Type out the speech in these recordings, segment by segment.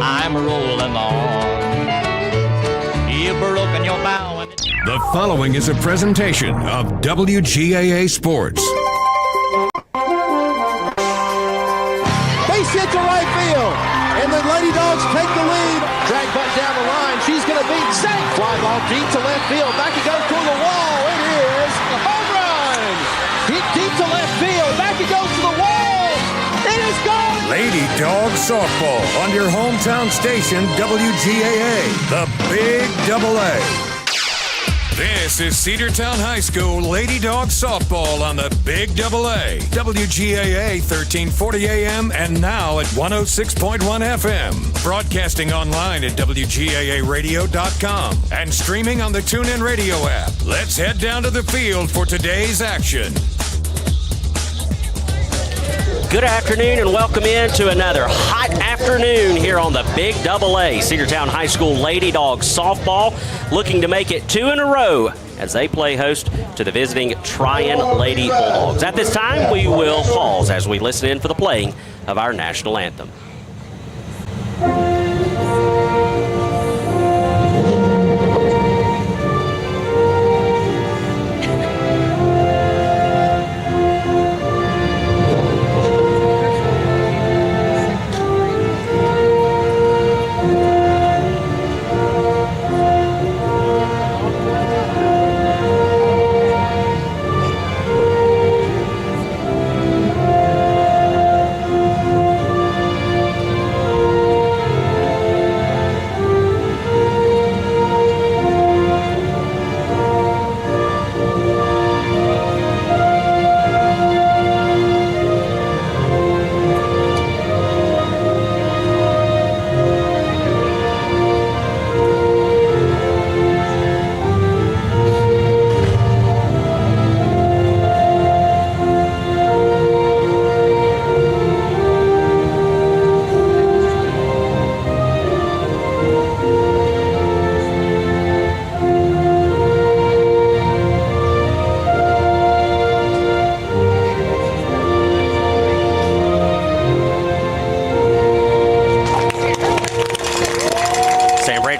I'm rolling on. You've broken your bow. The following is a presentation of WGAA Sports. Base hit to right field, and the Lady Dogs take the lead. Drag butt down the line. She's going to beat safe. Fly ball deep to left field. Back it goes to the wall. It is a home run. Hit deep to left field. Back it goes to the wall. It is gone. Lady Dawgs softball on your hometown station, WGAA, the Big Double A. This is Cedartown High School Lady Dawgs softball on the Big Double A, WGAA 1340 AM and now at 106.1 FM. Broadcasting online at WGAAradio.com and streaming on the TuneIn Radio app. Let's head down to the field for today's action. Good afternoon and welcome in to another hot afternoon here on the Big Double A. Cedartown High School Lady Dogs softball looking to make it 2 in a row as they play host to the visiting Trion Lady Bulldogs. At this time, we will pause as we listen in for the playing of our national anthem.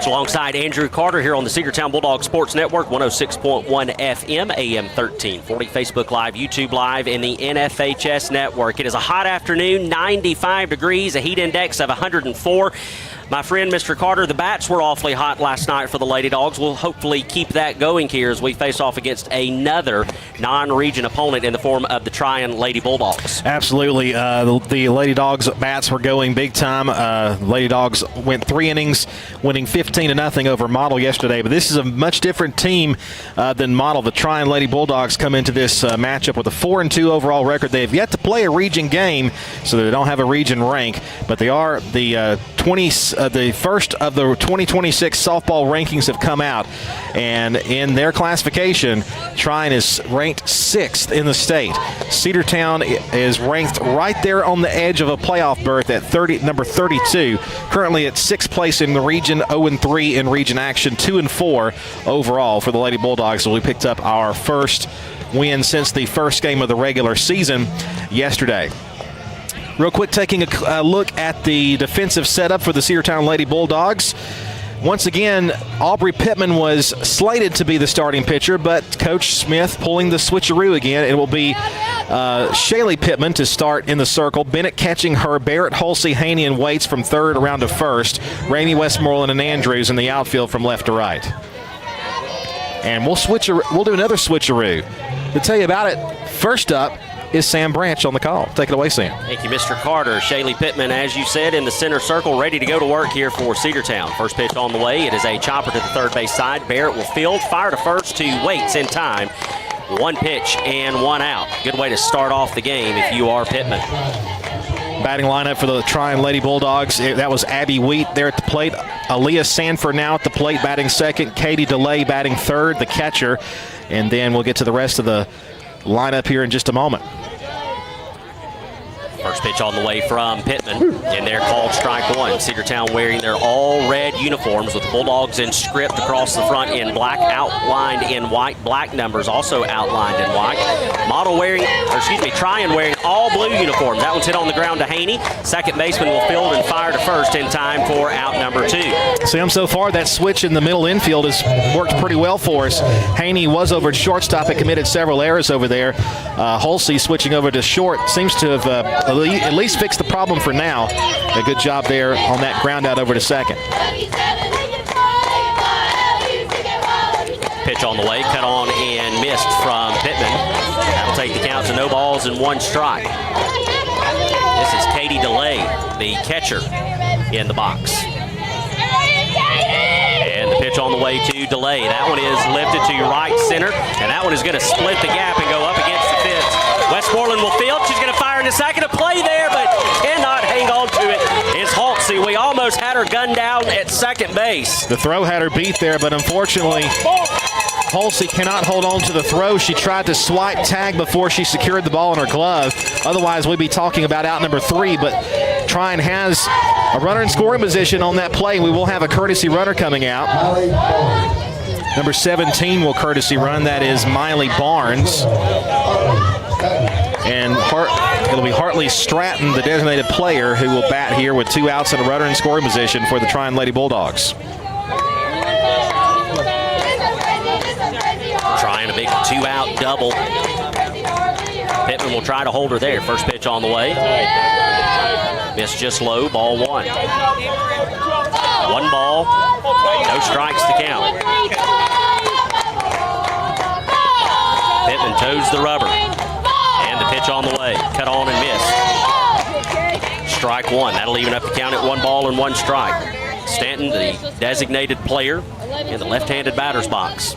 Alongside Andrew Carter here on the Cedartown Bulldogs Sports Network, 106.1 FM, AM 1340, Facebook Live, YouTube Live, and the NFHS Network. It is a hot afternoon, 95 degrees, a heat index of 104. My friend, Mr. Carter, the bats were awfully hot last night for the Lady Dogs. We'll hopefully keep that going here as we face off against another non-region opponent in the form of the Trion Lady Bulldogs. Absolutely. The Lady Dogs bats were going big time. Lady Dogs went 3 innings, winning 15-0 over Model yesterday. But this is a much different team than Model. The Trion Lady Bulldogs come into this matchup with a 4-2 overall record. They have yet to play a region game, so they don't have a region rank. But they are the first of the 2026 softball rankings have come out, and in their classification, Trion is ranked 6th in the state. Cedartown is ranked right there on the edge of a playoff berth at number 32. Currently at 6th place in the region, 0-3 in region action, 2-4 overall for the Lady Bulldogs. So we picked up our first win since the first game of the regular season yesterday. Real quick, taking a look at the defensive setup for the Cedartown Lady Bulldogs. Once again, Aubrey Pittman was slated to be the starting pitcher, but Coach Smith pulling the switcheroo again. It will be Shaylee Pittman to start in the circle. Bennett catching her. Barrett, Hulsey, Haney, and Waits from third around to first. Ramey, Westmoreland, and Andrews in the outfield from left to right. And we'll do another switcheroo. To tell you about it, first up is Sam Branch on the call. Take it away, Sam. Thank you, Mr. Carter. Shaylee Pittman, as you said, in the center circle, ready to go to work here for Cedartown. First pitch on the way. It is a chopper to the third base side. Barrett will field, fire to first to Waits in time. 1 pitch and 1 out. Good way to start off the game if you are Pittman. Batting lineup for the Trion Lady Bulldogs. That was Abby Wheat there at the plate. Aaliyah Sanford now at the plate batting second. Katie DeLay batting third, the catcher. And then we'll get to the rest of the lineup here in just a moment. First pitch on the way from Pittman, and they're called strike one. Cedartown wearing their all-red uniforms with Bulldogs in script across the front in black, outlined in white. Black numbers also outlined in white. Trion wearing all blue uniforms. That one's hit on the ground to Haney. Second baseman will field and fire to first in time for out number 2. Sam, so far that switch in the middle infield has worked pretty well for us. Haney was over at shortstop and committed several errors over there. Halsey switching over to short seems to have at least fixed the problem for now. A good job there on that ground out over to second. Pitch on the way, cut on and missed from Pittman. That'll take the count to no balls and 1 strike. This is Katie DeLay, the catcher in the box. And the pitch on the way to DeLay. That one is lifted to right center, and that one is going to split the gap and go up against the fence. Westmoreland will field. She's going to fire in the second. A play there, but cannot hang on to it. It's Halsey. We almost had her gunned down at second base. The throw had her beat there, but unfortunately, Halsey cannot hold on to the throw. She tried to swipe tag before she secured the ball in her glove. Otherwise, we'd be talking about out number 3, but Trion has a runner in scoring position on that play. We will have a courtesy runner coming out. Number 17 will courtesy run. That is Miley Barnes. And it'll be Hartley Stratton, the designated player, who will bat here with 2 outs and a runner in scoring position for the Trion Lady Bulldogs. Trying a big 2-out double. Pittman will try to hold her there. First pitch on the way. Missed just low, ball 1. 1 ball, no strikes to count. Pittman toes the rubber. And the pitch on the way. Cut on and missed. Strike 1. That'll even up the count at 1 ball and 1 strike. Stanton, the designated player in the left-handed batter's box.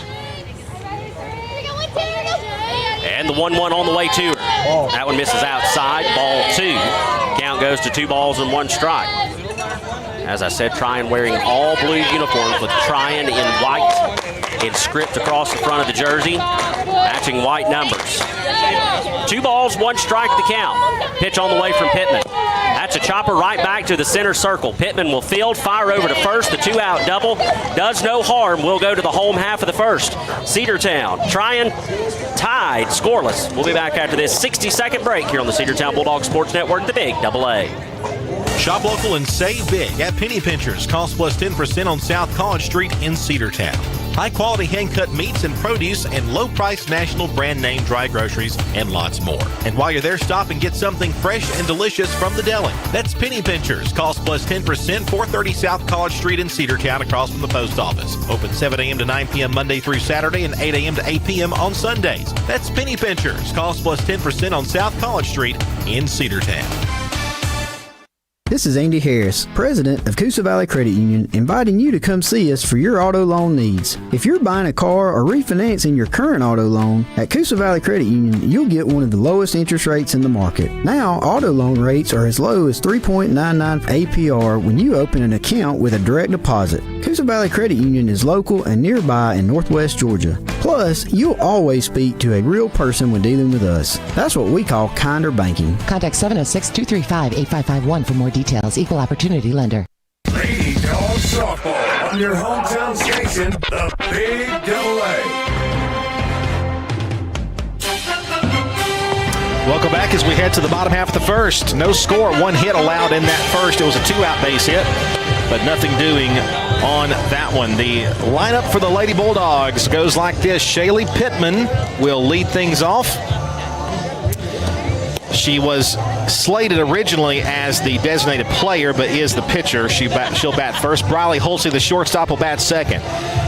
And the 1-1 on the way to her. That one misses outside, ball 2. Count goes to 2 balls and 1 strike. As I said, Trion wearing all blue uniforms with Trion in white in script across the front of the jersey, matching white numbers. 2 balls, 1 strike to count. Pitch on the way from Pittman. That's a chopper right back to the center circle. Pittman will field, fire over to first. The 2-out double does no harm. We'll go to the home half of the first. Cedartown, Trion tied, scoreless. We'll be back after this 60-second break here on the Cedartown Bulldog Sports Network, the Big AA. Shop local and save big at Penny Pinchers. Cost plus 10% on South College Street in Cedartown. High-quality hand-cut meats and produce and low-priced national brand name dry groceries and lots more. And while you're there, stop and get something fresh and delicious from the deli. That's Penny Pinchers. Cost plus 10%, 430 South College Street in Cedartown across from the post office. Open 7 a.m. to 9 p.m. Monday through Saturday and 8 a.m. to 8 p.m. on Sundays. That's Penny Pinchers. Cost plus 10% on South College Street in Cedartown. This is Andy Harris, president of Coosa Valley Credit Union, inviting you to come see us for your auto loan needs. If you're buying a car or refinancing your current auto loan, at Coosa Valley Credit Union, you'll get one of the lowest interest rates in the market. Now, auto loan rates are as low as 3.99 APR when you open an account with a direct deposit. Coosa Valley Credit Union is local and nearby in Northwest Georgia. Plus, you'll always speak to a real person when dealing with us. That's what we call kinder banking. Contact 706-235-8551 for more details. Equal opportunity lender. Lady Dogs Softball on your hometown station, the Big AA. Welcome back as we head to the bottom half of the first. No score, 1 hit allowed in that first. It was a 2-out base hit, but nothing doing on that one. The lineup for the Lady Bulldogs goes like this. Shaylee Pittman will lead things off. She was slated originally as the designated player, but is the pitcher. She'll bat first. Briley Halsey, the shortstop, will bat second.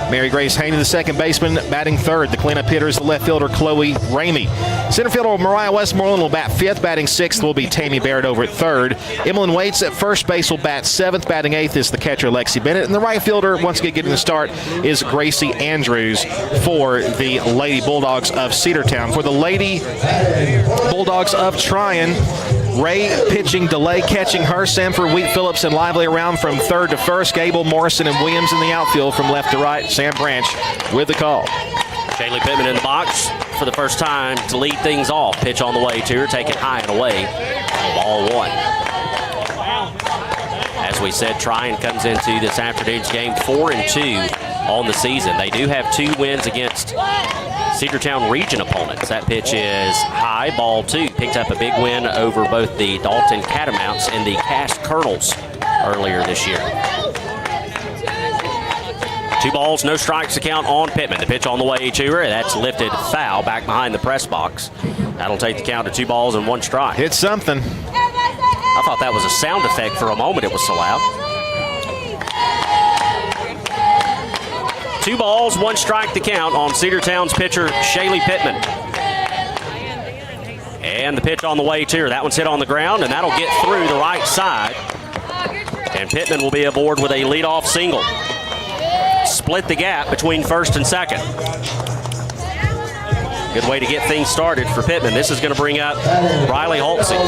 Mary Grace Haney, the second baseman, batting third. The cleanup hitter is the left fielder, Chloe Ramey. Center fielder Mariah Westmoreland will bat fifth. Batting sixth will be Tammy Barrett over at third. Emmeline Waits at first base will bat seventh. Batting eighth is the catcher, Lexi Bennett. And the right fielder, once again getting the start, is Gracie Andrews for the Lady Bulldogs of Cedartown. For the Lady Bulldogs of Trion, Ray pitching, DeLay catching her, Sanford, Wheat, Phillips, and Lively around from third to first. Gable, Morrison, and Williams in the outfield from left to right. Sam Branch with the call. Shaylee Pittman in the box for the first time to lead things off. Pitch on the way to her, taken high and away. Ball one. As we said, Trion comes into this afternoon's game 4-2 on the season. They do have 2 wins against Cedartown region opponents. That pitch is high, ball 2. Picked up a big win over both the Dalton Catamounts and the Cass Colonels earlier this year. 2 balls, no strikes to count on Pittman. The pitch on the way to her. That's lifted foul back behind the press box. That'll take the count to 2 balls and 1 strike. Hit something. I thought that was a sound effect for a moment. It was so loud. 2 balls, 1 strike to count on Cedartown's pitcher, Shaylee Pittman. And the pitch on the way to her. That one's hit on the ground, and that'll get through the right side. And Pittman will be aboard with a leadoff single. Split the gap between first and second. Good way to get things started for Pittman. This is going to bring up Riley Holtzy.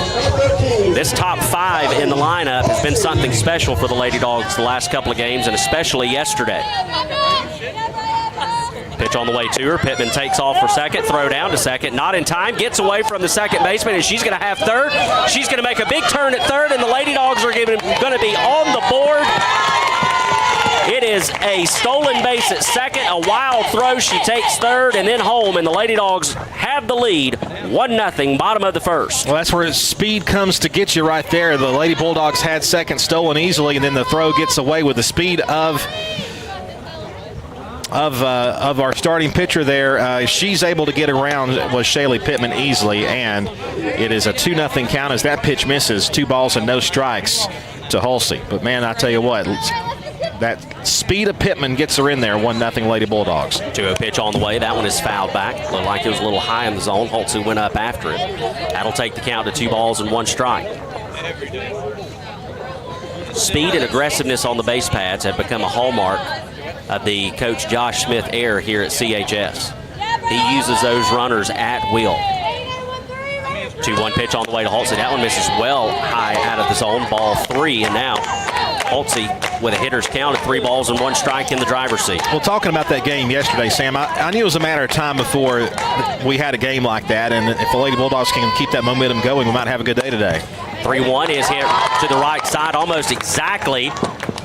This top 5 in the lineup has been something special for the Lady Dogs the last couple of games, and especially yesterday. Pitch on the way to her. Pittman takes off for second. Throw down to second. Not in time. Gets away from the second baseman, and she's going to have third. She's going to make a big turn at third, and the Lady Dogs are going to be on the board. It is a stolen base at second, a wild throw. She takes third and then home, and the Lady Dogs have the lead, 1-0, bottom of the first. Well, that's where speed comes to get you right there. The Lady Bulldogs had second stolen easily, and then the throw gets away with the speed of our starting pitcher there. She's able to get around was Shaylee Pittman easily, and it is a 2-0 count as that pitch misses. 2 balls and no strikes to Holsey. But, man, I tell you what, that speed of Pittman gets her in there. 1-0 Lady Bulldogs. 2-0 pitch on the way. That one is fouled back. Looked like it was a little high in the zone. Holtzy went up after it. That'll take the count to 2 balls and 1 strike. Speed and aggressiveness on the base pads have become a hallmark of the Coach Josh Smith era here at CHS. He uses those runners at will. 2-1 pitch on the way to Holtzy. That one misses well high out of the zone. Ball 3, and now Holtzy with a hitter's count of 3 balls and 1 strike in the driver's seat. Well, talking about that game yesterday, Sam, I knew it was a matter of time before we had a game like that, and if the Lady Bulldogs can keep that momentum going, we might have a good day today. 3-1 is hit to the right side, almost exactly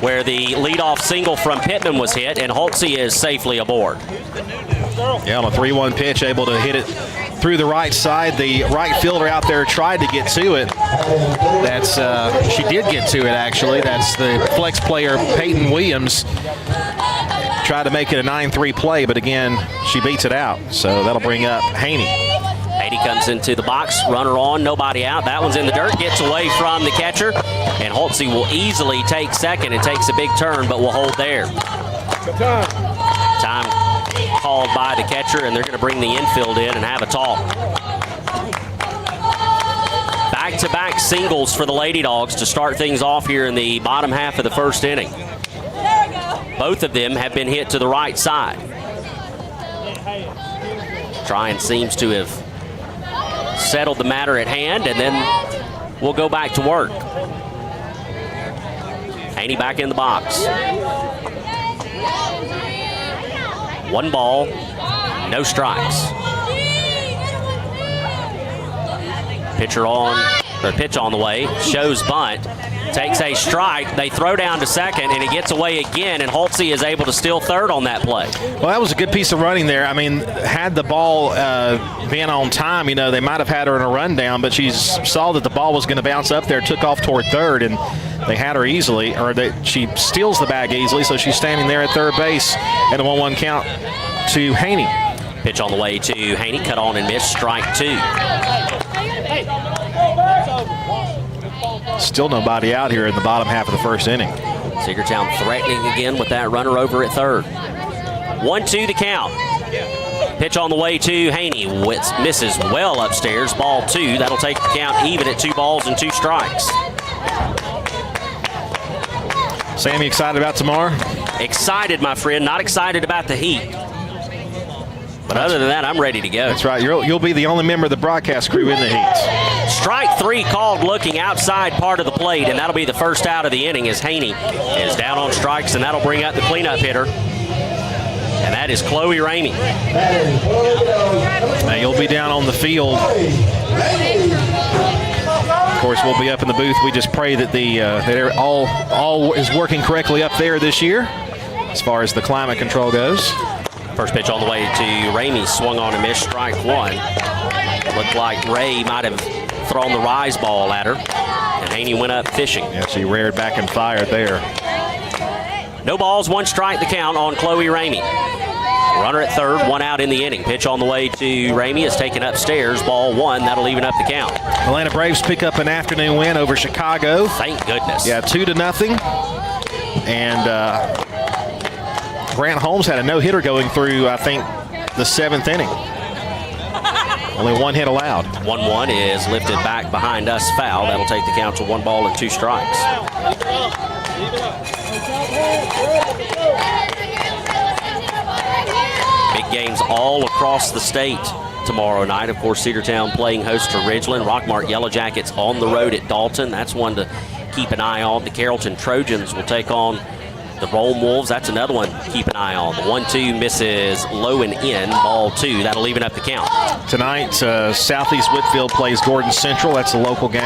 where the leadoff single from Pittman was hit, and Holtzy is safely aboard. Yeah, on a 3-1 pitch, able to hit it through the right side. The right fielder out there tried to get to it. She did get to it, actually. That's the flex player, Peyton Williams. Tried to make it a 9-3 play, but again, she beats it out. So that'll bring up Haney. Haney comes into the box, runner on, nobody out. That one's in the dirt, gets away from the catcher, and Holtzy will easily take second and takes a big turn, but will hold there. Time called by the catcher, and they're going to bring the infield in and have a talk. Back-to-back singles for the Lady Dogs to start things off here in the bottom half of the first inning. Both of them have been hit to the right side. Trion seems to have settled the matter at hand, and then we'll go back to work. Haney back in the box. 1 ball, no strikes. Pitch on the way, shows bunt, takes a strike. They throw down to second, and it gets away again, and Holtzy is able to steal third on that play. Well, that was a good piece of running there. I mean, had the ball been on time, they might have had her in a rundown, but she saw that the ball was going to bounce up there, took off toward third, and they had her easily, she steals the bag easily, so she's standing there at third base, and a 1-1 count to Haney. Pitch on the way to Haney, cut on and missed, strike 2. Still nobody out here in the bottom half of the first inning. Cedartown threatening again with that runner over at third. 1-2 the count. Pitch on the way to Haney, misses well upstairs, ball 2. That'll take the count even at 2 balls and 2 strikes. Sam, you excited about tomorrow? Excited, my friend. Not excited about the heat. But other than that, I'm ready to go. That's right. You'll be the only member of the broadcast crew in the heat. Strike 3 called looking outside part of the plate, and that'll be the first out of the inning as Haney is down on strikes, and that'll bring up the cleanup hitter. And that is Chloe Ramey. Now you'll be down on the field Of course, we'll be up in the booth. We just pray that that all is working correctly up there this year as far as the climate control goes. First pitch on the way to Ramey, swung on and missed, strike one. Looked like Ray might have thrown the rise ball at her, and Haney went up fishing. Yeah, she reared back and fired there. No balls, one strike the count on Chloe Ramey. Runner at third, one out in the inning. Pitch on the way to Ramey is taken upstairs, ball one, that'll even up the count. Atlanta Braves pick up an afternoon win over Chicago. Thank goodness. Yeah, 2-0. And Grant Holmes had a no-hitter going through, I think, the 7th inning. Only one hit allowed. 1-1 is lifted back behind us, foul. That'll take the count to 1 ball and 2 strikes. Big games all across the state tomorrow night. Of course, Cedartown playing host to Ridgeland. Rockmart Yellow Jackets on the road at Dalton. That's one to keep an eye on. The Carrollton Trojans will take on the Rome Wolves. That's another one to keep an eye on. The 1-2 misses low and in, ball 2. That'll even up the count. Tonight, Southeast Whitfield plays Gordon Central. That's a local game.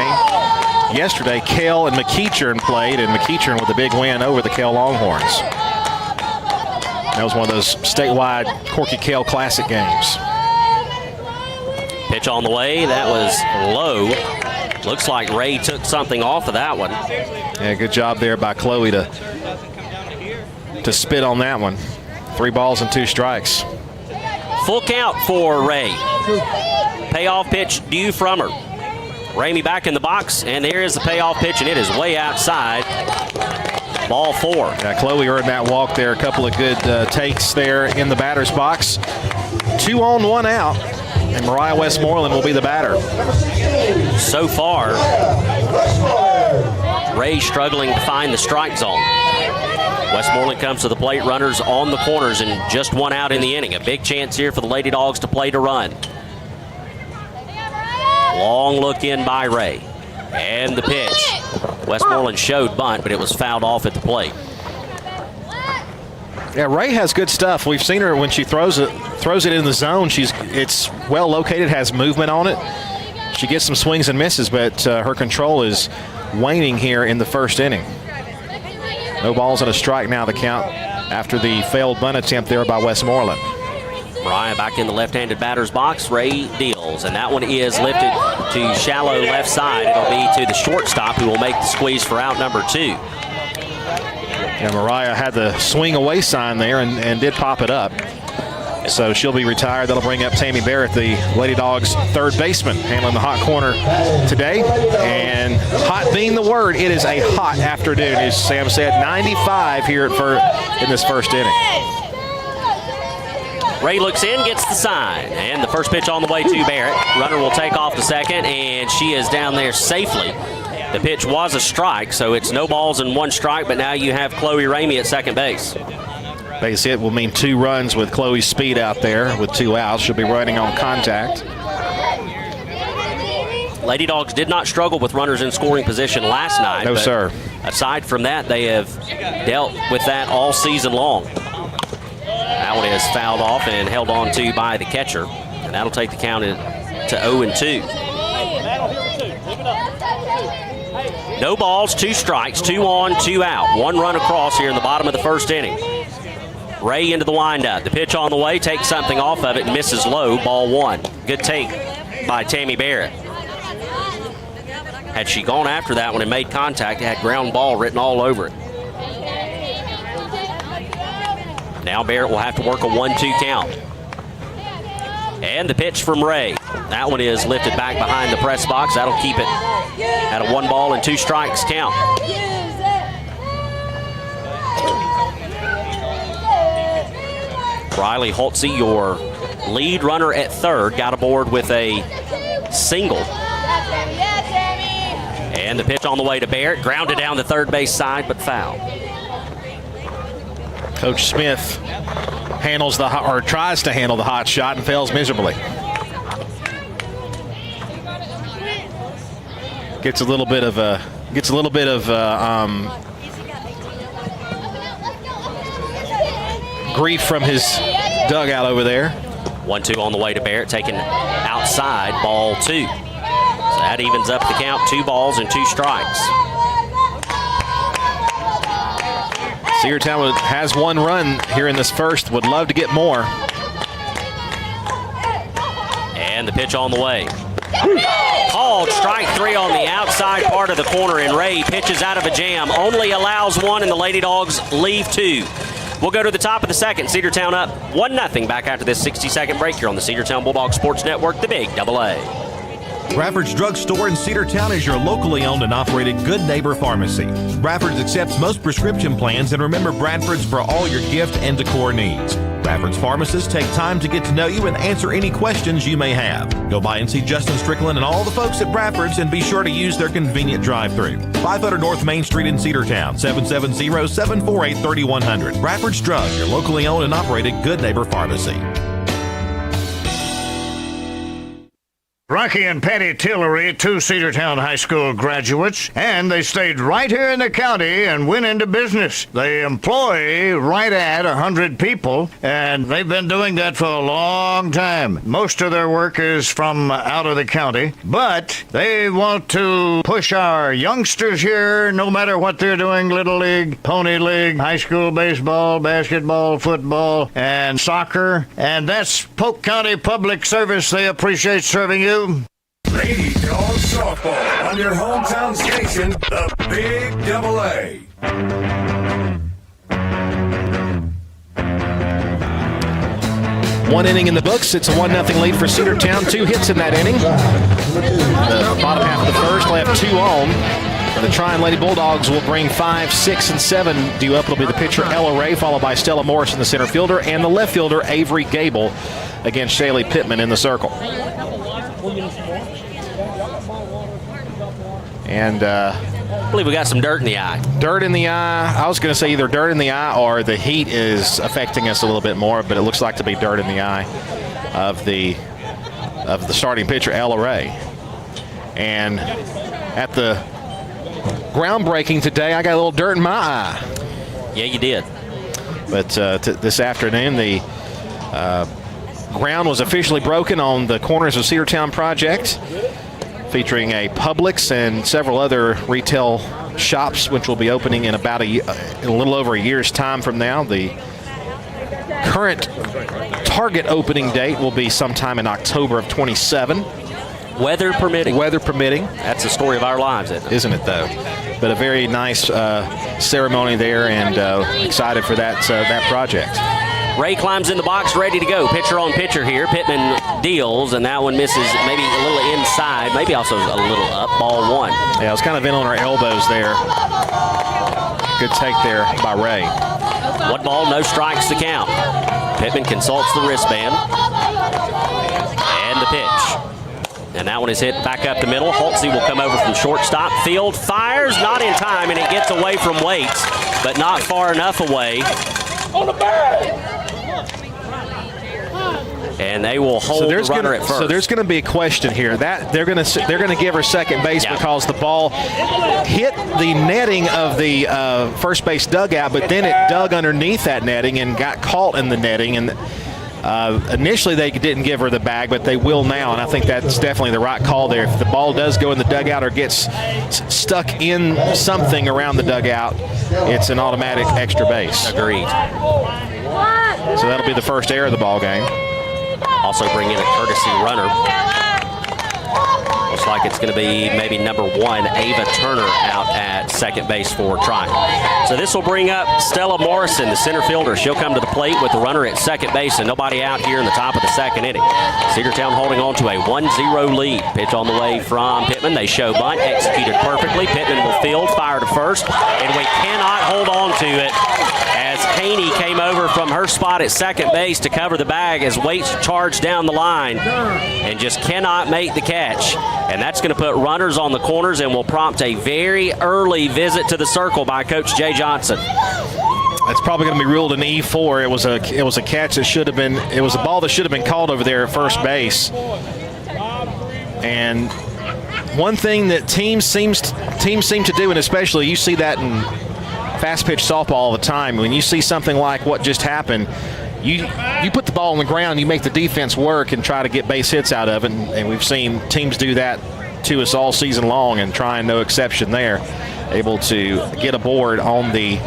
Yesterday, Kell and McEachern played, and McEachern with a big win over the Kell Longhorns. That was one of those statewide Corky Kell Classic games. Pitch on the way. That was low. Looks like Ray took something off of that one. Yeah, good job there by Chloe to spit on that one. 3 balls and 2 strikes. Full count for Ray. Payoff pitch due from her. Ramey back in the box, and there is the payoff pitch, and it is way outside. Ball 4. Yeah, Chloe earned that walk there. A couple of good takes there in the batter's box. 2 on, 1 out, and Mariah Westmoreland will be the batter. So far, Ray struggling to find the strike zone. Westmoreland comes to the plate, runners on the corners, and just 1 out in the inning. A big chance here for the Lady Dogs to play to run. Long look in by Ray. And the pitch. Westmoreland showed bunt, but it was fouled off at the plate. Yeah, Ray has good stuff. We've seen her when she throws it in the zone. It's well located, has movement on it. She gets some swings and misses, but her control is waning here in the first inning. No balls and a strike now, the count after the failed bunt attempt there by Westmoreland. Brian back in the left-handed batter's box. Ray deals, and that one is lifted to shallow left side. It'll be to the shortstop, who will make the squeeze for out number 2. Yeah, Mariah had the swing away sign there and did pop it up. So she'll be retired. That'll bring up Tammy Barrett, the Lady Dogs' third baseman, handling the hot corner today. And hot being the word, it is a hot afternoon, as Sam said. 95 here in this first inning. Ray looks in, gets the sign, and the first pitch on the way to Barrett. Runner will take off to second, and she is down there safely. The pitch was a strike, so it's no balls and 1 strike, but now you have Chloe Ramey at second base. Base hit will mean 2 runs with Chloe's speed out there with 2 outs. She'll be running on contact. Lady Dogs did not struggle with runners in scoring position last night. No, sir. Aside from that, they have dealt with that all season long. That one is fouled off and held on to by the catcher, and that'll take the count to 0-2. No balls, 2 strikes, 2 on, 2 out. 1 run across here in the bottom of the first inning. Ray into the windup. The pitch on the way, takes something off of it, and misses low, ball 1. Good take by Tammy Barrett. Had she gone after that one and made contact, it had ground ball written all over it. Now Barrett will have to work a 1-2 count. And the pitch from Ray. That one is lifted back behind the press box. That'll keep it at a 1 ball and 2 strikes count. Riley Holtze, your lead runner at third, got aboard with a single. And the pitch on the way to Barrett. Grounded down the third base side, but foul. Coach Smith tries to handle the hot shot and fails miserably. Gets a little bit of grief from his dugout over there. 1-2 on the way to Barrett, taken outside, ball 2. So That evens up the count, 2 balls and 2 strikes. Cedartown has 1 run here in this first. Would love to get more. And the pitch on the way. Called strike 3 on the outside part of the corner, and Ray pitches out of a jam. Only allows 1, and the Lady Dogs leave 2. We'll go to the top of the second. Cedartown up 1-0 back after this 60-second break here on the Cedartown Bulldogs Sports Network, the Big AA. Bradford's Drug Store in Cedartown is your locally owned and operated good neighbor pharmacy. Bradford's accepts most prescription plans, and remember, Bradford's for all your gift and decor needs. Bradford's pharmacists take time to get to know you and answer any questions you may have. Go by and see Justin Strickland and all the folks at Bradford's, and be sure to use their convenient drive-thru. 500 North Main Street in Cedartown, 770-748-3100. Bradford's Drug, your locally owned and operated good neighbor pharmacy. Rocky and Patty Tillery, 2 Cedartown High School graduates, and they stayed right here in the county and went into business. They employ right at 100 people, and they've been doing that for a long time. Most of their work is from out of the county, but they want to push our youngsters here, no matter what they're doing, Little League, Pony League, high school baseball, basketball, football, and soccer, and that's Polk County Public Service. They appreciate serving you. Lady Dogs Softball on your hometown station, the Big AA. One inning in the books. It's a 1-0 lead for Cedartown. 2 hits in that inning. The bottom half of the first left 2 on. The Trion Lady Bulldogs will bring 5, 6, and 7 due up. It'll be the pitcher Ella Ray, followed by Stella Morrison, the center fielder, and the left fielder Avery Gable against Shaylee Pittman in the circle. And I believe we got some dirt in the eye. Dirt in the eye. I was going to say either dirt in the eye or the heat is affecting us a little bit more, but it looks like to be dirt in the eye of the starting pitcher, Ella Ray. And at the groundbreaking today, I got a little dirt in my eye. Yeah, you did. But this afternoon, the ground was officially broken on the corners of Cedartown Project, featuring a Publix and several other retail shops, which will be opening in about a little over a year's time from now. The current target opening date will be sometime in October of 27. Weather permitting. Weather permitting. That's the story of our lives, isn't it, though? But a very nice ceremony there, and excited for that project. Ray climbs in the box, ready to go. Pitcher on pitcher here. Pittman deals, and that one misses maybe a little inside, maybe also a little up. Ball 1. Yeah, it was kind of in on her elbows there. Good take there by Ray. 1 ball, no strikes to count. Pittman consults the wristband. And the pitch. And that one is hit back up the middle. Holtze will come over from shortstop. Field fires, not in time, and it gets away from Waits, but not far enough away. On the bag. And they will hold the runner at first. So there's going to be a question here. That they're going to give her second base because the ball hit the netting of the first base dugout, but then it dug underneath that netting and got caught in the netting. And initially they didn't give her the bag, but they will now, and I think that's definitely the right call there. If the ball does go in the dugout or gets stuck in something around the dugout, it's an automatic extra base. Agreed. So that'll be the first error of the ball game. Also bring in a courtesy runner. Looks like it's going to be maybe number 1, Ava Turner, out at second base for Trion. So this will bring up Stella Morrison, the center fielder. She'll come to the plate with the runner at second base and nobody out here in the top of the second inning. Cedartown holding on to a 1-0 lead. Pitch on the way from Pittman. They show bunt, executed perfectly. Pittman will field, fire to first, and we cannot hold on to it as Haney came over from her spot at second base to cover the bag as Waits charged down the line and just cannot make the catch. And that's going to put runners on the corners and will prompt a very early visit to the circle by Coach Jay Johnson. That's probably going to be ruled an E4. It was a catch that should have been. It was a ball that should have been called over there at first base. And one thing that teams seem to do, and especially you see that in fast pitch softball all the time, when you see something like what just happened, you put the ball on the ground, you make the defense work and try to get base hits out of it, and we've seen teams do that to us all season long, and Trion no exception there. Able to get aboard on the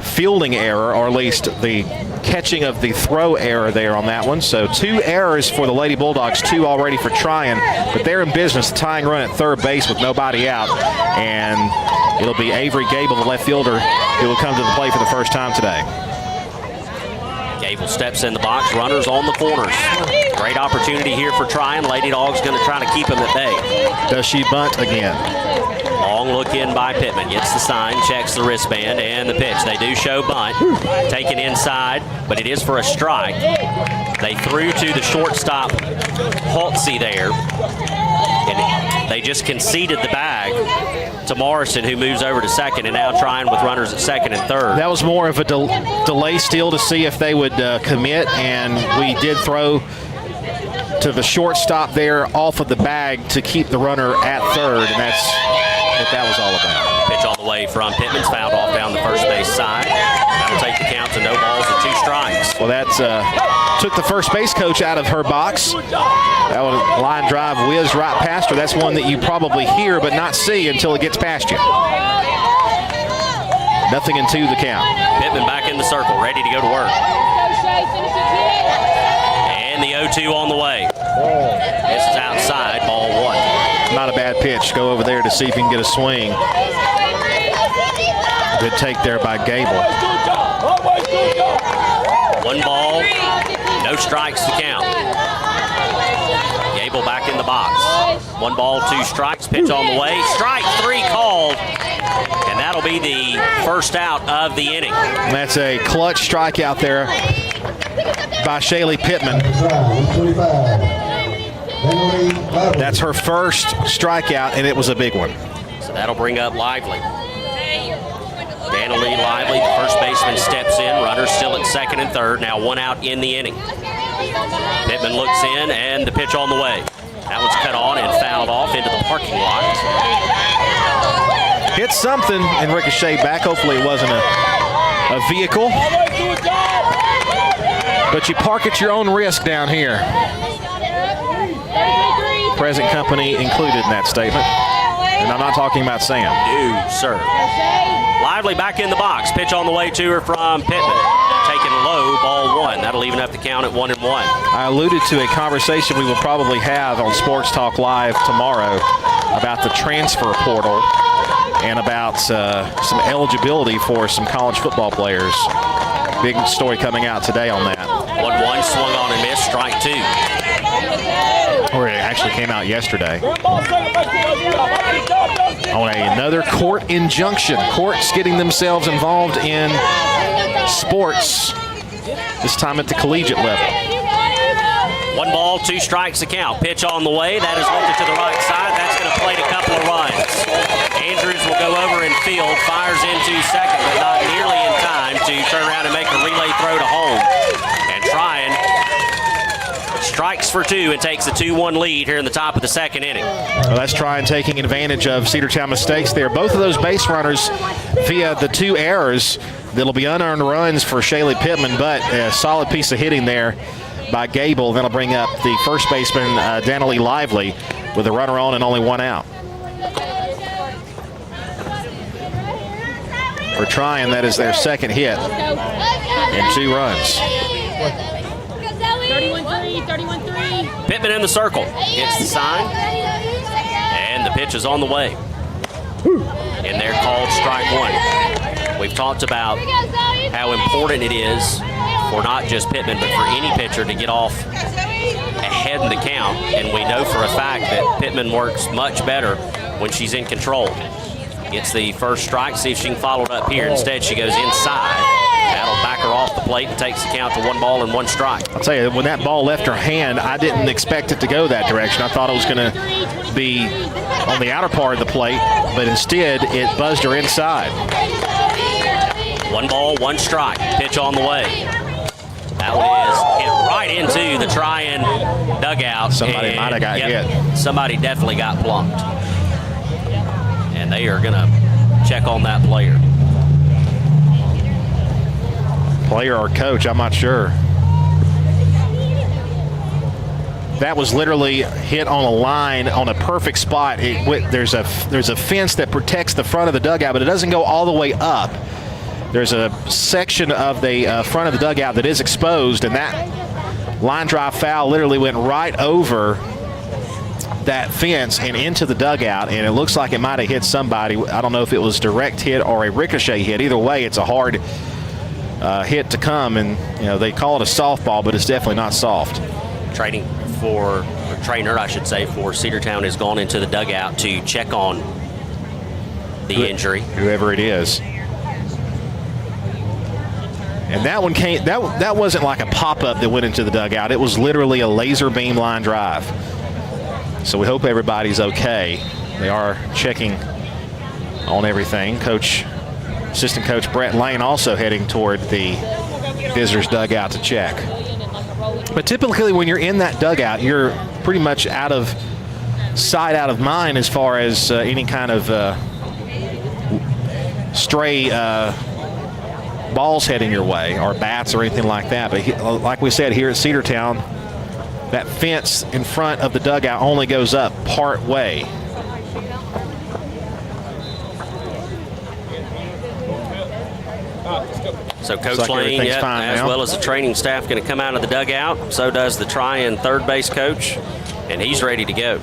fielding error, or at least the catching of the throw error there on that one. So 2 errors for the Lady Bulldogs, 2 already for Trion, but they're in business, tying run at third base with nobody out, and it'll be Avery Gable, the left fielder, who will come to the plate for the first time today. Gable steps in the box, runners on the corners. Great opportunity here for Trion. Lady Dawgs going to try to keep him at bay. Does she bunt again? Long look in by Pittman. Gets the sign, checks the wristband, and the pitch. They do show bunt. Taken inside, but it is for a strike. They threw to the shortstop, Haltsey there. And they just conceded the bag to Morrison, who moves over to second, and now Trion with runners at second and third. That was more of a delay steal to see if they would commit, and we did throw to the shortstop there off of the bag to keep the runner at third, and that's what that was all about. Pitch on the way from Pittman's fouled off down the first base side. That'll take the count to no balls and 2 strikes. Well, that took the first base coach out of her box. That was a line drive whizzed right past her. That's one that you probably hear but not see until it gets past you. Nothing in 2 the count. Pittman back in the circle, ready to go to work. And the 0-2 on the way. This is outside, ball 1. Not a bad pitch. Go over there to see if you can get a swing. Good take there by Gable. 1 ball, no strikes to count. Gable back in the box. 1 ball, 2 strikes. Pitch on the way. Strike 3 called. And that'll be the first out of the inning. And that's a clutch strikeout there by Shaylee Pittman. That's her first strikeout, and it was a big one. So that'll bring up Lively. Danilee Lively, the first baseman, steps in. Runner still at second and third. Now 1 out in the inning. Pittman looks in, and the pitch on the way. That one's cut on and fouled off into the parking lot. Hit something and ricocheted back. Hopefully it wasn't a vehicle. But you park at your own risk down here. Present company included in that statement. And I'm not talking about Sam. No, sir. Lively back in the box. Pitch on the way to her from Pittman. Taken low, ball 1. That'll even up the count at 1-1. I alluded to a conversation we will probably have on Sports Talk Live tomorrow about the transfer portal and about some eligibility for some college football players. Big story coming out today on that. 1-1, swung on and missed, strike 2. Or it actually came out yesterday. On another court injunction. Courts getting themselves involved in sports, this time at the collegiate level. 1 ball, 2 strikes to count. Pitch on the way. That is lifted to the right side. That's going to plate a couple of runs. Andrews will go over and field, fires into second, but not nearly in time to turn around and make a relay throw to home. And Trion strikes for 2 and takes a 2-1 lead here in the top of the second inning. Well, that's Trion taking advantage of Cedartown mistakes there. Both of those base runners via the 2 errors. That'll be unearned runs for Shaylee Pittman, but a solid piece of hitting there by Gable. That'll bring up the first baseman, Danilee Lively, with a runner on and only 1 out. For Trion, that is their second hit and 2 runs. 31-3. Pittman in the circle. Hits the sign. And the pitch is on the way. And they're called strike 1. We've talked about how important it is for not just Pittman, but for any pitcher to get off ahead in the count. And we know for a fact that Pittman works much better when she's in control. Gets the first strike, see if she can follow it up here. Instead, she goes inside. That'll back her off the plate and takes the count to 1 ball and 1 strike. I'll tell you, when that ball left her hand, I didn't expect it to go that direction. I thought it was going to be on the outer part of the plate, but instead it buzzed her inside. 1 ball, 1 strike. Pitch on the way. That one is hit right into the Trion dugout. Somebody might have got hit. Somebody definitely got plunked. And they are going to check on that player. Player or coach, I'm not sure. That was literally hit on a line on a perfect spot. There's a fence that protects the front of the dugout, but it doesn't go all the way up. There's a section of the front of the dugout that is exposed, and that line drive foul literally went right over that fence and into the dugout, and it looks like it might have hit somebody. I don't know if it was direct hit or a ricochet hit. Either way, it's a hard hit to come, and they call it a softball, but it's definitely not soft. Trainer, I should say, for Cedartown has gone into the dugout to check on the injury. Whoever it is. And that one came, that wasn't like a pop-up that went into the dugout. It was literally a laser beam line drive. So we hope everybody's okay. They are checking on everything. Assistant coach Brett Lane also heading toward the visitors' dugout to check. But typically when you're in that dugout, you're pretty much out of sight, out of mind as far as any kind of stray balls heading your way or bats or anything like that. But like we said, here at Cedartown, that fence in front of the dugout only goes up part way. So Coach Lane, as well as the training staff, going to come out of the dugout. So does the Trion third base coach, and he's ready to go.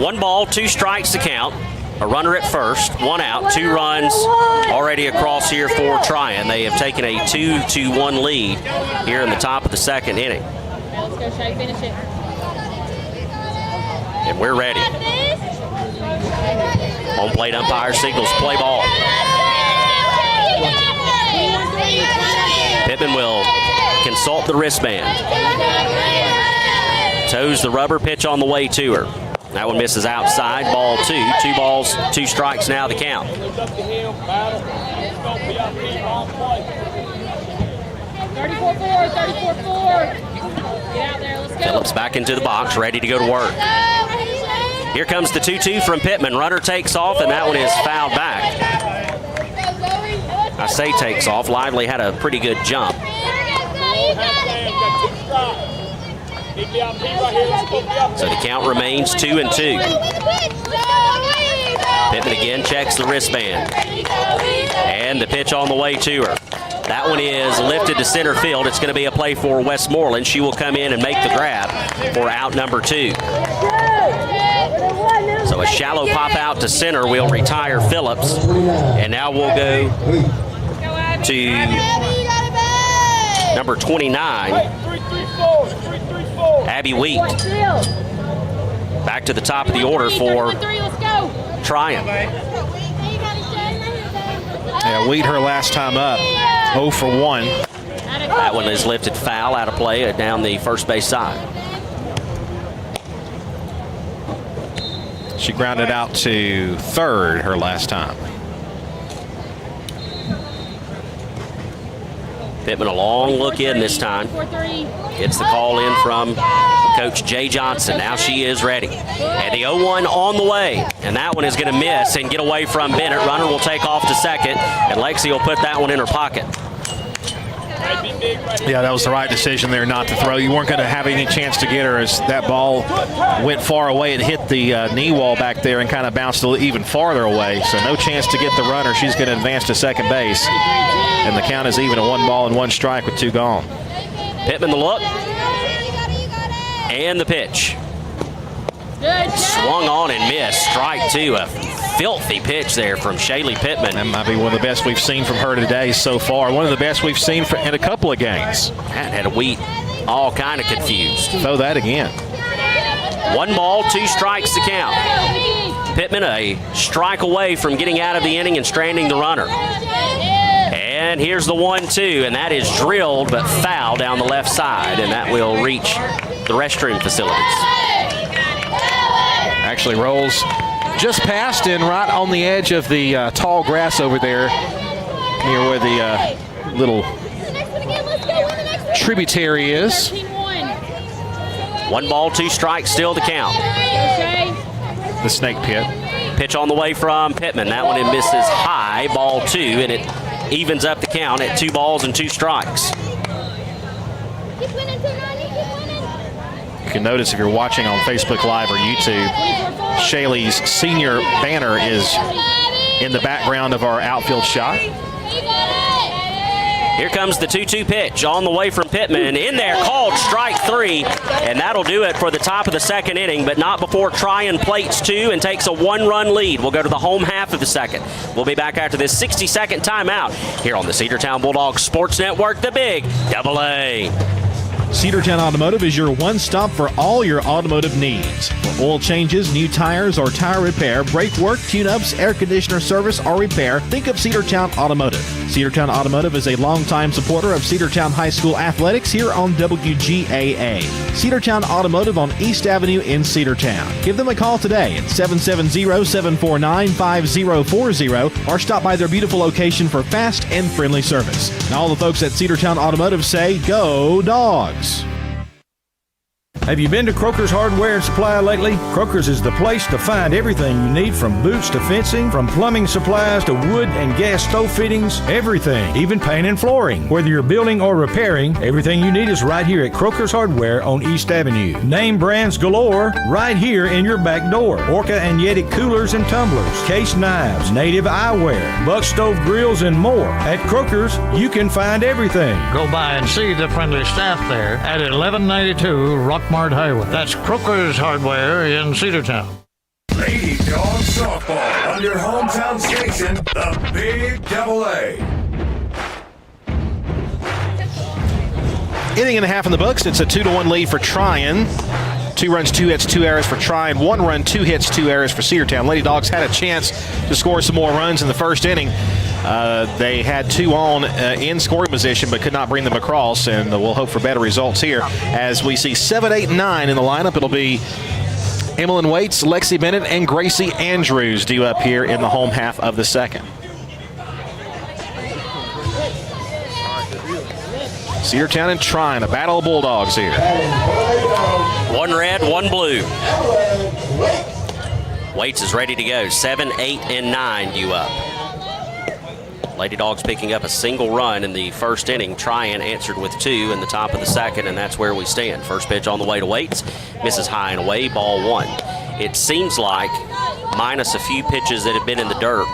One ball, 2 strikes to count. A runner at first, 1 out, 2 runs already across here for Trion. They have taken a 2-1 lead here in the top of the second inning. Let's go, Shay, finish it. And we're ready. Home plate umpire signals play ball. Pittman will consult the wristband. Toes the rubber, pitch on the way to her. That one misses outside, ball 2. 2 balls, 2 strikes now the count. 34-4, 34-4. Get out there, let's go. Phillips back into the box, ready to go to work. Here comes the 2-2 from Pittman. Runner takes off, and that one is fouled back. I say takes off. Lively had a pretty good jump. So the count remains 2-2. Pittman again checks the wristband. And the pitch on the way to her. That one is lifted to center field. It's going to be a play for Westmoreland. She will come in and make the grab for out number 2. So a shallow pop out to center will retire Phillips. And now we'll go to number 29, Abby Wheat. Back to the top of the order for Trion. Yeah, Wheat her last time up, 0 for 1. That one is lifted foul out of play down the first base side. She grounded out to third her last time. Pittman a long look in this time. Gets the call in from Coach Jay Johnson. Now she is ready. And the 0-1 on the way. And that one is going to miss and get away from Bennett. Runner will take off to second. And Lexi will put that one in her pocket. Yeah, that was the right decision there not to throw. You weren't going to have any chance to get her as that ball went far away. It hit the knee wall back there and kind of bounced even farther away. So no chance to get the runner. She's going to advance to second base. And the count is even at 1 ball and 1 strike with 2 gone. Pittman the look. And the pitch. Swung on and missed. Strike 2. A filthy pitch there from Shaylee Pittman. That might be one of the best we've seen from her today so far. One of the best we've seen in a couple of games. That had a Wheat all kind of confused. Throw that again. 1 ball, 2 strikes to count. Pittman a strike away from getting out of the inning and stranding the runner. And here's the 1-2, and that is drilled but foul down the left side, and that will reach the restroom facilities. Actually rolls just past and right on the edge of the tall grass over there near where the little tributary is. 1 ball, 2 strikes still to count. The snake pit. Pitch on the way from Pittman. That one misses high, ball 2, and it evens up the count at 2 balls and 2 strikes. Keep winning, T90, keep winning. You can notice if you're watching on Facebook Live or YouTube, Shaylee's senior banner is in the background of our outfield shot. Here comes the 2-2 pitch on the way from Pittman. In there, called strike 3, and that'll do it for the top of the second inning, but not before Trion plates 2 and takes a 1-run lead. We'll go to the home half of the second. We'll be back after this 60-second timeout here on the Cedartown Bulldogs Sports Network, the Big Double A. Cedartown Automotive is your one-stop for all your automotive needs. For oil changes, new tires, or tire repair, brake work, tune-ups, air conditioner service, or repair, think of Cedartown Automotive. Cedartown Automotive is a longtime supporter of Cedartown High School athletics here on WGAA. Cedartown Automotive on East Avenue in Cedartown. Give them a call today at 770-749-5040 or stop by their beautiful location for fast and friendly service. And all the folks at Cedartown Automotive say, go Dogs! Have you been to Croker's Hardware and Supply lately? Croker's is the place to find everything you need, from boots to fencing, from plumbing supplies to wood and gas stove fittings, everything, even paint and flooring. Whether you're building or repairing, everything you need is right here at Croker's Hardware on East Avenue. Name brands galore right here in your back door. Orca and Yeti coolers and tumblers, case knives, native eyewear, buck stove grills, and more. At Croker's, you can find everything. Go by and see the friendly staff there at 1192 Rockmart Highway. That's Croker's Hardware in Cedartown. Lady Dawgs softball on your hometown station, the Big Double A. Inning and a half in the books. It's a 2-1 lead for Trion. 2 runs, 2 hits, 2 errors for Trion. 1 run, 2 hits, 2 errors for Cedartown. Lady Dogs had a chance to score some more runs in the first inning. They had 2 on in scoring position, but could not bring them across, and we'll hope for better results here. As we see 7, 8, and 9 in the lineup, it'll be Emmeline Waits, Lexi Bennett, and Gracie Andrews due up here in the home half of the second. Cedartown and Trion, a battle of Bulldogs here. 1 red, 1 blue. Waits is ready to go. 7, 8, and 9 due up. Lady Dogs picking up a single run in the first inning. Trion answered with 2 in the top of the second, and that's where we stand. First pitch on the way to Waits. Misses high and away, ball 1. It seems like, minus a few pitches that have been in the dirt,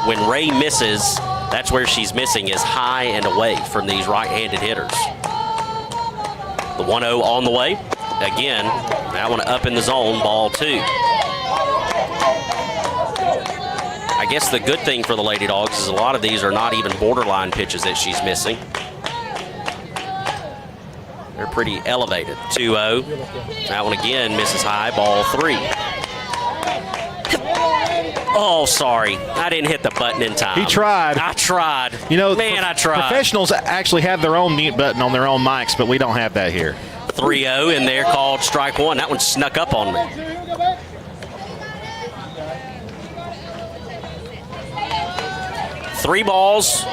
when Ray misses, that's where she's missing, is high and away from these right-handed hitters. The 1-0 on the way. Again, that one up in the zone, ball 2. I guess the good thing for the Lady Dogs is a lot of these are not even borderline pitches that she's missing. They're pretty elevated. 2-0. That one again misses high, ball 3. Oh, sorry. I didn't hit the button in time. He tried. I tried. You know, man, I tried. Professionals actually have their own mute button on their own mics, but we don't have that here. 3-0 in there, called strike 1. That one snuck up on me. Three balls,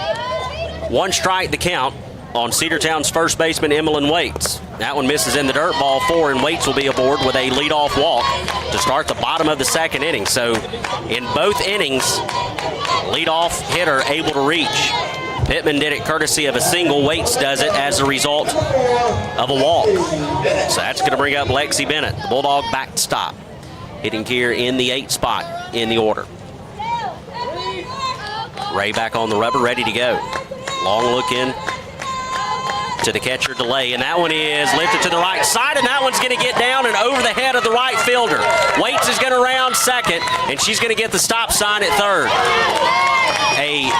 1 strike the count on Cedartown's first baseman, Emmeline Waits. That one misses in the dirt, ball 4, and Waits will be aboard with a leadoff walk to start the bottom of the second inning. So in both innings, leadoff hitter able to reach. Pittman did it courtesy of a single. Waits does it as a result of a walk. So that's going to bring up Lexi Bennett, the Bulldog backstop, hitting here in the 8th spot in the order. Ray back on the rubber, ready to go. Long look in to the catcher, delay, and that one is lifted to the right side, and that one's going to get down and over the head of the right fielder. Waits is going to round second, and she's going to get the stop sign at third. A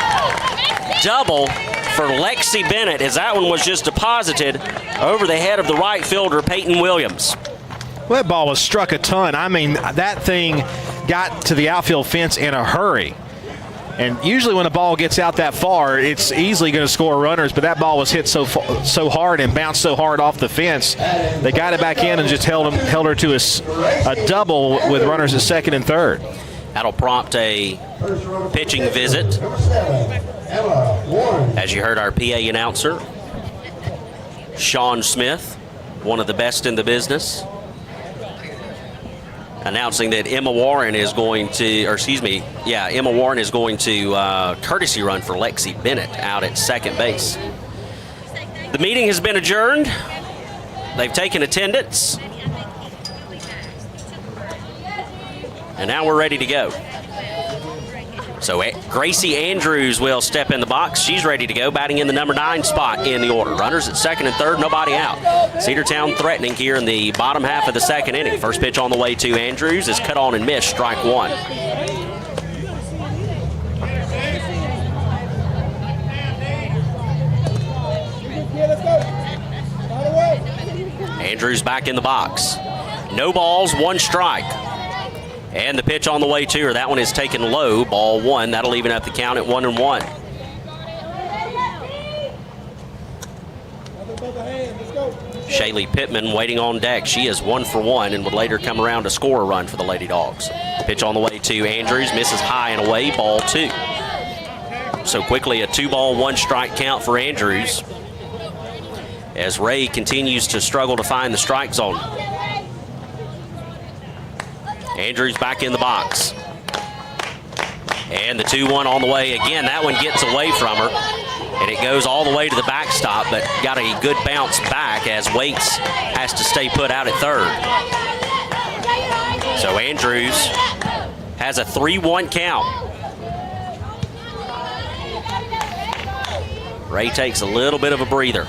double for Lexi Bennett, as that one was just deposited over the head of the right fielder, Peyton Williams. Well, that ball was struck a ton. I mean, that thing got to the outfield fence in a hurry. And usually when a ball gets out that far, it's easily going to score runners, but that ball was hit so hard and bounced so hard off the fence. They got it back in and just held her to a double with runners at second and third. That'll prompt a pitching visit. As you heard our PA announcer, Sean Smith, one of the best in the business. announcing that Emma Warren is going to, Emma Warren is going to courtesy run for Lexi Bennett out at second base. The meeting has been adjourned. They've taken attendance. And now we're ready to go. So Gracie Andrews will step in the box. She's ready to go, batting in the number 9 spot in the order. Runners at second and third, nobody out. Cedartown threatening here in the bottom half of the second inning. First pitch on the way to Andrews is cut on and missed, strike one. Andrews back in the box. No balls, 1 strike. And the pitch on the way to her. That one is taken low, ball 1. That'll even up the count at 1-1. Shaylee Pittman waiting on deck. She is 1 for 1 and would later come around to score a run for the Lady Dogs. Pitch on the way to Andrews, misses high and away, ball 2. So quickly a 2-ball, 1 strike count for Andrews as Ray continues to struggle to find the strike zone. Andrews back in the box. And the 2-1 on the way again. That one gets away from her. And it goes all the way to the backstop, but got a good bounce back as Waits has to stay put out at third. So Andrews has a 3-1 count. Ray takes a little bit of a breather.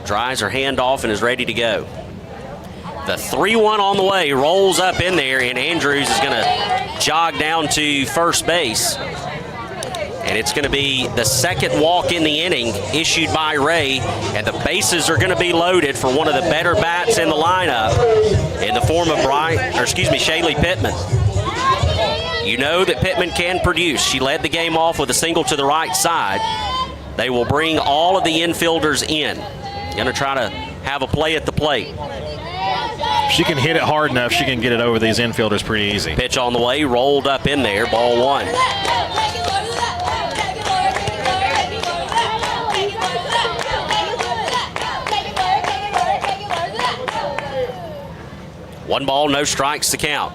Dries her hand off and is ready to go. The 3-1 on the way, rolls up in there, and Andrews is going to jog down to first base. And it's going to be the second walk in the inning issued by Ray, and the bases are going to be loaded for one of the better bats in the lineup in the form of Shaylee Pittman. You know that Pittman can produce. She led the game off with a single to the right side. They will bring all of the infielders in. Going to try to have a play at the plate. If she can hit it hard enough, she can get it over these infielders pretty easy. Pitch on the way, rolled up in there, ball 1. One ball, no strikes to count.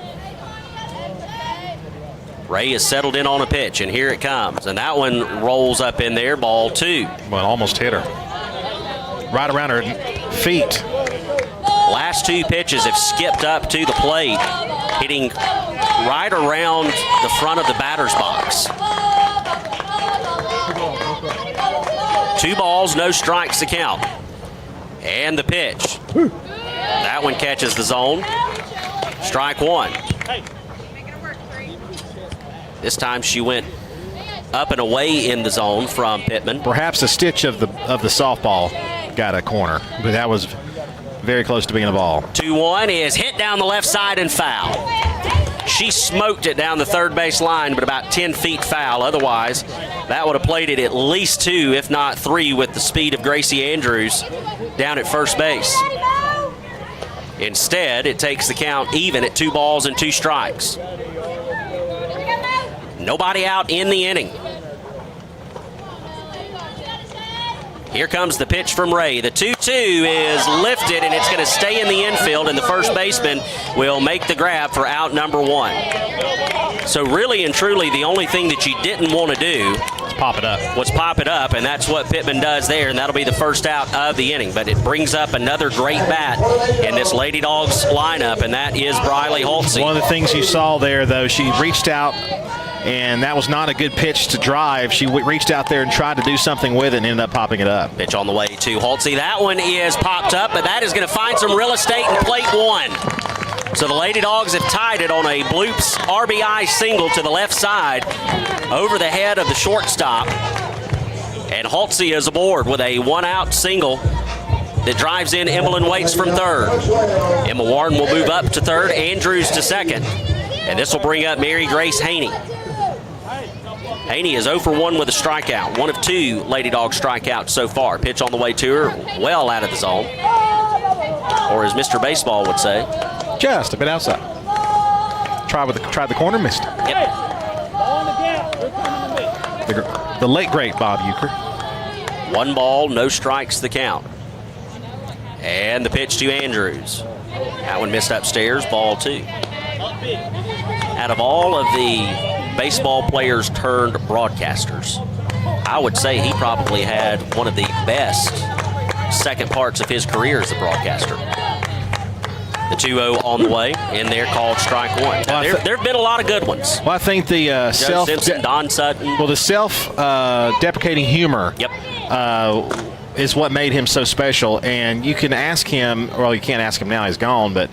Ray is settled in on a pitch, and here it comes. And that one rolls up in there, ball 2. Well, almost hit her. Right around her feet. Last 2 pitches have skipped up to the plate, hitting right around the front of the batter's box. 2 balls, no strikes to count. And the pitch. That one catches the zone. Strike 1. This time she went up and away in the zone from Pittman. Perhaps a stitch of the softball got a corner, but that was very close to being a ball. 2-1 is hit down the left side and foul. She smoked it down the third base line, but about 10 feet foul. Otherwise, that would have played it at least 2, if not 3, with the speed of Gracie Andrews down at first base. Instead, it takes the count even at 2 balls and 2 strikes. Nobody out in the inning. Here comes the pitch from Ray. The 2-2 is lifted, and it's going to stay in the infield, and the first baseman will make the grab for out number 1. So really and truly, the only thing that you didn't want to do was pop it up, and that's what Pittman does there, and that'll be the first out of the inning. But it brings up another great bat in this Lady Dogs lineup, and that is Briley Holtze. One of the things you saw there, though, she reached out, and that was not a good pitch to drive. She reached out there and tried to do something with it and ended up popping it up. Pitch on the way to Holtze. That one is popped up, but that is going to find some real estate in plate 1. So the Lady Dogs have tied it on a bloops RBI single to the left side over the head of the shortstop. And Holtze is aboard with a 1-out single that drives in Emmeline Waits from third. Emma Warren will move up to third, Andrews to second. And this will bring up Mary Grace Haney. Haney is 0 for 1 with a strikeout. 1 of 2 Lady Dog strikeouts so far. Pitch on the way to her, well out of the zone. Or as Mr. Baseball would say, just a bit outside. Tried the corner, missed it. Yep. The late great Bob Euchre. 1 ball, no strikes the count. And the pitch to Andrews. That one missed upstairs, ball 2. Out of all of the baseball players turned broadcasters, I would say he probably had one of the best second parts of his career as a broadcaster. The 2-0 on the way, and they're called strike 1. Now, there have been a lot of good ones. Well, I think the Joe Simpson, Don Sutton. Well, the self-deprecating humor is what made him so special. And you can ask him, well, you can't ask him now, he's gone, but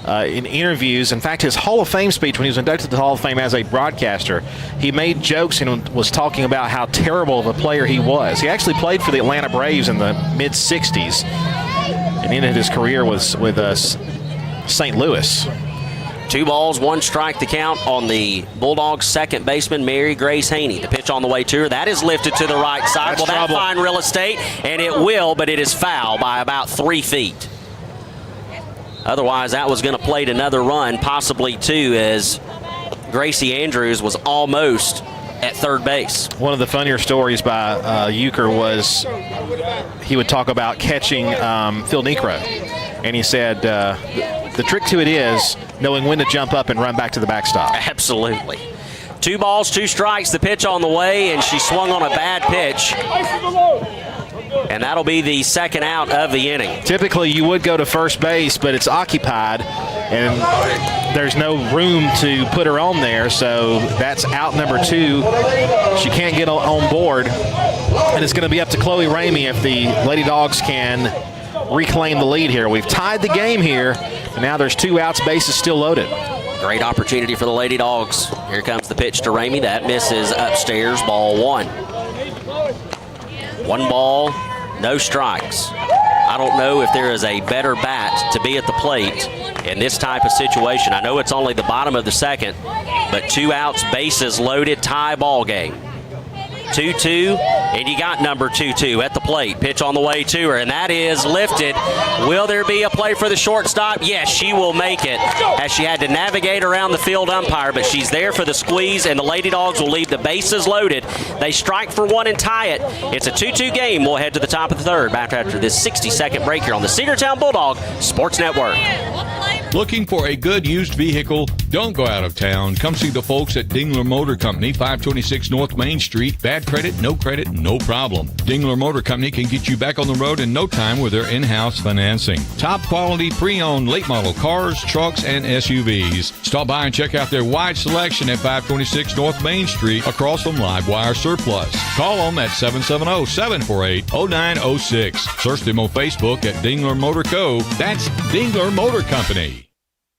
in interviews, in fact, his Hall of Fame speech when he was inducted to the Hall of Fame as a broadcaster, he made jokes and was talking about how terrible of a player he was. He actually played for the Atlanta Braves in the mid-'60s and ended his career with St. Louis. 2 balls, 1 strike to count on the Bulldogs' second baseman, Mary Grace Haney. The pitch on the way to her. That is lifted to the right side. Will that find real estate? And it will, but it is foul by about 3 feet. Otherwise, that was going to plate another run, possibly 2, as Gracie Andrews was almost at third base. One of the funnier stories by Euchre was he would talk about catching Phil Necro. And he said, the trick to it is knowing when to jump up and run back to the backstop. Absolutely. 2 balls, 2 strikes, the pitch on the way, and she swung on a bad pitch. And that'll be the second out of the inning. Typically, you would go to first base, but it's occupied, and there's no room to put her on there, so that's out number 2. She can't get on board, and it's going to be up to Chloe Ramey if the Lady Dogs can reclaim the lead here. We've tied the game here, and now there's 2 outs, bases still loaded. Great opportunity for the Lady Dogs. Here comes the pitch to Ramey. That misses upstairs, ball 1. 1 ball, no strikes. I don't know if there is a better bat to be at the plate in this type of situation. I know it's only the bottom of the second, but 2 outs, bases loaded, tie ball game. 2-2, and you got number 2-2 at the plate. Pitch on the way to her, and that is lifted. Will there be a play for the shortstop? Yes, she will make it, as she had to navigate around the field umpire, but she's there for the squeeze, and the Lady Dogs will leave the bases loaded. They strike for 1 and tie it. It's a 2-2 game. We'll head to the top of the third back after this 60-second break here on the Cedartown Bulldog Sports Network. Looking for a good used vehicle? Don't go out of town. Come see the folks at Dingler Motor Company, 526 North Main Street. Bad credit, no problem. Dingler Motor Company can get you back on the road in no time with their in-house financing. Top quality pre-owned late model cars, trucks, and SUVs. Stop by and check out their wide selection at 526 North Main Street across from Livewire Surplus. Call them at 770-748-0906. Search them on Facebook at Dingler Motor Co. That's Dingler Motor Company.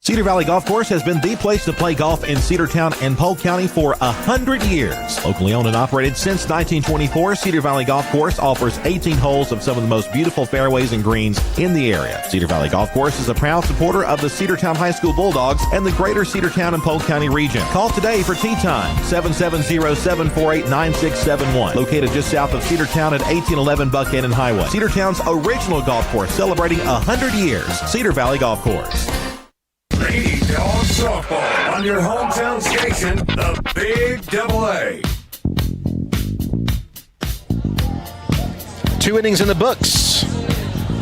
Cedar Valley Golf Course has been the place to play golf in Cedartown and Polk County for 100 years. Locally owned and operated since 1924, Cedar Valley Golf Course offers 18 holes of some of the most beautiful fairways and greens in the area. Cedar Valley Golf Course is a proud supporter of the Cedartown High School Bulldogs and the greater Cedartown and Polk County region. Call today for tee time, 770-748-9671. Located just south of Cedartown at 1811 Buckhannon Highway. Cedartown's original golf course celebrating 100 years. Cedar Valley Golf Course. Lady Dogs Softball on your hometown station, the Big Double A. 2 innings in the books.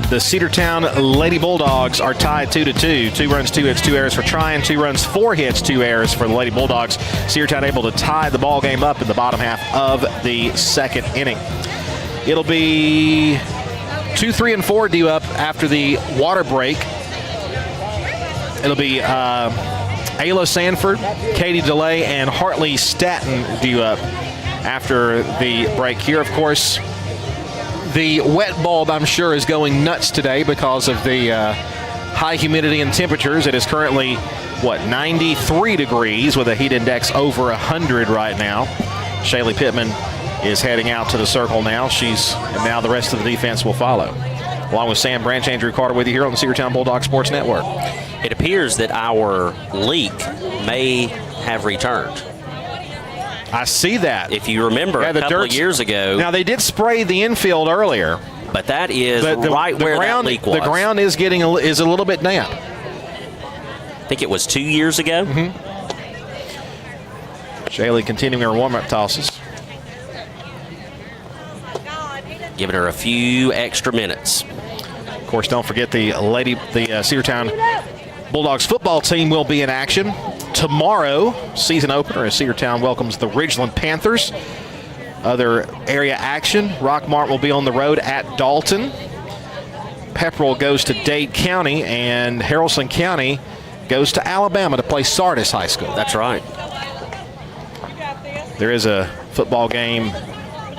The Cedartown Lady Bulldogs are tied 2-2. 2 runs, 2 hits, 2 errors for Trion. 2 runs, 4 hits, 2 errors for the Lady Bulldogs. Cedartown able to tie the ball game up in the bottom half of the second inning. It'll be 2, 3, and 4 due up after the water break. It'll be Ayla Sanford, Katie DeLay, and Hartley Staton due up after the break here. Of course, the wet bulb, I'm sure, is going nuts today because of the high humidity and temperatures. It is currently, 93 degrees with a heat index over 100 right now. Shaylee Pittman is heading out to the circle now. And now the rest of the defense will follow. Along with Sam Branch, Andrew Carter with you here on the Cedartown Bulldog Sports Network. It appears that our leak may have returned. I see that. If you remember, a couple of years ago. Now, they did spray the infield earlier. But that is right where that leak was. The ground is is a little bit damp. I think it was 2 years ago. Mm-hmm. Shaylee continuing her warm-up tosses. Giving her a few extra minutes. course, don't forget the Cedartown Bulldogs football team will be in action tomorrow. Season opener as Cedartown welcomes the Ridgeland Panthers. Other area action, Rockmart will be on the road at Dalton. Pepperell goes to Dade County, and Haralson County goes to Alabama to play Sardis High School. That's right. There is a football game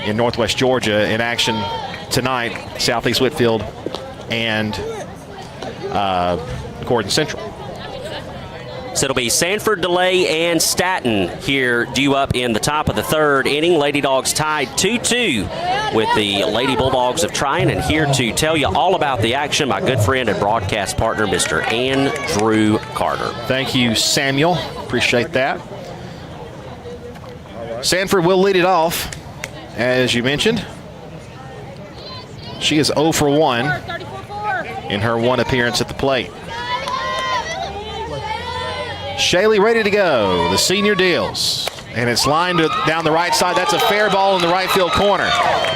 in Northwest Georgia in action tonight, Southeast Whitfield and Gordon Central. So it'll be Sanford, DeLay, and Staton here due up in the top of the third inning. Lady Dogs tied 2-2 with the Lady Bulldogs of Trion. And here to tell you all about the action, my good friend and broadcast partner, Mr. Andrew Carter. Thank you, Samuel. Appreciate that. Sanford will lead it off, as you mentioned. She is 0 for 1 in her one appearance at the plate. Shaylee ready to go. The senior deals. And it's lined down the right side. That's a fair ball in the right field corner.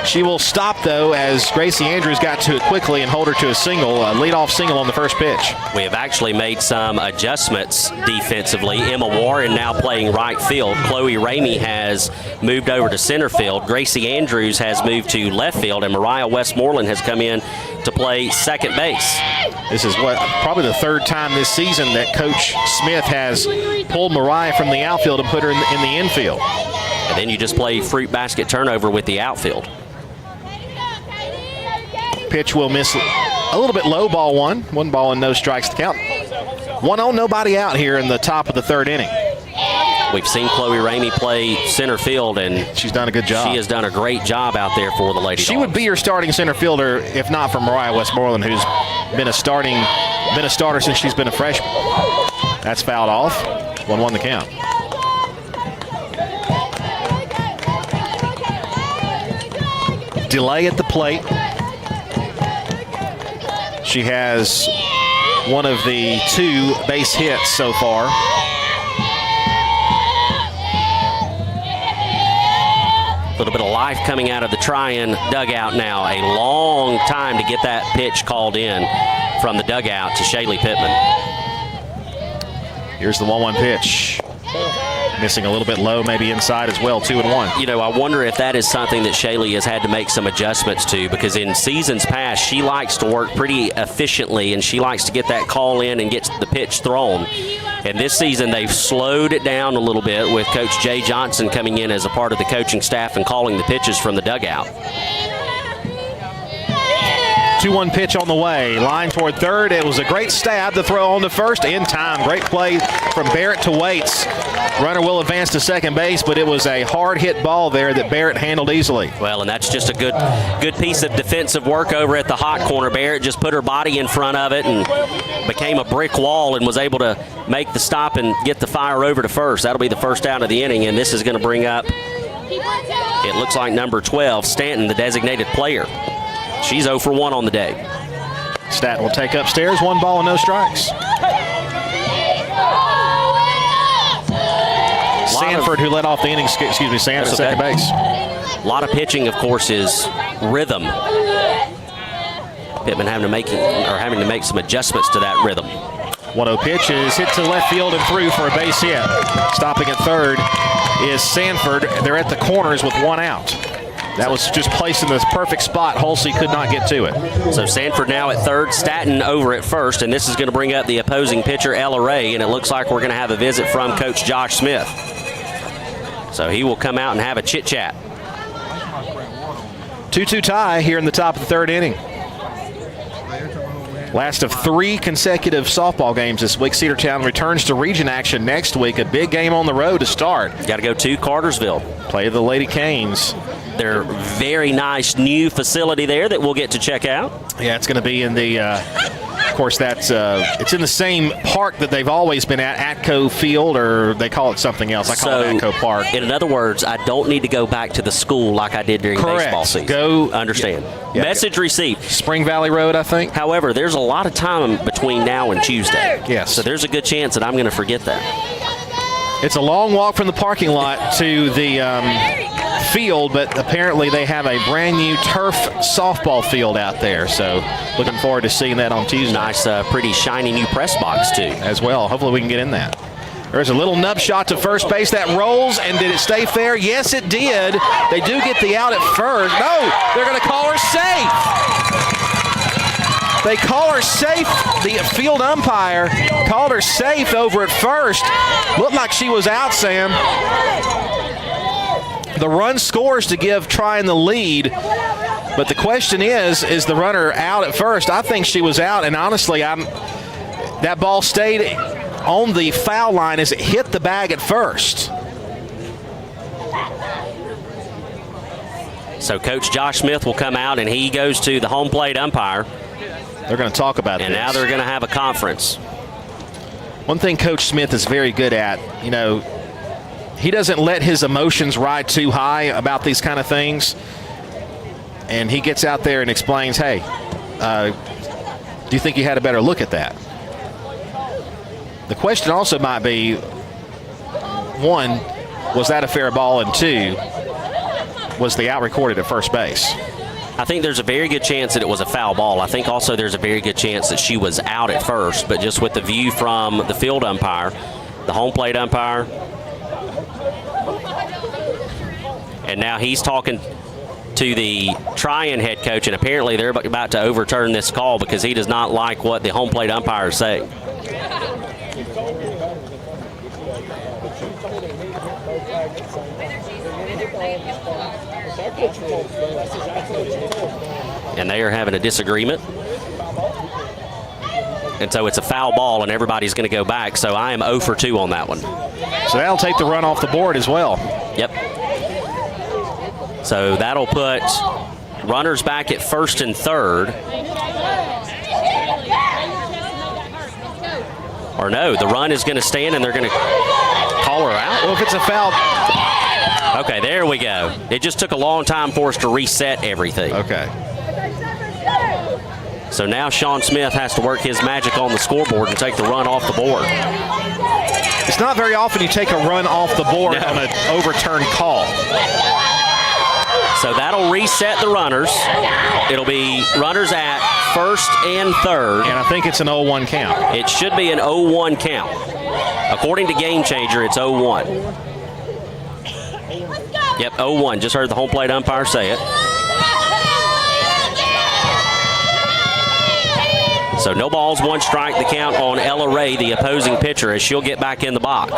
She will stop, though, as Gracie Andrews got to it quickly and hold her to a single, a leadoff single on the first pitch. We have actually made some adjustments defensively. Emma Warren now playing right field. Chloe Ramey has moved over to center field. Gracie Andrews has moved to left field, and Mariah Westmoreland has come in to play second base. This is probably the third time this season that Coach Smith has pulled Mariah from the outfield and put her in the infield. And then you just play fruit basket turnover with the outfield. Pitch will miss a little bit low, ball one. 1 ball and no strikes to count. 1-0, nobody out here in the top of the third inning. We've seen Chloe Ramey play center field, and she's done a good job. She has done a great job out there for the Lady Dogs. She would be your starting center fielder if not for Mariah Westmoreland, who's been a starter since she's been a freshman. That's fouled off. 1-1 the count. Delay at the plate. She has one of the 2 base hits so far. A little bit of life coming out of the Trion dugout now. A long time to get that pitch called in from the dugout to Shaylee Pittman. Here's the 1-1 pitch. Missing a little bit low, maybe inside as well, 2-1. You know, I wonder if that is something that Shaylee has had to make some adjustments to, because in seasons past, she likes to work pretty efficiently, and she likes to get that call in and get the pitch thrown. And this season, they've slowed it down a little bit with Coach Jay Johnson coming in as a part of the coaching staff and calling the pitches from the dugout. 2-1 pitch on the way. Line toward third. It was a great stab to throw on to first in time. Great play from Barrett to Waits. Runner will advance to second base, but it was a hard hit ball there that Barrett handled easily. Well, and that's just a good piece of defensive work over at the hot corner. Barrett just put her body in front of it and became a brick wall and was able to make the stop and get the fire over to first. That'll be the first out of the inning, and this is going to bring up, it looks like number 12, Stanton, the designated player. She's 0 for 1 on the day. Staton will take upstairs. 1 ball and no strikes. Sanford, who led off the inning, Sanford at second base. A lot of pitching, of course, is rhythm. Pittman having to make some adjustments to that rhythm. 1-0 pitch is hit to left field and through for a base hit. Stopping at third is Sanford. They're at the corners with 1 out. That was just placed in the perfect spot. Halsey could not get to it. So Sanford now at third, Staton over at first, and this is going to bring up the opposing pitcher, Ella Ray, and it looks like we're going to have a visit from Coach Josh Smith. So he will come out and have a chit-chat. 2-2 tie here in the top of the third inning. Last of 3 consecutive softball games this week. Cedartown returns to region action next week. A big game on the road to start. Got to go to Cartersville. Play the Lady Canes. Their very nice new facility there that we'll get to check out. Yeah, it's going to be in the, of course, that's it's in the same park that they've always been at, Atco Field, or they call it something else. I call it Atco Park. In other words, I don't need to go back to the school like I did during baseball season. Go. Understand. Yeah. Message received. Spring Valley Road, I think. However, there's a lot of time between now and Tuesday. Yes. So there's a good chance that I'm going to forget that. It's a long walk from the parking lot to the field, but apparently they have a brand new turf softball field out there. So looking forward to seeing that on Tuesday. Nice, pretty shiny new press box, too. As well. Hopefully we can get in that. There's a little nub shot to first base that rolls, and did it stay fair? Yes, it did. They do get the out at first. No, they're going to call her safe. They call her safe. The field umpire called her safe over at first. Looked like she was out, Sam. The run scores to give Trion the lead, but the question is the runner out at first? I think she was out, and honestly, that ball stayed on the foul line as it hit the bag at first. So Coach Josh Smith will come out, and he goes to the home plate umpire. They're going to talk about it. And now they're going to have a conference. One thing Coach Smith is very good at, he doesn't let his emotions ride too high about these kind of things. And he gets out there and explains, hey, do you think you had a better look at that? The question also might be, one, was that a fair ball? And two, was the out recorded at first base? I think there's a very good chance that it was a foul ball. I think also there's a very good chance that she was out at first, but just with the view from the field umpire, the home plate umpire, and now he's talking to the Trion head coach, and apparently they're about to overturn this call because he does not like what the home plate umpire is saying. And they are having a disagreement. And so it's a foul ball, and everybody's going to go back. So I am 0 for 2 on that one. So that'll take the run off the board as well. Yep. So that'll put runners back at first and third. Or no, the run is going to stand, and they're going to call her out. Well, if it's a foul. Okay, there we go. It just took a long time for us to reset everything. Okay. So now Sean Smith has to work his magic on the scoreboard and take the run off the board. It's not very often you take a run off the board on an overturned call. So that'll reset the runners. It'll be runners at first and third. And I think it's an 0-1 count. It should be an 0-1 count. According to Game Changer, it's 0-1. Yep, 0-1. Just heard the home plate umpire say it. So no balls, 1 strike, the count on Ella Ray, the opposing pitcher, as she'll get back in the box.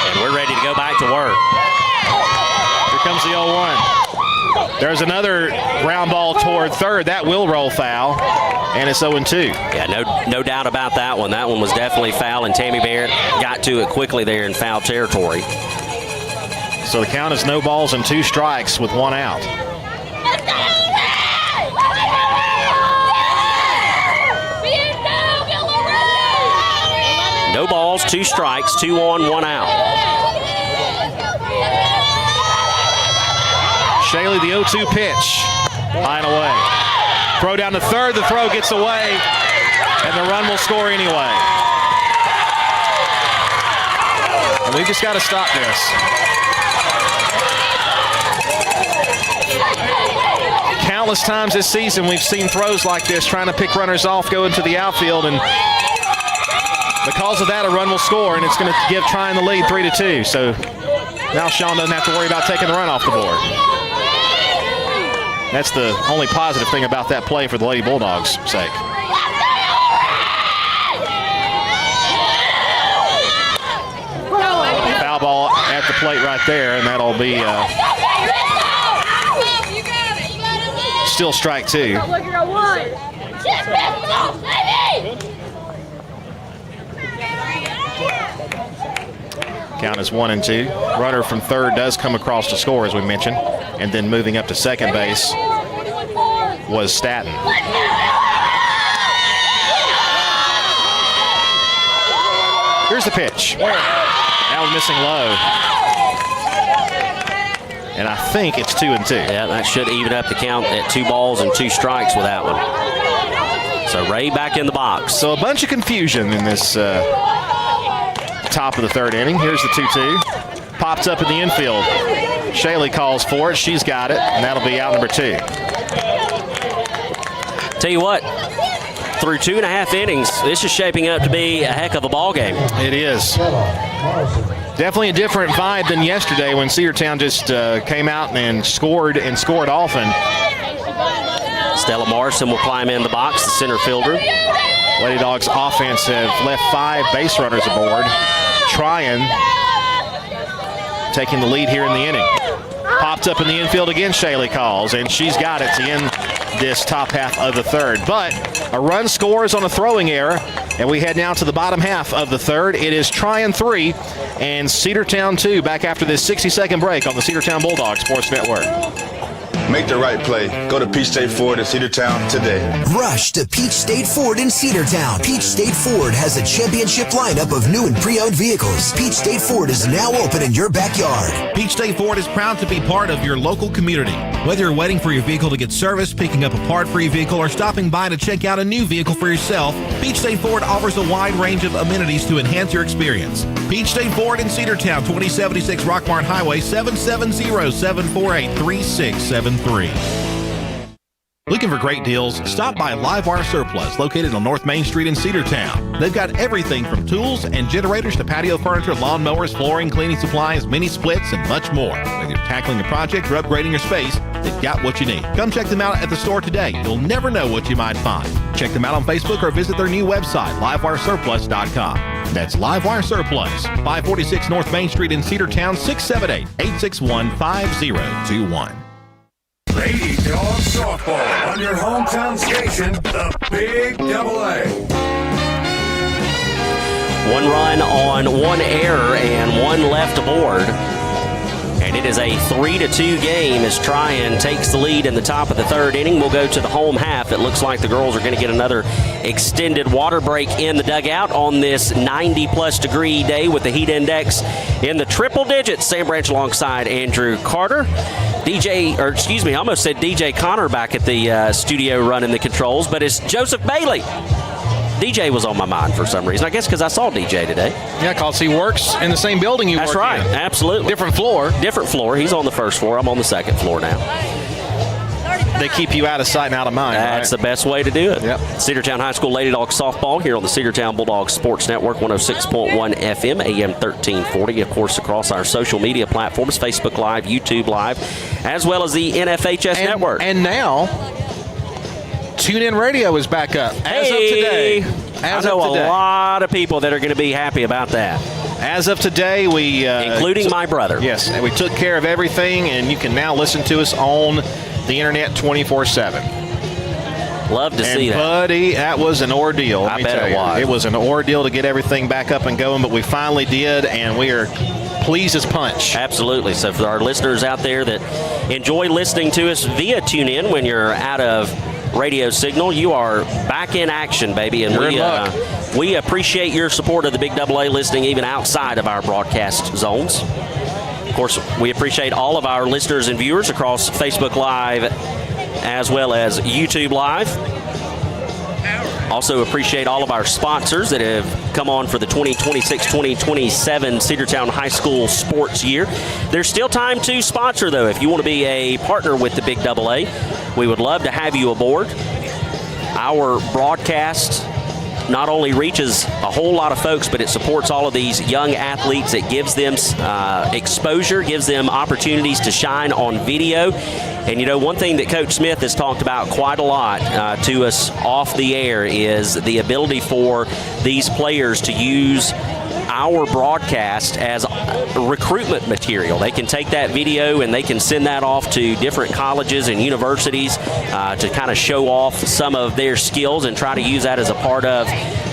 And we're ready to go back to work. Here comes the 0-1. There's another ground ball toward third. That will roll foul, and it's 0-2. Yeah, no doubt about that one. That one was definitely foul, and Tammy Barrett got to it quickly there in foul territory. So the count is no balls and 2 strikes with 1 out. No balls, 2 strikes, 2 on, 1 out. Shaley, the 0-2 pitch. High and away. Throw down to third. The throw gets away, and the run will score anyway. And we've just got to stop this. Countless times this season we've seen throws like this, trying to pick runners off, go into the outfield, and because of that, a run will score, and it's going to give Trion the lead 3-2. So now Sean doesn't have to worry about taking the run off the board. That's the only positive thing about that play for the Lady Bulldogs' sake. Foul ball at the plate right there, and that'll be still strike 2. Count is 1-2. Runner from third does come across to score, as we mentioned. And then moving up to second base was Staten. Here's the pitch. That was missing low. And I think it's 2-2. Yeah, that should even up the count at 2 balls and 2 strikes with that one. So Ray back in the box. So a bunch of confusion in this top of the third inning. Here's the 2-2. Pops up in the infield. Shaylee calls for it. She's got it, and that'll be out number 2. Tell you what, through 2.5 innings, this is shaping up to be a heck of a ball game. It is. Definitely a different vibe than yesterday when Cedartown just came out and scored often. Stella Morrison will climb in the box, the center fielder. Lady Dogs offense have left 5 base runners aboard. Trion taking the lead here in the inning. Popped up in the infield again, Shaylee calls, and she's got it to end this top half of the third. But a run scores on a throwing error, and we head now to the bottom half of the third. It is Trion 3 and Cedartown 2 back after this 60-second break on the Cedartown Bulldogs Sports Network. Make the right play. Go to Peach State Ford in Cedartown today. Rush to Peach State Ford in Cedartown. Peach State Ford has a championship lineup of new and pre-owned vehicles. Peach State Ford is now open in your backyard. Peach State Ford is proud to be part of your local community. Whether you're waiting for your vehicle to get serviced, picking up a part for your vehicle, or stopping by to check out a new vehicle for yourself, Peach State Ford offers a wide range of amenities to enhance your experience. Peach State Ford in Cedartown, 2076 Rockmart Highway, 770-748-3673. Looking for great deals? Stop by Livewire Surplus, located on North Main Street in Cedartown. They've got everything from tools and generators to patio furniture, lawn mowers, flooring, cleaning supplies, mini splits, and much more. Whether you're tackling a project or upgrading your space, they've got what you need. Come check them out at the store today. You'll never know what you might find. Check them out on Facebook or visit their new website, livewiresurplus.com. That's Livewire Surplus, 546 North Main Street in Cedartown, 678-861-5021. Lady Dogs Softball on your hometown station, the Big Double A. 1 run on 1 error and 1 left aboard. And it is a 3-2 game as Trion takes the lead in the top of the third inning. We'll go to the home half. It looks like the girls are going to get another extended water break in the dugout on this 90-plus degree day with the heat index in the triple digits. Sam Branch alongside Andrew Carter. I almost said DJ Connor back at the studio running the controls, but it's Joseph Bailey. DJ was on my mind for some reason. I guess because I saw DJ today. Yeah, because he works in the same building you work in. That's right. Absolutely. Different floor. Different floor. He's on the first floor. I'm on the second floor now. They keep you out of sight and out of mind. That's right? The best way to do it. Yep. Cedartown High School Lady Dogs softball here on the Cedartown Bulldogs Sports Network, 106.1 FM, AM 1340. Of course, across our social media platforms, Facebook Live, YouTube Live, as well as the NFHS Network. And now, TuneIn Radio is back up as of today. I know a lot of people that are going to be happy about that. As of today, we including my brother. Yes, and we took care of everything, and you can now listen to us on the internet 24/7. Love to see that. Buddy, that was an ordeal. I bet it was. It was an ordeal to get everything back up and going, but we finally did, and we are pleased as punch. Absolutely. So for our listeners out there that enjoy listening to us via TuneIn when you're out of radio signal, you are back in action, baby, and we appreciate your support of the Big Double A listening even outside of our broadcast zones. Of course, we appreciate all of our listeners and viewers across Facebook Live as well as YouTube Live. Also appreciate all of our sponsors that have come on for the 2026-2027 Cedartown High School sports year. There's still time to sponsor, though. If you want to be a partner with the Big Double A, we would love to have you aboard. Our broadcast not only reaches a whole lot of folks, but it supports all of these young athletes. It gives them exposure, gives them opportunities to shine on video. And, you know, one thing that Coach Smith has talked about quite a lot to us off the air is the ability for these players to use our broadcast as recruitment material. They can take that video and they can send that off to different colleges and universities to kind of show off some of their skills and try to use that as a part of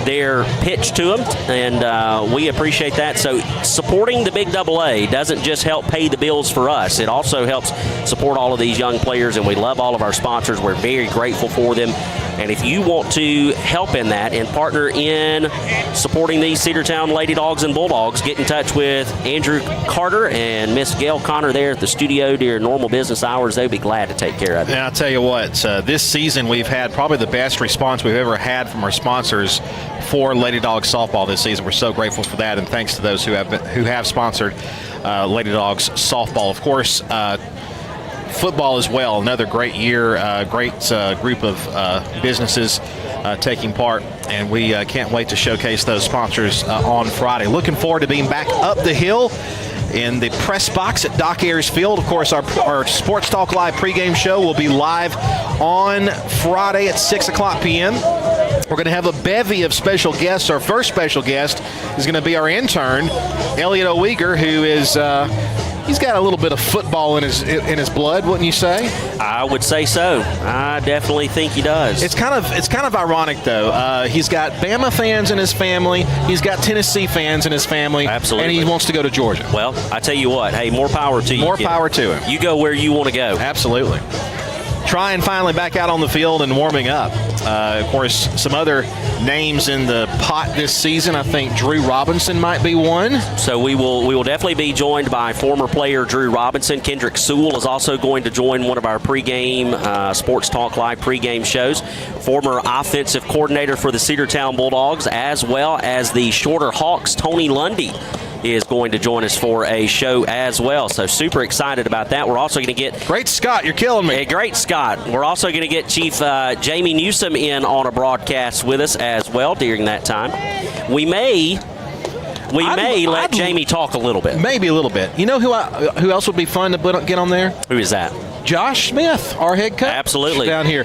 their pitch to them, and we appreciate that. So supporting the Big AA doesn't just help pay the bills for us. It also helps support all of these young players, and we love all of our sponsors. We're very grateful for them. And if you want to help in that and partner in supporting these Cedartown Lady Dogs and Bulldogs, get in touch with Andrew Carter and Miss Gail Connor there at the studio during normal business hours. They'd be glad to take care of it. And I'll tell you what, this season we've had probably the best response we've ever had from our sponsors for Lady Dogs softball this season. We're so grateful for that, and thanks to those who have sponsored Lady Dogs softball. Of course, football as well, another great year, great group of businesses taking part, and we can't wait to showcase those sponsors on Friday. Looking forward to being back up the hill in the press box at Doc Ayers Field. Of course, our Sports Talk Live pregame show will be live on Friday at 6 o'clock p.m. We're going to have a bevy of special guests. Our first special guest is going to be our intern, Elliot O'Weger, who is he's got a little bit of football in his blood, wouldn't you say? I would say so. I definitely think he does. It's kind of ironic though. He's got Bama fans in his family. He's got Tennessee fans in his family. Absolutely. And he wants to go to Georgia. Well, I tell you what. Hey, more power to you. More power to him. You go where you want to go. Absolutely. Trion finally back out on the field and warming up. Of course, some other names in the pot this season. I think Drew Robinson might be one. So we will definitely be joined by former player Drew Robinson. Kendrick Sewell is also going to join one of our pregame Sports Talk Live pregame shows. Former offensive coordinator for the Cedartown Bulldogs, as well as the Shorter Hawks, Tony Lundy, is going to join us for a show as well. So super excited about that. We're also going to get... Great Scott, you're killing me. Great Scott. We're also going to get Chief Jamie Newsom in on a broadcast with us as well during that time. We may let Jamie talk a little bit. Maybe a little bit. You know who else would be fun to get on there? Who is that? Josh Smith, our head coach. Absolutely. Down here.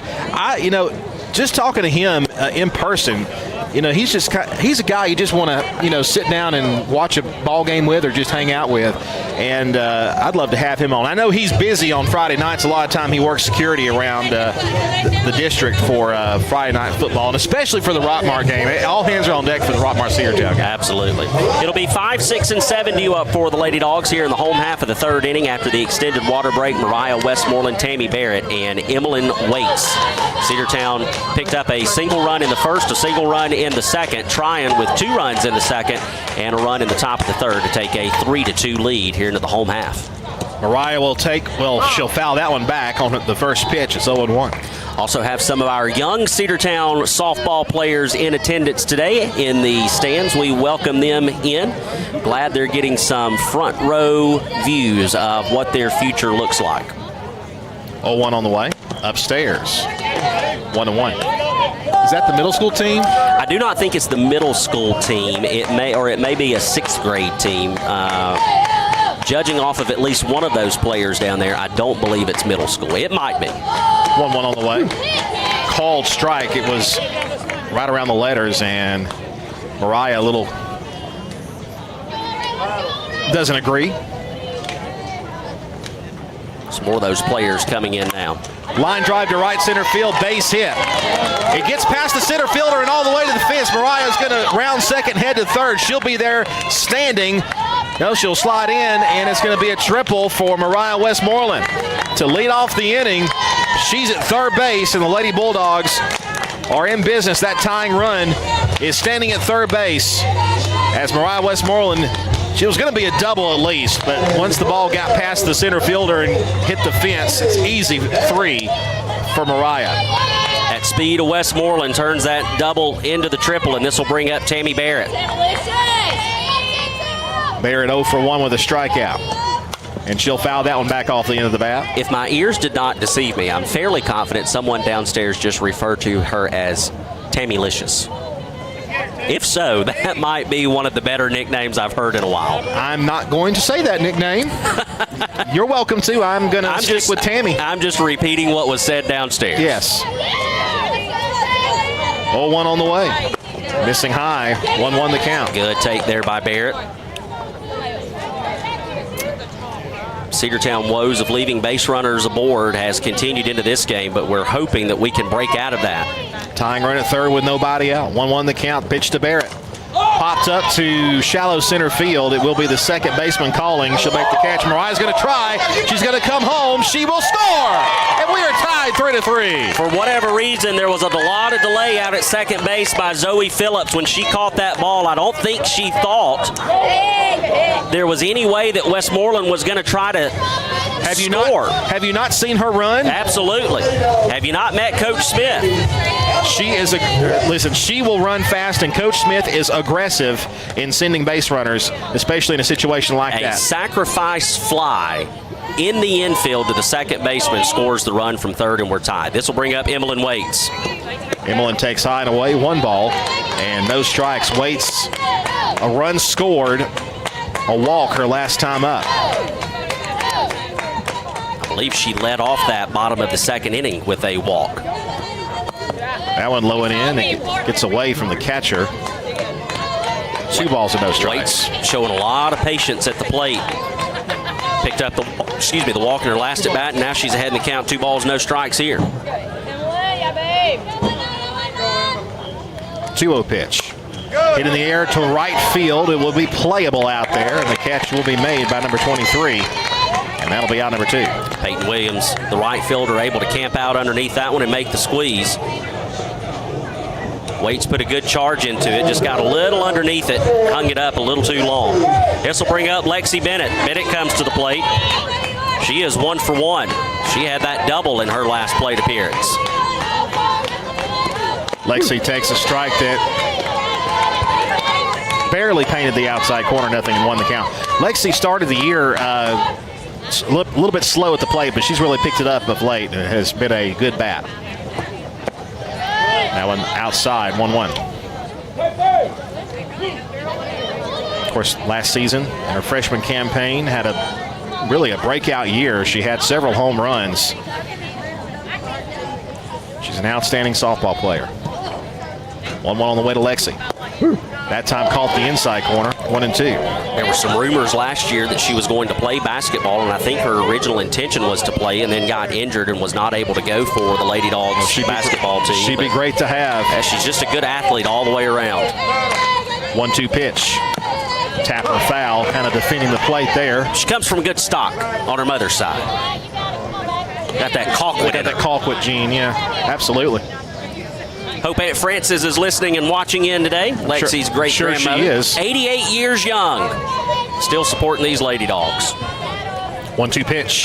Just talking to him in person, he's a guy you just want to, sit down and watch a ball game with or just hang out with. And I'd love to have him on. I know he's busy on Friday nights. A lot of time he works security around the district for Friday night football, and especially for the Rockmart game. All hands are on deck for the Rockmart Cedartown game. Absolutely. It'll be 5, 6, and 7 due up for the Lady Dogs here in the home half of the third inning after the extended water break. Mariah Westmoreland, Tammy Barrett, and Emmeline Waits. Cedartown picked up a single run in the first, a single run in the second. Trion with 2 runs in the second and a run in the top of the third to take a 3-2 lead here into the home half. Mariah she'll foul that one back on the first pitch. It's 0-1. Also have some of our young Cedartown softball players in attendance today in the stands. We welcome them in. Glad they're getting some front row views of what their future looks like. 0-1 on the way. Upstairs. 1-1. Is that the middle school team? I do not think it's the middle school team. It may be a 6th grade team. Judging off of at least one of those players down there, I don't believe it's middle school. It might be. 1-1 on the way. Called strike. It was right around the letters, and Mariah doesn't agree. Some more of those players coming in now. Line drive to right center field, base hit. It gets past the center fielder and all the way to the fence. Mariah's going to round second, head to third. She'll be there standing. No, she'll slide in, and it's going to be a triple for Mariah Westmoreland. To lead off the inning, she's at third base, and the Lady Bulldogs are in business. That tying run is standing at third base as Mariah Westmoreland, she was going to be a double at least, but once the ball got past the center fielder and hit the fence, it's easy 3 for Mariah. At speed of Westmoreland turns that double into the triple, and this will bring up Tammy Barrett. Barrett 0 for 1 with a strikeout, and she'll foul that one back off the end of the bat. If my ears did not deceive me, I'm fairly confident someone downstairs just referred to her as Tammylicious. If so, that might be one of the better nicknames I've heard in a while. I'm not going to say that nickname. You're welcome to. I'm going to stick with Tammy. I'm just repeating what was said downstairs. Yes. 0-1 on the way. Missing high. 1-1 the count. Good take there by Barrett. Cedartown woes of leaving base runners aboard has continued into this game, but we're hoping that we can break out of that. Tying run at third with nobody out. 1-1 the count. Pitch to Barrett. Popped up to shallow center field. It will be the second baseman calling. She'll make the catch. Mariah's going to try. She's going to come home. She will score. And we are tied 3-3. For whatever reason, there was a lot of delay out at second base by Zoe Phillips when she caught that ball. I don't think she thought there was any way that Westmoreland was going to try to score. Have you not seen her run? Absolutely. Have you not met Coach Smith? She will run fast, and Coach Smith is aggressive in sending base runners, especially in a situation like that. A sacrifice fly in the infield to the second baseman scores the run from third, and we're tied. This will bring up Emmeline Waits. Emmeline takes high and away, 1 ball, and no strikes. Waits, a run scored, a walk her last time up. I believe she led off that bottom of the second inning with a walk. That one low and in. It gets away from the catcher. 2 balls and no strikes. Waits showing a lot of patience at the plate. Picked up the walk in her last at bat, and now she's ahead in the count. 2 balls, no strikes here. 2-0 pitch. Hit in the air to right field. It will be playable out there, and the catch will be made by number 23. And that'll be out number 2. Peyton Williams, the right fielder, able to camp out underneath that one and make the squeeze. Waits put a good charge into it, just got a little underneath it, hung it up a little too long. This will bring up Lexi Bennett. Bennett comes to the plate. She is 1 for 1. She had that double in her last plate appearance. Lexi takes a strike that barely painted the outside corner, nothing, and won the count. Lexi started the year a little bit slow at the plate, but she's really picked it up of late and has been a good bat. That one outside, 1-1. Of course, last season in her freshman campaign had really a breakout year. She had several home runs. She's an outstanding softball player. 1-1 on the way to Lexi. That time caught the inside corner, 1-2. There were some rumors last year that she was going to play basketball, and I think her original intention was to play and then got injured and was not able to go for the Lady Dogs basketball team. She'd be great to have. She's just a good athlete all the way around. 1-2 pitch. Tapper foul, kind of defending the plate there. She comes from good stock on her mother's side. Got that Colquitt. Got that Colquitt gene, yeah, absolutely. Hope Aunt Frances is listening and watching in today. Lexi's great grandmother. She is. 88 years young. Still supporting these Lady Dogs. 1-2 pitch.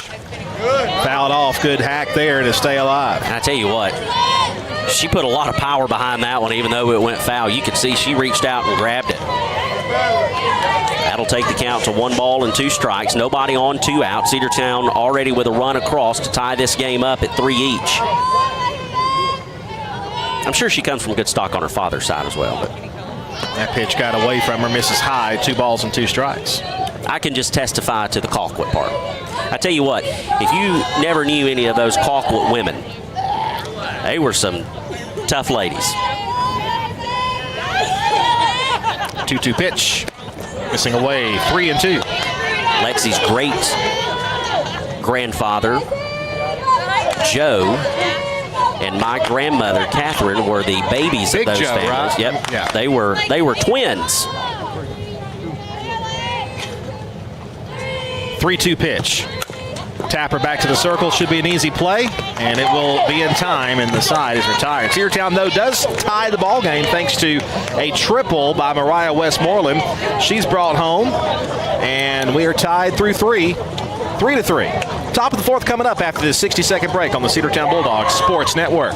Fouled off. Good hack there to stay alive. And I tell you what, she put a lot of power behind that one, even though it went foul. You could see she reached out and grabbed it. That'll take the count to 1 ball and 2 strikes. Nobody on, 2 out. Cedartown already with a run across to tie this game up at 3 each. I'm sure she comes from good stock on her father's side as well. But that pitch got away from her, misses high, 2 balls and 2 strikes. I can just testify to the Colquitt part. I tell you what, if you never knew any of those Colquitt women, they were some tough ladies. 2-2 pitch, missing away, 3-2. Lexi's great grandfather, Joe, and my grandmother, Catherine, were the babies of those families. Right? Yep. Yeah. They were twins. 3-2 pitch. Tapper back to the circle. Should be an easy play, and it will be in time, and the side is retired. Cedartown, though, does tie the ball game thanks to a triple by Mariah Westmoreland. She's brought home, and we are tied through 3-3. Top of the 4th coming up after this 60-second break on the Cedartown Bulldogs Sports Network.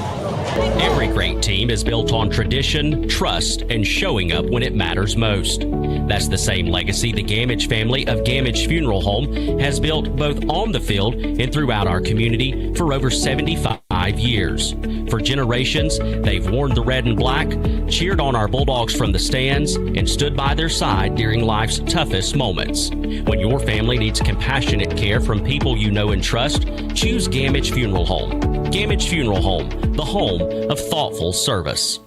Every great team is built on tradition, trust, and showing up when it matters most. That's the same legacy the Gamage family of Gamage Funeral Home has built both on the field and throughout our community for over 75 years. For generations, they've worn the red and black, cheered on our Bulldogs from the stands, and stood by their side during life's toughest moments. When your family needs compassionate care from people you know and trust, choose Gamage Funeral Home. Gamage Funeral Home, the home of thoughtful service.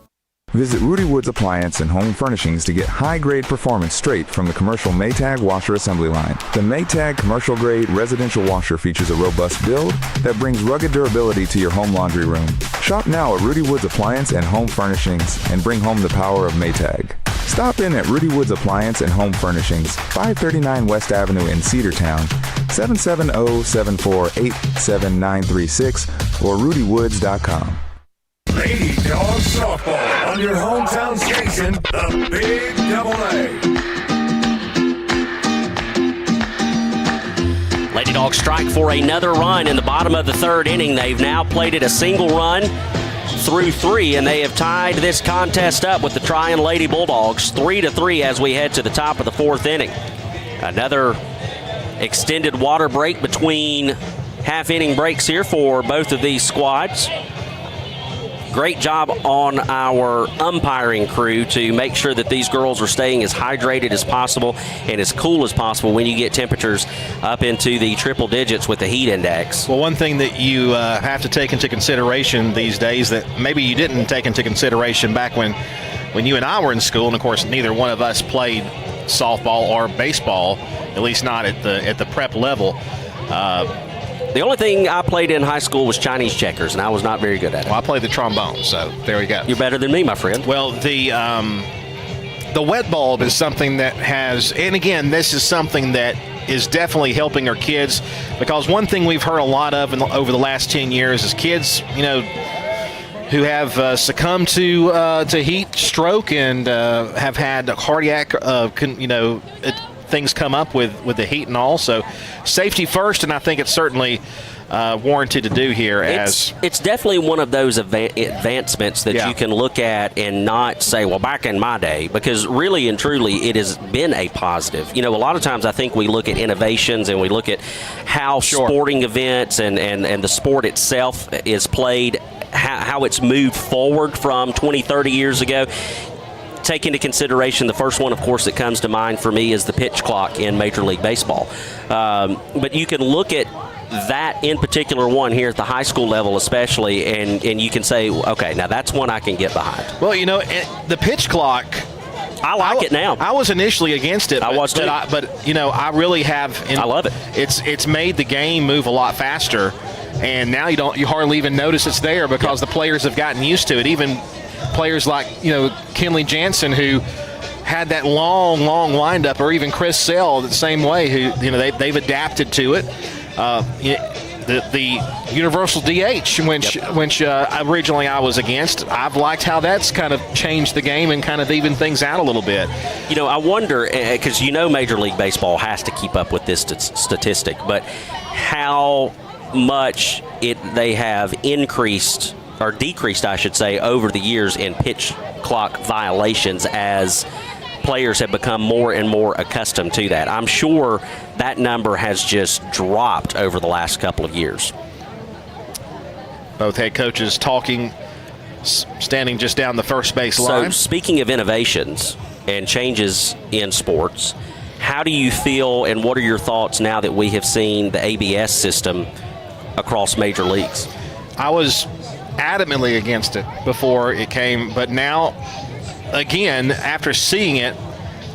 Visit Rudy Woods Appliance and Home Furnishings to get high-grade performance straight from the commercial Maytag washer assembly line. The Maytag commercial-grade residential washer features a robust build that brings rugged durability to your home laundry room. Shop now at Rudy Woods Appliance and Home Furnishings and bring home the power of Maytag. Stop in at Rudy Woods Appliance and Home Furnishings, 539 West Avenue in Cedartown, 770-748-7936 or rudywoods.com. Lady Dogs Softball on your hometown station, the Big Double A. Lady Dogs strike for another run in the bottom of the third inning. They've now plated a single run through 3, and they have tied this contest up with the Trion Lady Bulldogs 3-3 as we head to the top of the 4th inning. Another extended water break between half-inning breaks here for both of these squads. Great job on our umpiring crew to make sure that these girls are staying as hydrated as possible and as cool as possible when you get temperatures up into the triple digits with the heat index. Well, one thing that you have to take into consideration these days that maybe you didn't take into consideration back when you and I were in school, and of course neither one of us played softball or baseball, at least not at the prep level. The only thing I played in high school was Chinese checkers, and I was not very good at it. Well, I played the trombone, so there we go. You're better than me, my friend. Well, the wet bulb is something that has, and again, this is something that is definitely helping our kids, because one thing we've heard a lot of over the last 10 years is kids, who have succumbed to heat stroke and have had cardiac, things come up with the heat and all. So safety first, and I think it's certainly warranted to do here. It's definitely one of those advancements that you can look at and not say, well, back in my day, because really and truly it has been a positive. A lot of times I think we look at innovations and we look at how sporting events and the sport itself is played, how it's moved forward from 20, 30 years ago. Take into consideration, the first one, of course, that comes to mind for me is the pitch clock in Major League Baseball. But you can look at that in particular one here at the high school level especially, and you can say, okay, now that's one I can get behind. Well, the pitch clock, I like it now. I was initially against it. I was too. I really have. I love it. It's made the game move a lot faster, and now you hardly even notice it's there because the players have gotten used to it. Even players like Kenley Jansen, who had that long windup, or even Chris Sell the same way, who they've adapted to it. The universal DH, which originally I was against, I've liked how that's kind of changed the game and kind of evened things out a little bit. I wonder, because Major League Baseball has to keep up with this statistic, but how much they have increased or decreased, I should say, over the years in pitch clock violations as players have become more and more accustomed to that. I'm sure that number has just dropped over the last couple of years. Both head coaches talking, standing just down the first base line. So speaking of innovations and changes in sports, how do you feel and what are your thoughts now that we have seen the ABS system across major leagues? I was adamantly against it before it came, but now, again, after seeing it,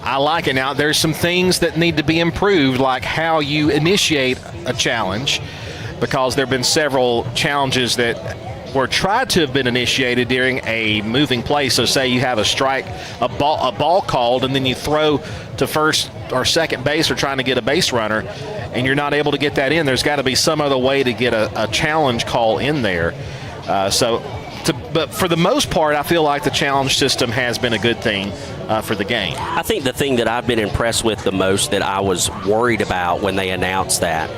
I like it. Now, there's some things that need to be improved, like how you initiate a challenge, because there have been several challenges that were tried to have been initiated during a moving play. So say you have a strike, a ball called, and then you throw to first or second base or trying to get a base runner, and you're not able to get that in. There's got to be some other way to get a challenge call in there. But for the most part, I feel like the challenge system has been a good thing for the game. I think the thing that I've been impressed with the most, that I was worried about when they announced that,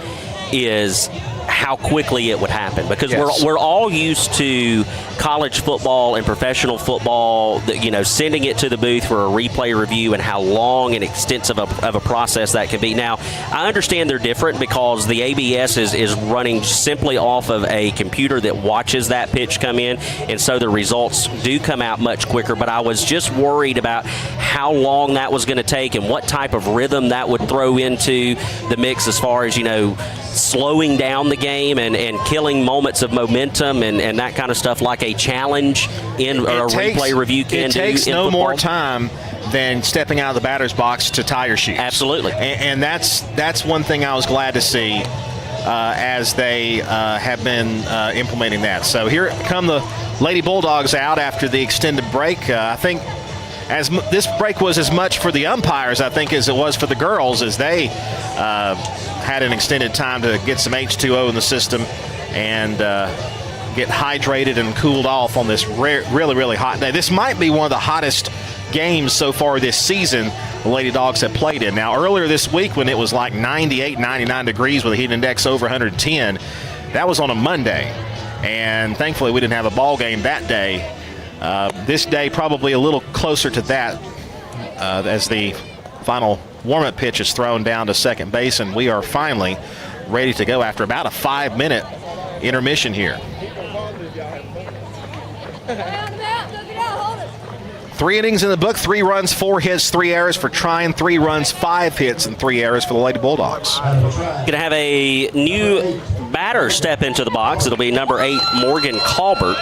is how quickly it would happen, because we're all used to college football and professional football, sending it to the booth for a replay review and how long and extensive of a process that can be. Now, I understand they're different because the ABS is running simply off of a computer that watches that pitch come in, and so the results do come out much quicker. But I was just worried about how long that was going to take and what type of rhythm that would throw into the mix as far as, slowing down the game and killing moments of momentum and that kind of stuff, like a challenge in a replay review can do. It takes no more time than stepping out of the batter's box to tie your shoes. Absolutely. And that's one thing I was glad to see as they have been implementing that. So here come the Lady Bulldogs out after the extended break. I think this break was as much for the umpires, I think, as it was for the girls, as they had an extended time to get some H2O in the system and get hydrated and cooled off on this really, really hot day. This might be one of the hottest games so far this season the Lady Dogs have played in. Now, earlier this week when it was like 98, 99 degrees with a heat index over 110, that was on a Monday. And thankfully we didn't have a ball game that day. This day probably a little closer to that as the final warm-up pitch is thrown down to second base, and we are finally ready to go after about a 5-minute intermission here. 3 innings in the book, 3 runs, 4 hits, 3 errors for Trion, 3 runs, 5 hits, and 3 errors for the Lady Bulldogs. Going to have a new batter step into the box. It'll be number 8, Morgan Colbert.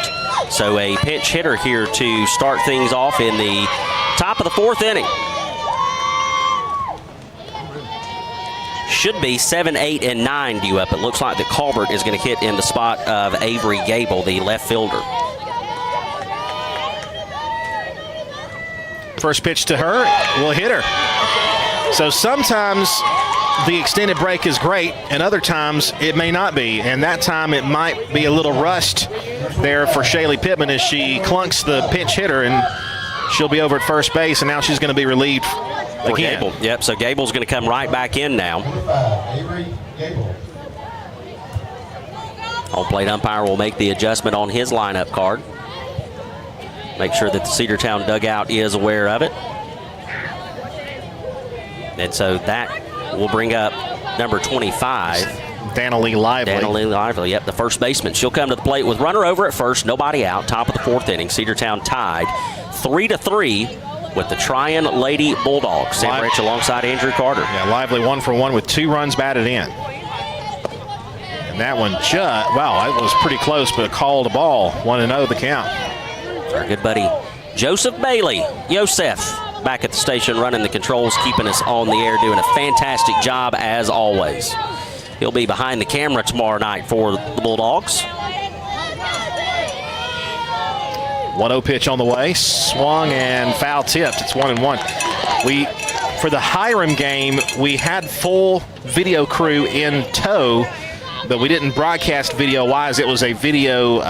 So a pinch hitter here to start things off in the top of the 4th inning. Should be 7, 8, and 9 due up. It looks like that Colbert is going to hit in the spot of Avery Gable, the left fielder. First pitch to her will hit her. So sometimes the extended break is great, and other times it may not be. And that time it might be a little rushed there for Shaylee Pittman as she clunks the pinch hitter, and she'll be over at first base, and now she's going to be relieved again. Gable. Yep, so Gable's going to come right back in now. Home plate umpire will make the adjustment on his lineup card. Make sure that the Cedartown dugout is aware of it. And so that will bring up number 25. Danalee Lively. Danalee Lively, yep, the first baseman. She'll come to the plate with runner over at first, nobody out, top of the 4th inning. Cedartown tied 3-3 with the Trion Lady Bulldogs. Sam Rich alongside Andrew Carter. Yeah, Lively 1 for 1 with 2 runs batted in. And that one wow, that was pretty close, but a called ball. 1-0 the count. Our good buddy Joseph Bailey, Yosef, back at the station running the controls, keeping us on the air, doing a fantastic job as always. He'll be behind the camera tomorrow night for the Bulldogs. 1-0 pitch on the way, swung and foul tipped. It's 1-1. For the Hiram game, we had full video crew in tow, but we didn't broadcast video-wise. It was a video,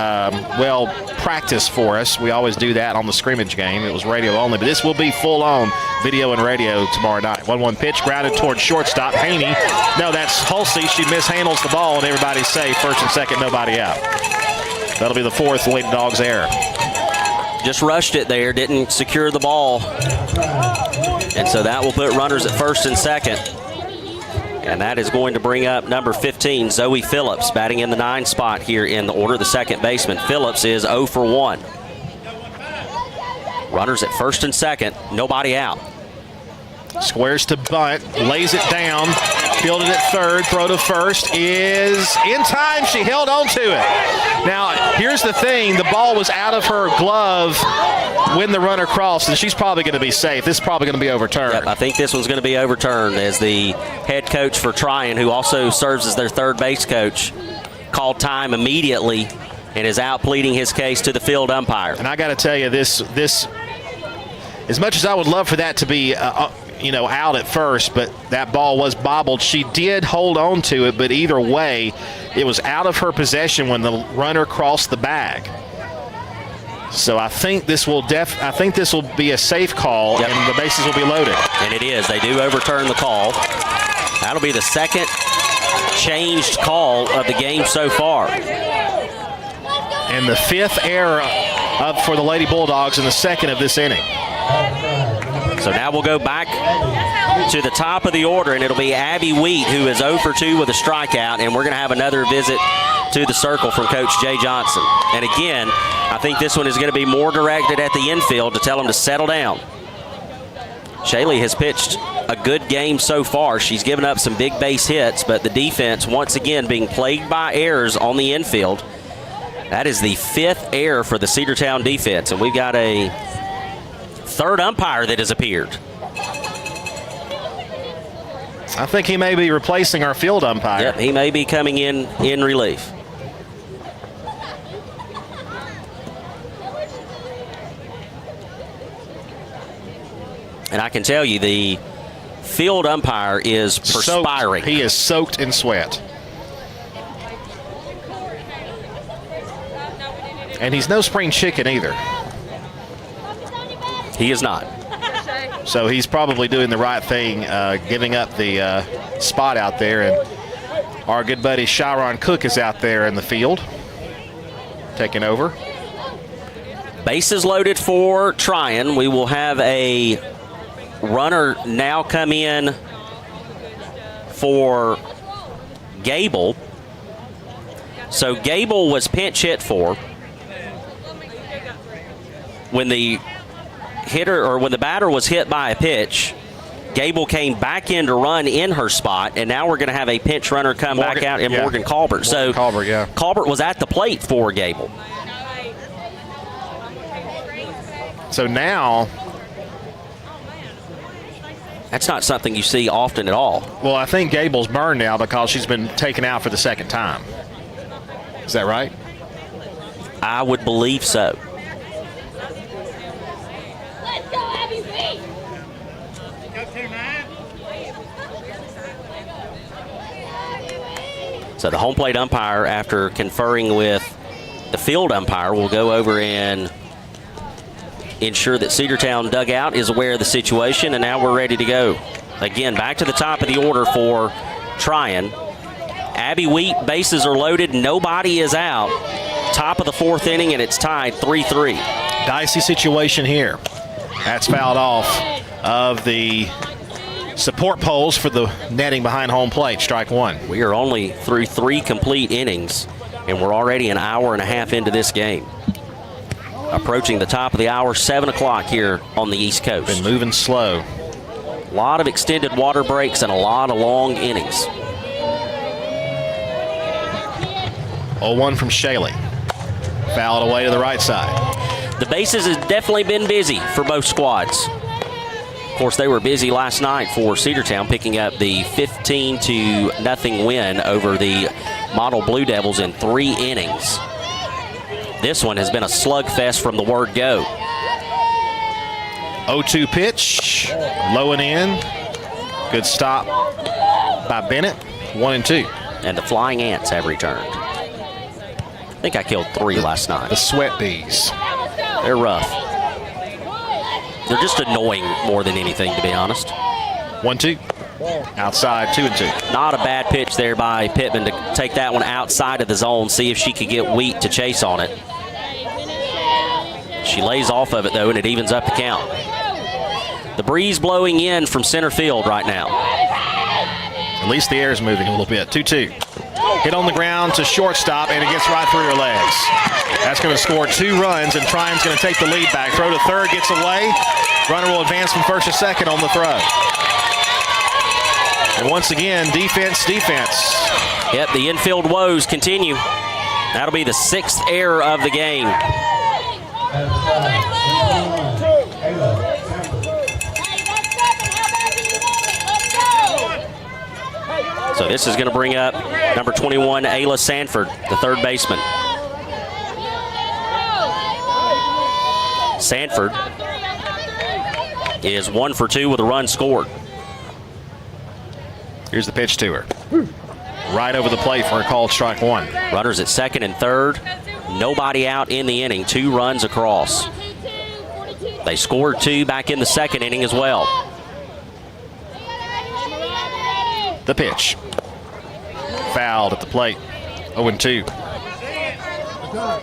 practice for us. We always do that on the scrimmage game. It was radio only, but this will be full-on video and radio tomorrow night. 1-1 pitch, grounded towards shortstop. Haney, no, that's Hulsey. She mishandles the ball, and everybody's safe. First and second, nobody out. That'll be the 4th Lady Dogs error. Just rushed it there, didn't secure the ball. And so that will put runners at first and second. And that is going to bring up number 15, Zoe Phillips, batting in the 9 spot here in the order, the second baseman. Phillips is 0 for 1. Runners at first and second, nobody out. Squares to bunt, lays it down, fielded at third, throw to first is in time. She held on to it. Now, here's the thing. The ball was out of her glove when the runner crossed, and she's probably going to be safe. This is probably going to be overturned. Yep, I think this one's going to be overturned as the head coach for Trion, who also serves as their third base coach, called time immediately and is out pleading his case to the field umpire. And I got to tell you, this as much as I would love for that to be out at first, but that ball was bobbled. She did hold on to it, but either way, it was out of her possession when the runner crossed the bag. So I think this will be a safe call, and the bases will be loaded. And it is. They do overturn the call. That'll be the second changed call of the game so far. And the 5th error up for the Lady Bulldogs in the second of this inning. So now we'll go back to the top of the order, and it'll be Abby Wheat, who is 0 for 2 with a strikeout, and we're going to have another visit to the circle from Coach Jay Johnson. And again, I think this one is going to be more directed at the infield to tell them to settle down. Shaylee has pitched a good game so far. She's given up some big base hits, but the defense, once again, being plagued by errors on the infield. That is the 5th error for the Cedartown defense, and we've got a third umpire that has appeared. I think he may be replacing our field umpire. Yep, he may be coming in relief. And I can tell you, the field umpire is perspiring. He is soaked in sweat. And he's no spring chicken either. He is not. So he's probably doing the right thing, giving up the spot out there. And our good buddy Chiron Cook is out there in the field, taking over. Bases loaded for Trion. We will have a runner now come in for Gable. So Gable was pinch hit for. When the hitter or when the batter was hit by a pitch, Gable came back in to run in her spot, and now we're going to have a pinch runner come back out in Morgan Colbert. Colbert was at the plate for Gable. So now, that's not something you see often at all. Well, I think Gable's burned now because she's been taken out for the second time. Is that right? I would believe so. So the home plate umpire, after conferring with the field umpire, will go over and ensure that Cedartown dugout is aware of the situation, and now we're ready to go. Again, back to the top of the order for Trion. Abby Wheat, bases are loaded, nobody is out. Top of the 4th inning, and it's tied 3-3. Dicey situation here. That's fouled off of the support poles for the netting behind home plate. Strike one. We are only through 3 complete innings, and we're already an hour and a half into this game. Approaching the top of the hour, 7 o'clock here on the East Coast. Been moving slow. A lot of extended water breaks and a lot of long innings. 0-1 from Shaylee. Fouled away to the right side. The bases has definitely been busy for both squads. Of course, they were busy last night for Cedartown, picking up the 15-0 win over the Model Blue Devils in 3 innings. This one has been a slugfest from the word go. 0-2 pitch, low and in. Good stop by Bennett. 1-2. And the Flying Ants have returned. I think I killed 3 last night. The Sweat Bees. They're rough. They're just annoying more than anything, to be honest. 1-2. Outside, 2-2. Not a bad pitch there by Pittman to take that one outside of the zone, see if she could get Wheat to chase on it. She lays off of it, though, and it evens up the count. The breeze blowing in from center field right now. At least the air is moving a little bit. 2-2. Hit on the ground to shortstop, and it gets right through her legs. That's going to score 2 runs, and Trion's going to take the lead back. Throw to third, gets away. Runner will advance from first to second on the throw. And once again, defense. Yep, the infield woes continue. That'll be the 6th error of the game. So this is going to bring up number 21, Ayla Sanford, the third baseman. Sanford is 1 for 2 with a run scored. Here's the pitch to her. Right over the plate for a called strike one. Runners at second and third. Nobody out in the inning. 2 runs across. They scored 2 back in the second inning as well. The pitch. Fouled at the plate. 0-2.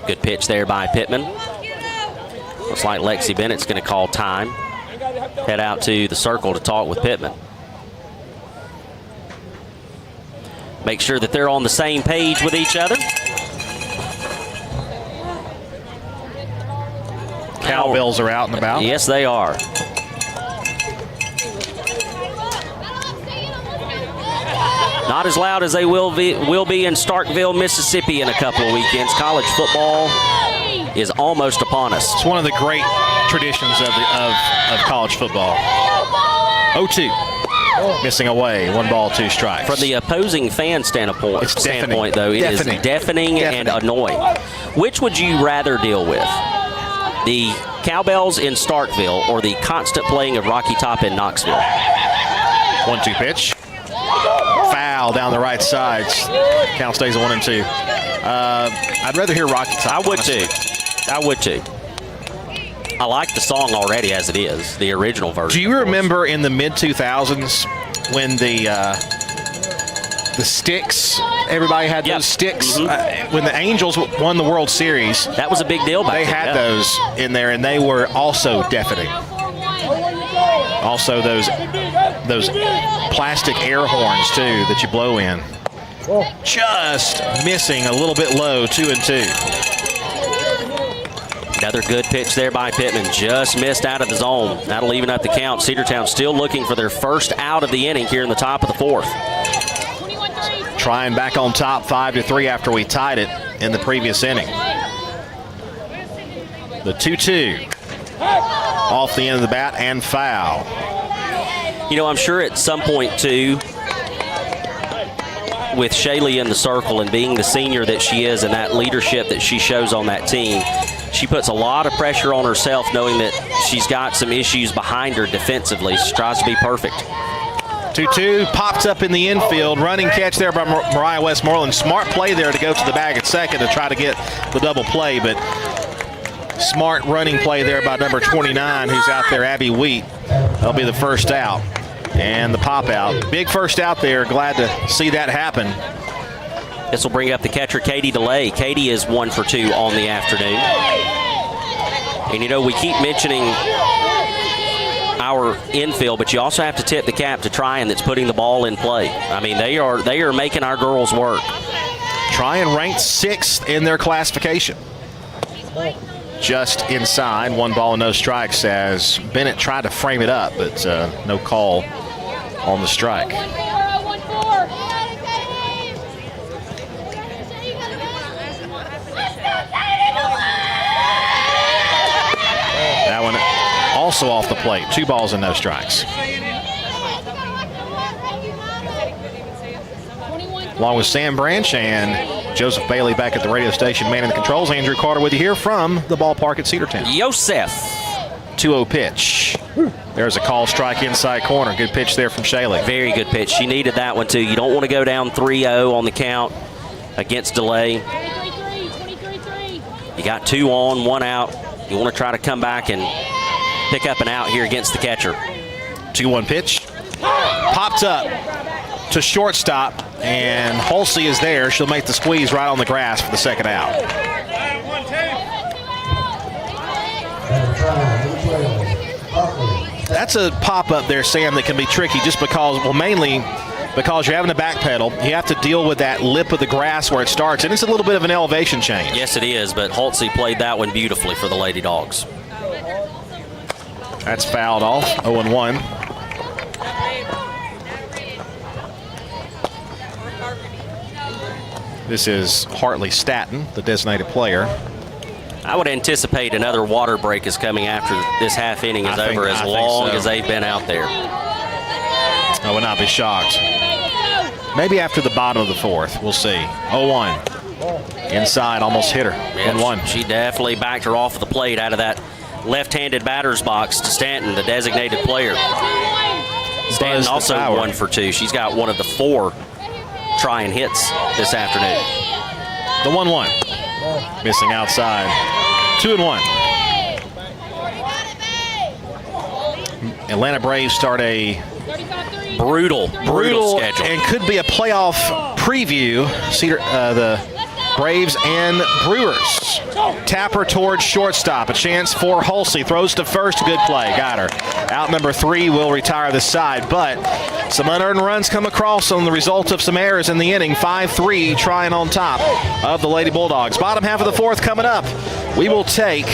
Good pitch there by Pittman. Looks like Lexi Bennett's going to call time. Head out to the circle to talk with Pittman. Make sure that they're on the same page with each other. Cowbells are out and about. Yes, they are. Not as loud as they will be in Starkville, Mississippi in a couple of weekends. College football is almost upon us. It's one of the great traditions of college football. 0-2. Missing away. 1 ball, 2 strikes. From the opposing fan standpoint, though, it is deafening and annoying. Which would you rather deal with? The cowbells in Starkville or the constant playing of Rocky Top in Knoxville? 1-2 pitch. Foul down the right side. Count stays at 1-2. I'd rather hear Rocky Top. I would too. I like the song already as it is, the original version. Do you remember in the mid-2000s when the sticks, everybody had those sticks? When the Angels won the World Series. That was a big deal back then. They had those in there, and they were also deafening. Also those plastic air horns, too, that you blow in. Just missing a little bit low, 2-2. Another good pitch there by Pittman. Just missed out of the zone. That'll even up the count. Cedartown still looking for their first out of the inning here in the top of the 4th. Trion back on top 5-3 after we tied it in the previous inning. The 2-2. Off the end of the bat and foul. You know, I'm sure at some point, too, with Shaylee in the circle and being the senior that she is and that leadership that she shows on that team, she puts a lot of pressure on herself knowing that she's got some issues behind her defensively. She tries to be perfect. 2-2 pops up in the infield. Running catch there by Mariah Westmoreland. Smart play there to go to the bag at second to try to get the double play, but smart running play there by number 29 who's out there, Abby Wheat. That'll be the first out. And the pop out. Big first out there. Glad to see that happen. This will bring up the catcher, Katie DeLay. Katie is 1 for 2 on the afternoon. And, you know, we keep mentioning our infield, but you also have to tip the cap to Trion that's putting the ball in play. I mean, they are making our girls work. Trion ranked 6th in their classification. Just inside, 1 ball and no strikes as Bennett tried to frame it up, but no call on the strike. That one also off the plate. 2 balls and no strikes. Along with Sam Branch and Joseph Bailey back at the radio station, manning the controls. Andrew Carter with you here from the ballpark at Cedartown. Yosef. 2-0 pitch. There's a call strike inside corner. Good pitch there from Shaylee. Very good pitch. She needed that one, too. You don't want to go down 3-0 on the count against delay. You got 2 on, 1 out. You want to try to come back and pick up an out here against the catcher. 2-1 pitch. Popped up to shortstop, and Halsey is there. She'll make the squeeze right on the grass for the second out. That's a pop-up there, Sam, that can be tricky just because, well, mainly because you're having to backpedal. You have to deal with that lip of the grass where it starts, and it's a little bit of an elevation change. Yes, it is, but Halsey played that one beautifully for the Lady Dogs. That's fouled off, 0-1. This is Hartley Staton, the designated player. I would anticipate another water break is coming after this half inning is over, as long as they've been out there. I would not be shocked. Maybe after the bottom of the 4th. We'll see. 0-1. Inside, almost hit her. 1-1. She definitely backed her off of the plate out of that left-handed batter's box to Stanton, the designated player. Stanton also 1 for 2. She's got one of the 4 Trion hits this afternoon. The 1-1. Missing outside. 2-1. Atlanta Braves start a brutal schedule. And could be a playoff preview. The Braves and Brewers. Tapper towards shortstop. A chance for Halsey. Throws to first. Good play. Got her. Out number 3 will retire this side, but some unearned runs come across on the result of some errors in the inning. 5-3, Trion on top of the Lady Bulldogs. Bottom half of the 4th coming up. We will take...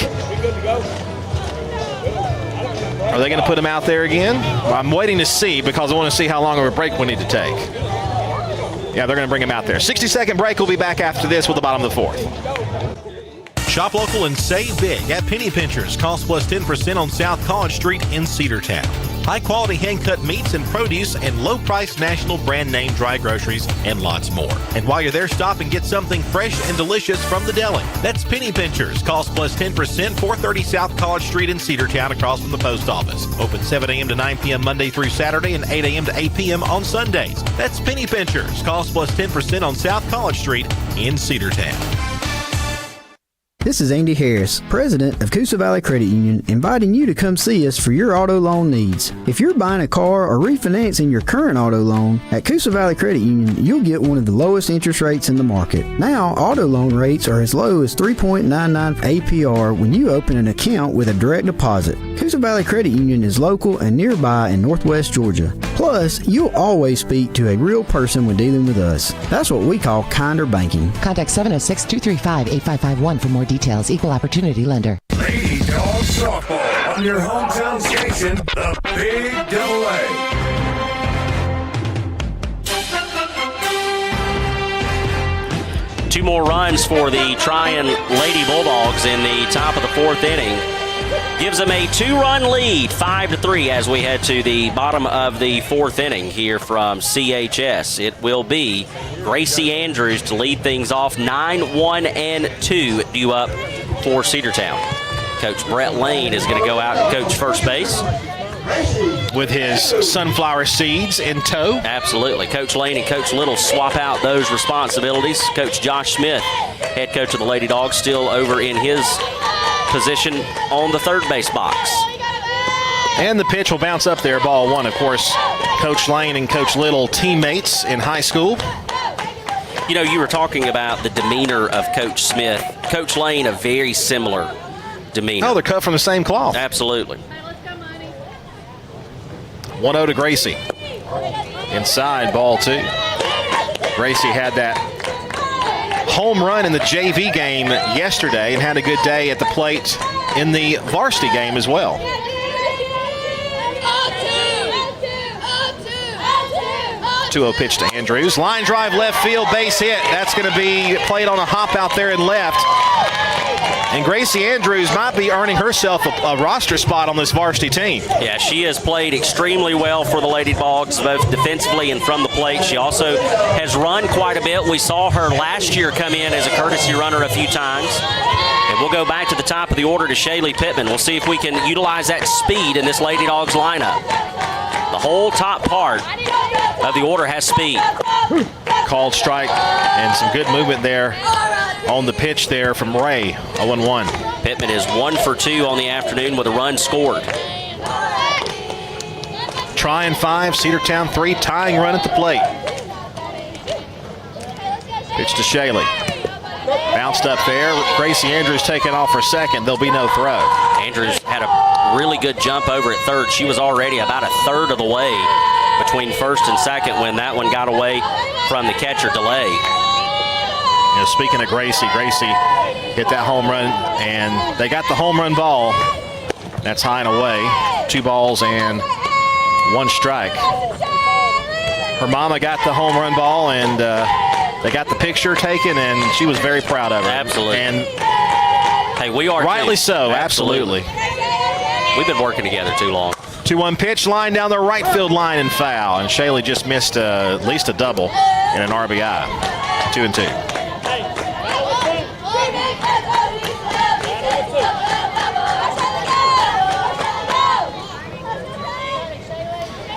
Are they going to put him out there again? Well, I'm waiting to see because I want to see how long of a break we need to take. Yeah, they're going to bring him out there. 60-second break. We'll be back after this with the bottom of the fourth. Shop local and save big at Penny Pinchers. Cost plus 10% on South College Street in Cedartown. High-quality hand-cut meats and produce and low-priced national brand name dry groceries and lots more. And while you're there, stop and get something fresh and delicious from the deli. That's Penny Pinchers. Cost plus 10%, 430 South College Street in Cedartown across from the post office. Open 7 a.m. to 9 p.m. Monday through Saturday and 8 a.m. to 8 p.m. on Sundays. That's Penny Pinchers. Cost plus 10% on South College Street in Cedartown. This is Andy Harris, President of Coosa Valley Credit Union, inviting you to come see us for your auto loan needs. If you're buying a car or refinancing your current auto loan, at Coosa Valley Credit Union, you'll get one of the lowest interest rates in the market. Now, auto loan rates are as low as 3.99 APR when you open an account with a direct deposit. Coosa Valley Credit Union is local and nearby in Northwest Georgia. Plus, you'll always speak to a real person when dealing with us. That's what we call kinder banking. Contact 706-235-8551 for more details. Equal opportunity lender. Lady Dogs Softball on your hometown station, the Big Double A. Two more runs for the Trion Lady Bulldogs in the top of the fourth inning. Gives them a 2-run lead, 5-3, as we head to the bottom of the fourth inning here from CHS. It will be Gracie Andrews to lead things off, 9-1-2 due up for Cedartown. Coach Brett Lane is going to go out and coach first base. With his sunflower seeds in tow. Absolutely. Coach Lane and Coach Little swap out those responsibilities. Coach Josh Smith, head coach of the Lady Dogs, still over in his position on the third base box. And the pitch will bounce up there, ball one. Of course, Coach Lane and Coach Little, teammates in high school. You know, you were talking about the demeanor of Coach Smith. Coach Lane, a very similar demeanor. Oh, they're cut from the same cloth. Absolutely. 1-0 to Gracie. Inside, ball two. Gracie had that home run in the JV game yesterday and had a good day at the plate in the varsity game as well. 2-0 pitch to Andrews. Line drive left field, base hit. That's going to be played on a hop out there and left. And Gracie Andrews might be earning herself a roster spot on this varsity team. Yeah, she has played extremely well for the Lady Dogs, both defensively and from the plate. She also has run quite a bit. We saw her last year come in as a courtesy runner a few times. And we'll go back to the top of the order to Shaylee Pittman. We'll see if we can utilize that speed in this Lady Dogs lineup. The whole top part of the order has speed. Called strike and some good movement there on the pitch there from Ray. 0-1. Pittman is 1 for 2 on the afternoon with a run scored. Trion 5, Cedartown 3, tying run at the plate. Pitch to Shaylee. Bounced up there. Gracie Andrews taking off for second. There'll be no throw. Andrews had a really good jump over at third. She was already about a third of the way between first and second when that one got away from the catcher delay. You know, speaking of Gracie hit that home run, and they got the home run ball. That's high and away. 2 balls and 1 strike. Her mama got the home run ball, and they got the picture taken, and she was very proud of her. Absolutely. And hey, we are rightly too. so. Absolutely. We've been working together too long. 2-1 pitch, line down the right field line and foul. And Shaylee just missed at least a double and an RBI. 2-2.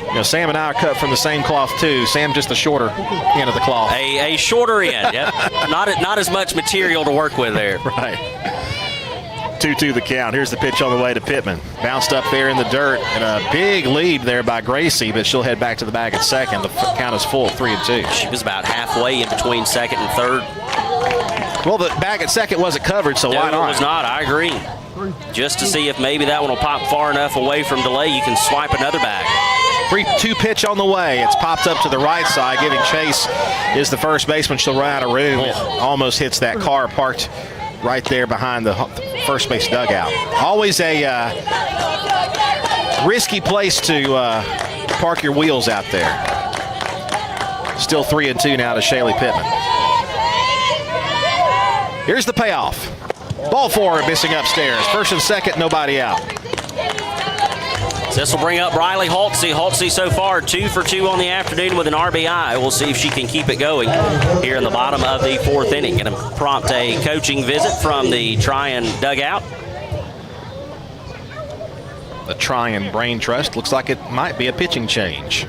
You know, Sam and I are cut from the same cloth too. Sam just the shorter end of the cloth. A shorter end. Yep. Not as much material to work with there. Right. 2-2 the count. Here's the pitch on the way to Pittman. Bounced up there in the dirt, and a big lead there by Gracie, but she'll head back to the bag at second. The count is full, 3-2. She was about halfway in between second and third. Well, the bag at second wasn't covered, so why not? No, it was not. I agree. Just to see if maybe that one will pop far enough away from delay, you can swipe another bag. 3-2 pitch on the way. It's popped up to the right side. Giving chase is the first baseman. She'll run out of room. It almost hits that car parked right there behind the first base dugout. Always a risky place to park your wheels out there. Still 3-2 now to Shaylee Pittman. Here's the payoff. Ball 4 missing upstairs. First and second, nobody out. This will bring up Riley Holtze. Holtze so far 2 for 2 on the afternoon with an RBI. We'll see if she can keep it going here in the bottom of the 4th inning. Going to prompt a coaching visit from the Trion dugout. The Trion Brain Trust looks like it might be a pitching change.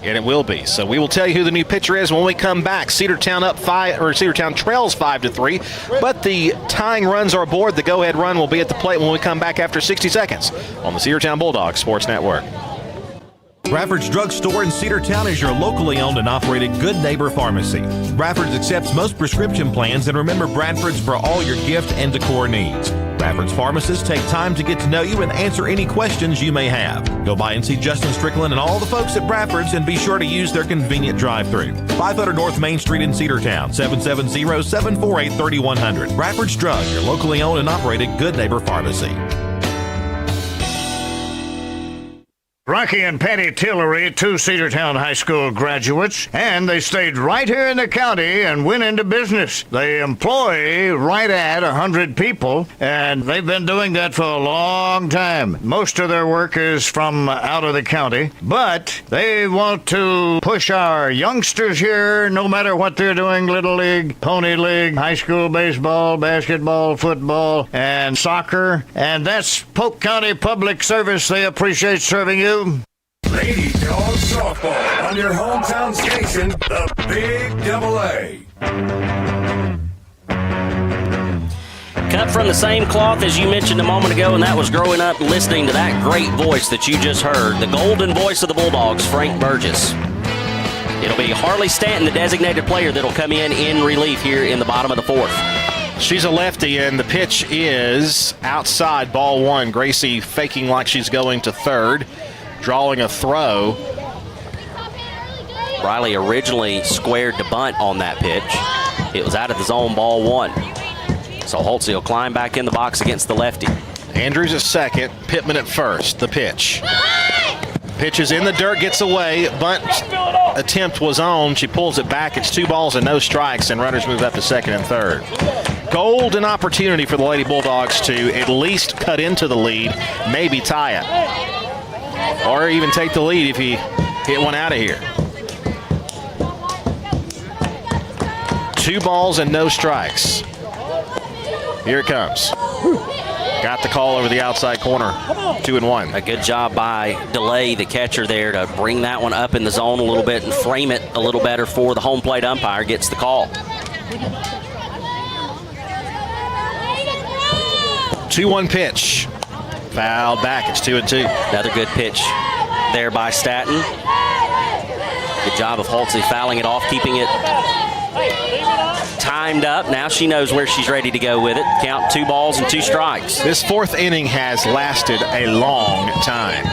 And it will be. So we will tell you who the new pitcher is when we come back. Cedartown trails 5-3, but the tying runs are aboard. The go-ahead run will be at the plate when we come back after 60 seconds on the Cedartown Bulldogs Sports Network. Bradford's Drug Store in Cedartown is your locally owned and operated Good Neighbor Pharmacy. Bradford's accepts most prescription plans, and remember Bradford's for all your gift and decor needs. Bradford's pharmacists take time to get to know you and answer any questions you may have. Go by and see Justin Strickland and all the folks at Bradford's, and be sure to use their convenient drive-thru. 500 North Main Street in Cedartown, 770-748-3100. Bradford's Drug, your locally owned and operated Good Neighbor Pharmacy. Rocky and Patty Tillery, 2 Cedartown High School graduates, and they stayed right here in the county and went into business. They employ right at 100 people, and they've been doing that for a long time. Most of their work is from out of the county, but they want to push our youngsters here, no matter what they're doing, Little League, Pony League, high school baseball, basketball, football, and soccer. And that's Polk County Public Service. They appreciate serving you. Lady Dogs Softball on your hometown station, the Big Double A. Cut from the same cloth as you mentioned a moment ago, and that was growing up listening to that great voice that you just heard. The golden voice of the Bulldogs, Frank Burgess. It'll be Harley Stanton, the designated player, that'll come in relief here in the bottom of the 4th. She's a lefty, and the pitch is outside, ball 1. Gracie faking like she's going to third, drawing a throw. Riley originally squared to bunt on that pitch. It was out of the zone, ball 1. So Holtze will climb back in the box against the lefty. Andrews at second, Pittman at first. The pitch. Pitch is in the dirt, gets away. Bunt attempt was on. She pulls it back. It's 2 balls and no strikes, and runners move up to second and third. Golden opportunity for the Lady Bulldogs to at least cut into the lead, maybe tie it. Or even take the lead if he hit one out of here. 2 balls and no strikes. Here it comes. Got the call over the outside corner, 2-1. A good job by DeLay, the catcher there, to bring that one up in the zone a little bit and frame it a little better for the home plate umpire. Gets the call. 2-1 pitch. Fouled back. It's 2-2. Another good pitch there by Staton. Good job of Holtze fouling it off, keeping it timed up. Now she knows where she's ready to go with it. Count 2 balls and 2 strikes. This 4th inning has lasted a long time.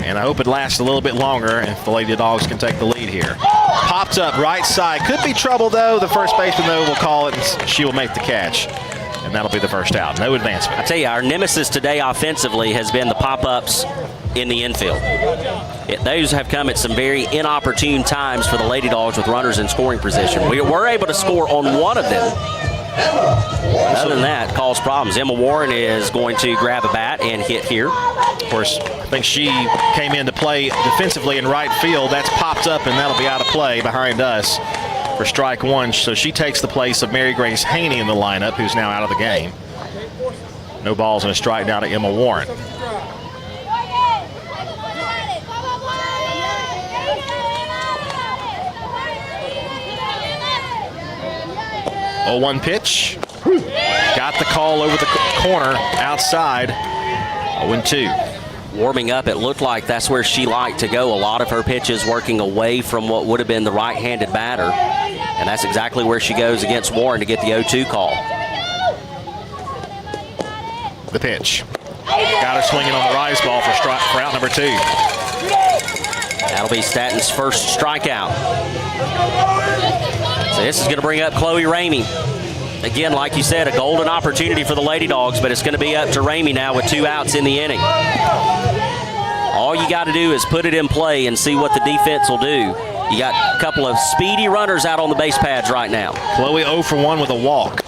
And I hope it lasts a little bit longer if the Lady Dogs can take the lead here. Popped up right side. Could be trouble, though. The first baseman, though, will call it, and she will make the catch. And that'll be the first out. No advancement. I tell you, our nemesis today offensively has been the pop-ups in the infield. Those have come at some very inopportune times for the Lady Dogs with runners in scoring position. We were able to score on one of them. Other than that, caused problems. Emma Warren is going to grab a bat and hit here. Of course, I think she came in to play defensively in right field. That's popped up, and that'll be out of play behind us for strike 1. So she takes the place of Mary Grace Haney in the lineup, who's now out of the game. No balls and a strike down to Emma Warren. 0-1 pitch. Got the call over the corner outside. 0-2. Warming up, it looked like that's where she liked to go. A lot of her pitches working away from what would have been the right-handed batter. And that's exactly where she goes against Warren to get the 0-2 call. The pitch. Got her swinging on the rise ball for out number 2. That'll be Staton's first strikeout. So this is going to bring up Chloe Ramey. Again, like you said, a golden opportunity for the Lady Dogs, but it's going to be up to Ramey now with 2 outs in the inning. All you got to do is put it in play and see what the defense will do. You got a couple of speedy runners out on the base pads right now. Chloe 0 for 1 with a walk.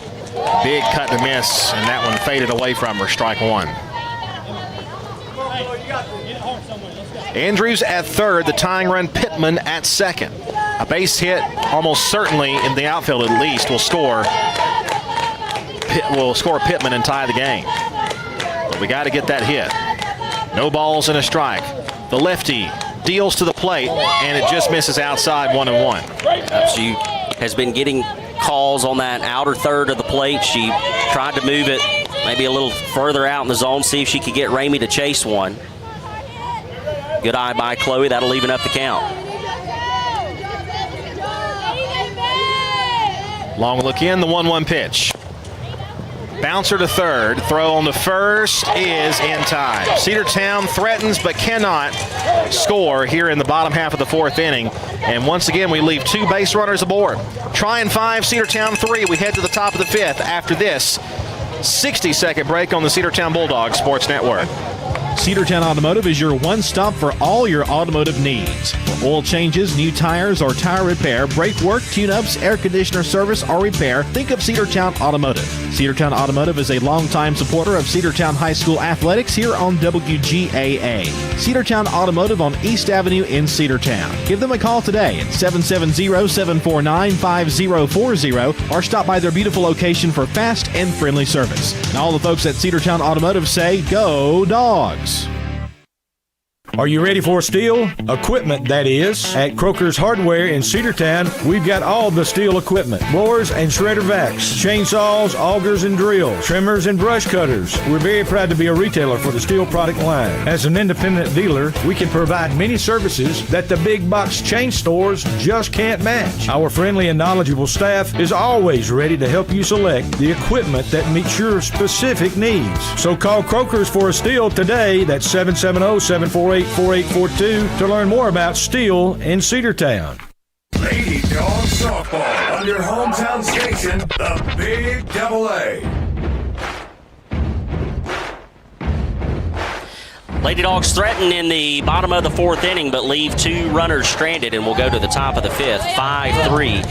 Big cut to miss, and that one faded away from her, strike one. Andrews at third, the tying run, Pittman at second. A base hit, almost certainly in the outfield at least, will score Pittman and tie the game. But we got to get that hit. No balls and a strike. The lefty deals to the plate, and it just misses outside 1-1. She has been getting calls on that outer third of the plate. She tried to move it maybe a little further out in the zone, see if she could get Ramey to chase one. Good eye by Chloe. That'll even up the count. Long look in, the 1-1 pitch. Bouncer to third, throw on to first is in time. Cedartown threatens but cannot score here in the bottom half of the fourth inning. And once again, we leave 2 base runners aboard. Trion 5, Cedartown 3. We head to the top of the fifth after this 60-second break on the Cedartown Bulldogs Sports Network. Cedartown Automotive is your one-stop for all your automotive needs. For oil changes, new tires, or tire repair, brake work, tune-ups, air conditioner service, or repair, think of Cedartown Automotive. Cedartown Automotive is a longtime supporter of Cedartown High School athletics here on WGAA. Cedartown Automotive on East Avenue in Cedartown. Give them a call today at 770-749-5040 or stop by their beautiful location for fast and friendly service. And all the folks at Cedartown Automotive say, go Dogs! Are you ready for steel? Equipment, that is. At Croker's Hardware in Cedartown, we've got all the steel equipment. Blowers and shredder vacs, chainsaws, augers and drills, trimmers and brush cutters. We're very proud to be a retailer for the steel product line. As an independent dealer, we can provide many services that the big box chain stores just can't match. Our friendly and knowledgeable staff is always ready to help you select the equipment that meets your specific needs. So call Croker's for a steel today. That's 770-748-4842 to learn more about steel in Cedartown. Lady Dogs Softball on your hometown station, the Big Double A. Lady Dogs threaten in the bottom of the fourth inning, but leave 2 runners stranded, and we'll go to the top of the fifth, 5-3.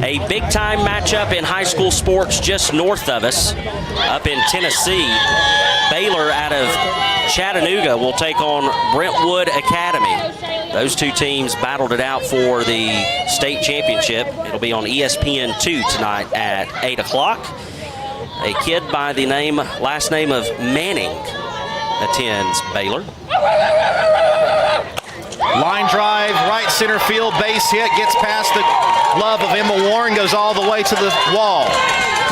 A big-time matchup in high school sports just north of us, up in Tennessee. Baylor out of Chattanooga will take on Brentwood Academy. Those 2 teams battled it out for the state championship. It'll be on ESPN2 tonight at 8 o'clock. A kid by the last name of Manning attends Baylor. Line drive, right center field, base hit, gets past the glove of Emma Warren, goes all the way to the wall.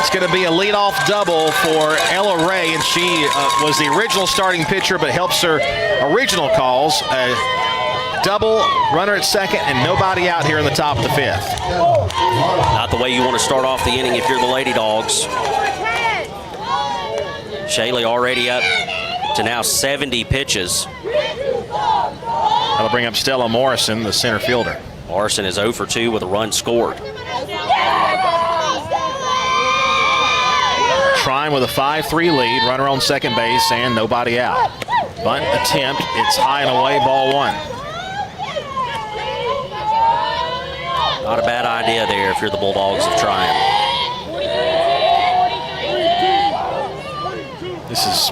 It's going to be a leadoff double for Ella Ray, and she was the original starting pitcher, but helps her original calls. A double, runner at second, and nobody out here in the top of the fifth. Not the way you want to start off the inning if you're the Lady Dogs. Shaylee already up to now 70 pitches. That'll bring up Stella Morrison, the center fielder. Morrison is 0 for 2 with a run scored. Trion with a 5-3 lead, runner on second base, and nobody out. Bunt attempt, it's high and away, ball 1. Not a bad idea there if you're the Bulldogs of Trion. This is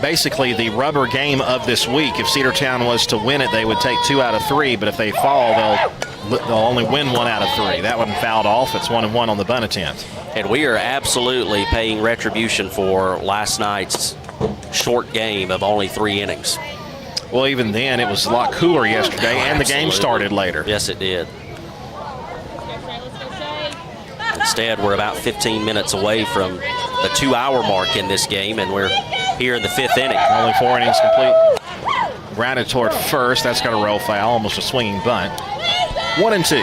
basically the rubber game of this week. If Cedartown was to win it, they would take 2 out of 3, but if they fall, they'll only win 1 out of 3. That one fouled off. It's 1-1 on the bunt attempt. And we are absolutely paying retribution for last night's short game of only 3 innings. Well, even then, it was a lot cooler yesterday, and the game started later. Yes, it did. Instead, we're about 15 minutes away from the 2-hour mark in this game, and we're here in the 5th inning. Only 4 innings complete. Grounded toward first. That's got a roll foul, almost a swinging bunt. 1-2.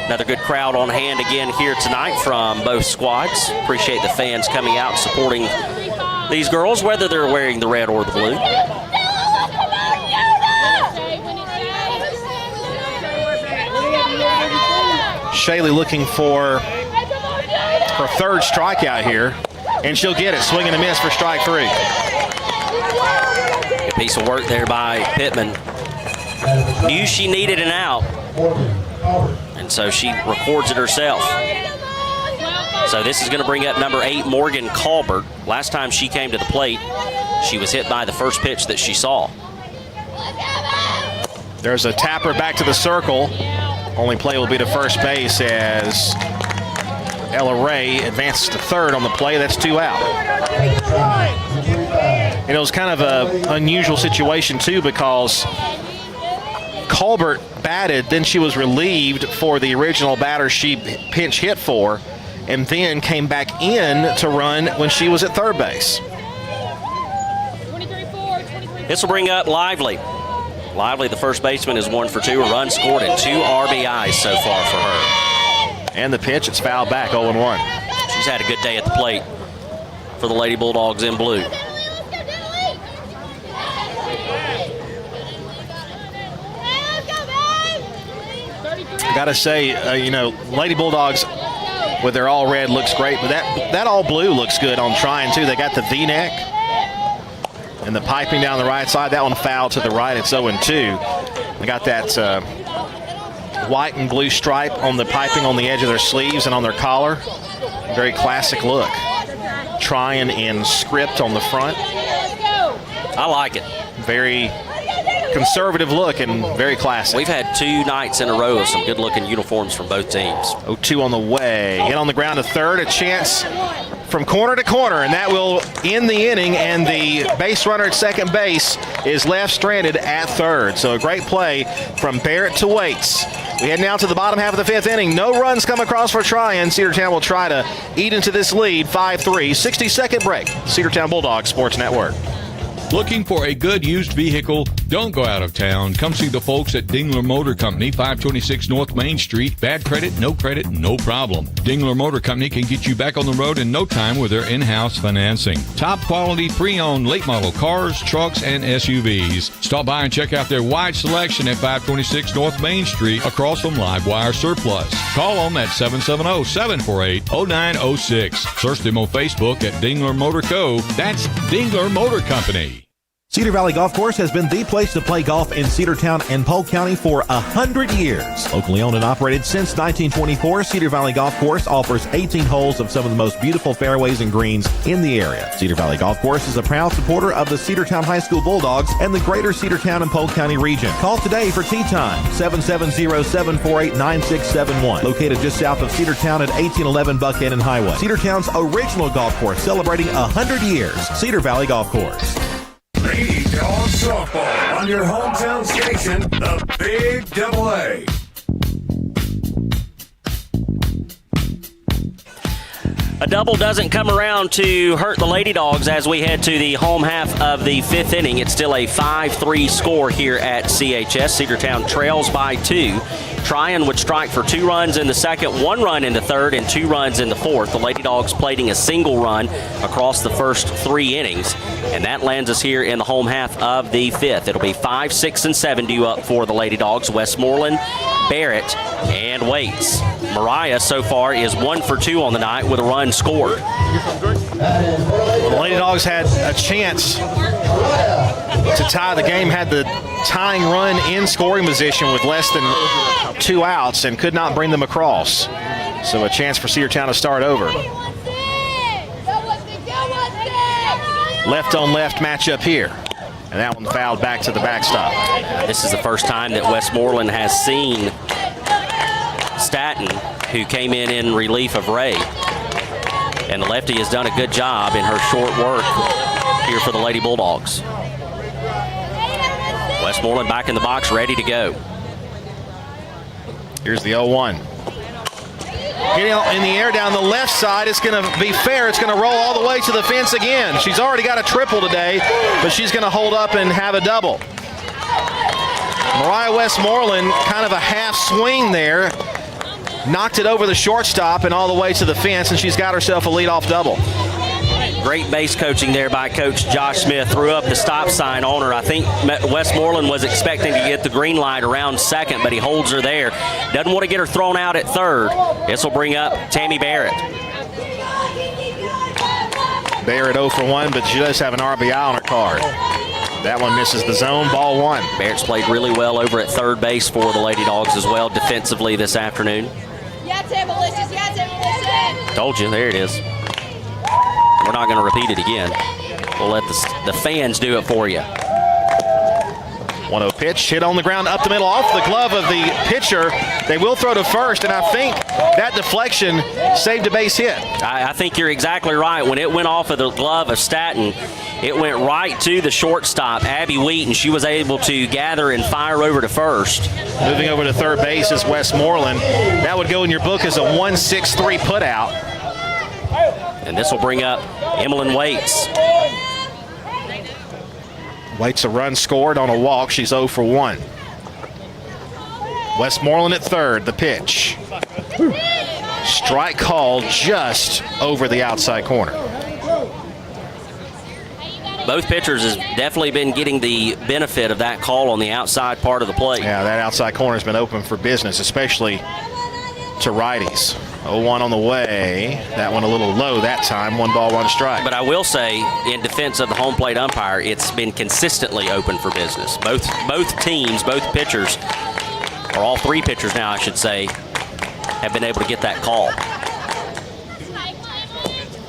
Another good crowd on hand again here tonight from both squads. Appreciate the fans coming out and supporting these girls, whether they're wearing the red or the blue. Shaylee looking for her 3rd strikeout here. And she'll get it. Swing and a miss for strike 3. A piece of work there by Pittman. Knew she needed an out, and so she records it herself. So this is going to bring up number 8, Morgan Colbert. Last time she came to the plate, she was hit by the first pitch that she saw. There's a tapper back to the circle. Only play will be to first base as Ella Ray advances to third on the play. That's 2 out. And it was kind of an unusual situation, too, because Colbert batted, then she was relieved for the original batter she pinch hit for, and then came back in to run when she was at third base. This will bring up Lively. Lively, the first baseman, is 1 for 2. A run scored and 2 RBIs so far for her. And the pitch, it's fouled back, 0-1. She's had a good day at the plate for the Lady Bulldogs in blue. I got to say, Lady Bulldogs with their all red looks great, but that all blue looks good on Trion, too. They got the V-neck and the piping down the right side. That one fouled to the right. It's 0-2. They got that white and blue stripe on the piping on the edge of their sleeves and on their collar. Very classic look. Trion in script on the front. I like it. Very conservative look and very classic. We've had 2 nights in a row of some good-looking uniforms from both teams. 0-2 on the way. Hit on the ground to third. A chance from corner to corner, and that will end the inning, and the base runner at second base is left stranded at third. So a great play from Barrett to Waits. We head now to the bottom half of the 5th inning. No runs come across for Trion. Cedartown will try to eat into this lead, 5-3. 60-second break. Cedartown Bulldogs Sports Network. Looking for a good used vehicle? Don't go out of town. Come see the folks at Dingler Motor Company, 526 North Main Street. Bad credit, no problem. Dingler Motor Company can get you back on the road in no time with their in-house financing. Top quality pre-owned late model cars, trucks, and SUVs. Stop by and check out their wide selection at 526 North Main Street across from Livewire Surplus. Call them at 770-748-0906. Search them on Facebook at Dingler Motor Co. That's Dingler Motor Company. Cedar Valley Golf Course has been the place to play golf in Cedartown and Polk County for 100 years. Locally owned and operated since 1924, Cedar Valley Golf Course offers 18 holes of some of the most beautiful fairways and greens in the area. Cedar Valley Golf Course is a proud supporter of the Cedartown High School Bulldogs and the greater Cedartown and Polk County region. Call today for tee time, 770-748-9671. Located just south of Cedartown at 1811 Buckhannon Highway. Cedartown's original golf course celebrating 100 years. Cedar Valley Golf Course. Lady Dogs Softball on your hometown station, the Big Double A. A double doesn't come around to hurt the Lady Dogs as we head to the home half of the 5th inning. It's still a 5-3 score here at CHS. Cedartown trails by 2. Trion would strike for 2 runs in the second, 1 run in the third, and 2 runs in the fourth. The Lady Dogs plating a single run across the first 3 innings, and that lands us here in the home half of the 5th. It'll be 5, 6, and 7 due up for the Lady Dogs. Westmoreland, Barrett, and Waits. Mariah so far is 1 for 2 on the night with a run scored. The Lady Dogs had a chance to tie the game, had the tying run in scoring position with less than 2 outs and could not bring them across. So a chance for Cedartown to start over. Left on left matchup here. And that one fouled back to the backstop. This is the first time that Westmoreland has seen Staton, who came in relief of Ray. And the lefty has done a good job in her short work here for the Lady Bulldogs. Westmoreland back in the box, ready to go. Here's the 0-1. Getting in the air down the left side. It's going to be fair. It's going to roll all the way to the fence again. She's already got a triple today, but she's going to hold up and have a double. Mariah Westmoreland, kind of a half swing there. Knocked it over the shortstop and all the way to the fence, and she's got herself a leadoff double. Great base coaching there by Coach Josh Smith. Threw up the stop sign on her. I think Westmoreland was expecting to get the green light around second, but he holds her there. Doesn't want to get her thrown out at third. This will bring up Tammy Barrett. Barrett 0 for 1, but she does have an RBI on her card. That one misses the zone, ball 1. Barrett's played really well over at third base for the Lady Dogs as well defensively this afternoon. Told you, there it is. We're not going to repeat it again. We'll let the fans do it for you. 1-0 pitch, hit on the ground, up the middle, off the glove of the pitcher. They will throw to first, and I think that deflection saved a base hit. I think you're exactly right. When it went off of the glove of Staton, it went right to the shortstop, Abby Wheaton. She was able to gather and fire over to first. Moving over to third base is Westmoreland. That would go in your book as a 1-6-3 putout. And this will bring up Emmeline Waits. Waits a run scored on a walk. She's 0 for 1. Westmoreland at third, the pitch. Strike called just over the outside corner. Both pitchers has definitely been getting the benefit of that call on the outside part of the plate. Yeah, that outside corner has been open for business, especially to righties. 0-1 on the way. That one a little low that time. 1 ball, 1 strike. But I will say, in defense of the home plate umpire, it's been consistently open for business. Both teams, both pitchers, or all 3 pitchers now, I should say, have been able to get that call.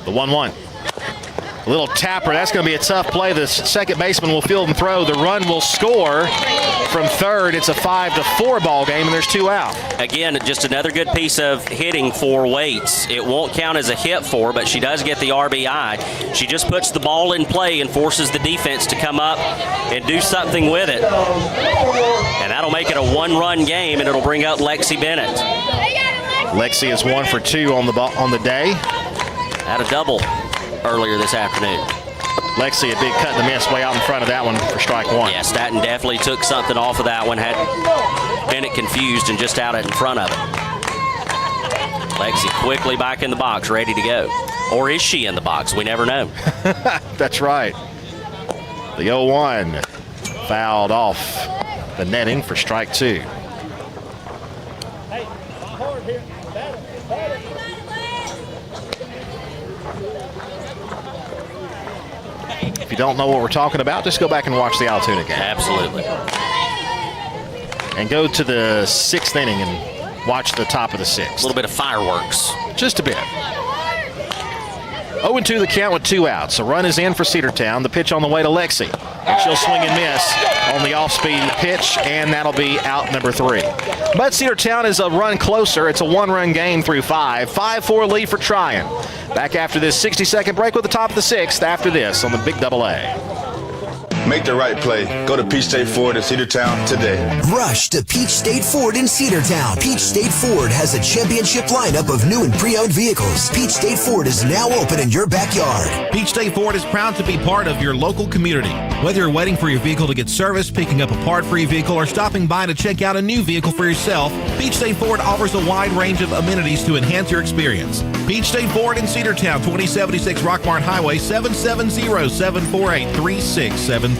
The 1-1. A little tapper. That's going to be a tough play. The second baseman will field and throw. The run will score from third. It's a 5-4 ball game, and there's 2 out. Again, just another good piece of hitting for Waits. It won't count as a hit for, but she does get the RBI. She just puts the ball in play and forces the defense to come up and do something with it. And that'll make it a 1-run game, and it'll bring up Lexi Bennett. Lexi is 1 for 2 on the day. Had a double earlier this afternoon. Lexi, a big cut and a miss way out in front of that one for strike 1. Yeah, Staton definitely took something off of that one, had Bennett confused and just out in front of it. Lexi quickly back in the box, ready to go. Or is she in the box? We never know. That's right. The 0-1 fouled off the netting for strike 2. If you don't know what we're talking about, just go back and watch the Altoona game. Absolutely. And go to the 6th inning and watch the top of the 6th. A little bit of fireworks. Just a bit. 0-2 the count with 2 outs. A run is in for Cedartown. The pitch on the way to Lexi. And she'll swing and miss on the off-speed pitch, and that'll be out number 3. But Cedartown is a run closer. It's a 1-run game through 5. 5-4 lead for Trion. Back after this 60-second break with the top of the 6th after this on the Big Double A. Make the right play. Go to Peach State Ford in Cedartown today. Rush to Peach State Ford in Cedartown. Peach State Ford has a championship lineup of new and pre-owned vehicles. Peach State Ford is now open in your backyard. Peach State Ford is proud to be part of your local community. Whether you're waiting for your vehicle to get serviced, picking up a part for your vehicle, or stopping by to check out a new vehicle for yourself, Peach State Ford offers a wide range of amenities to enhance your experience. Peach State Ford in Cedartown, 2076 Rockmart Highway, 770-748-3673.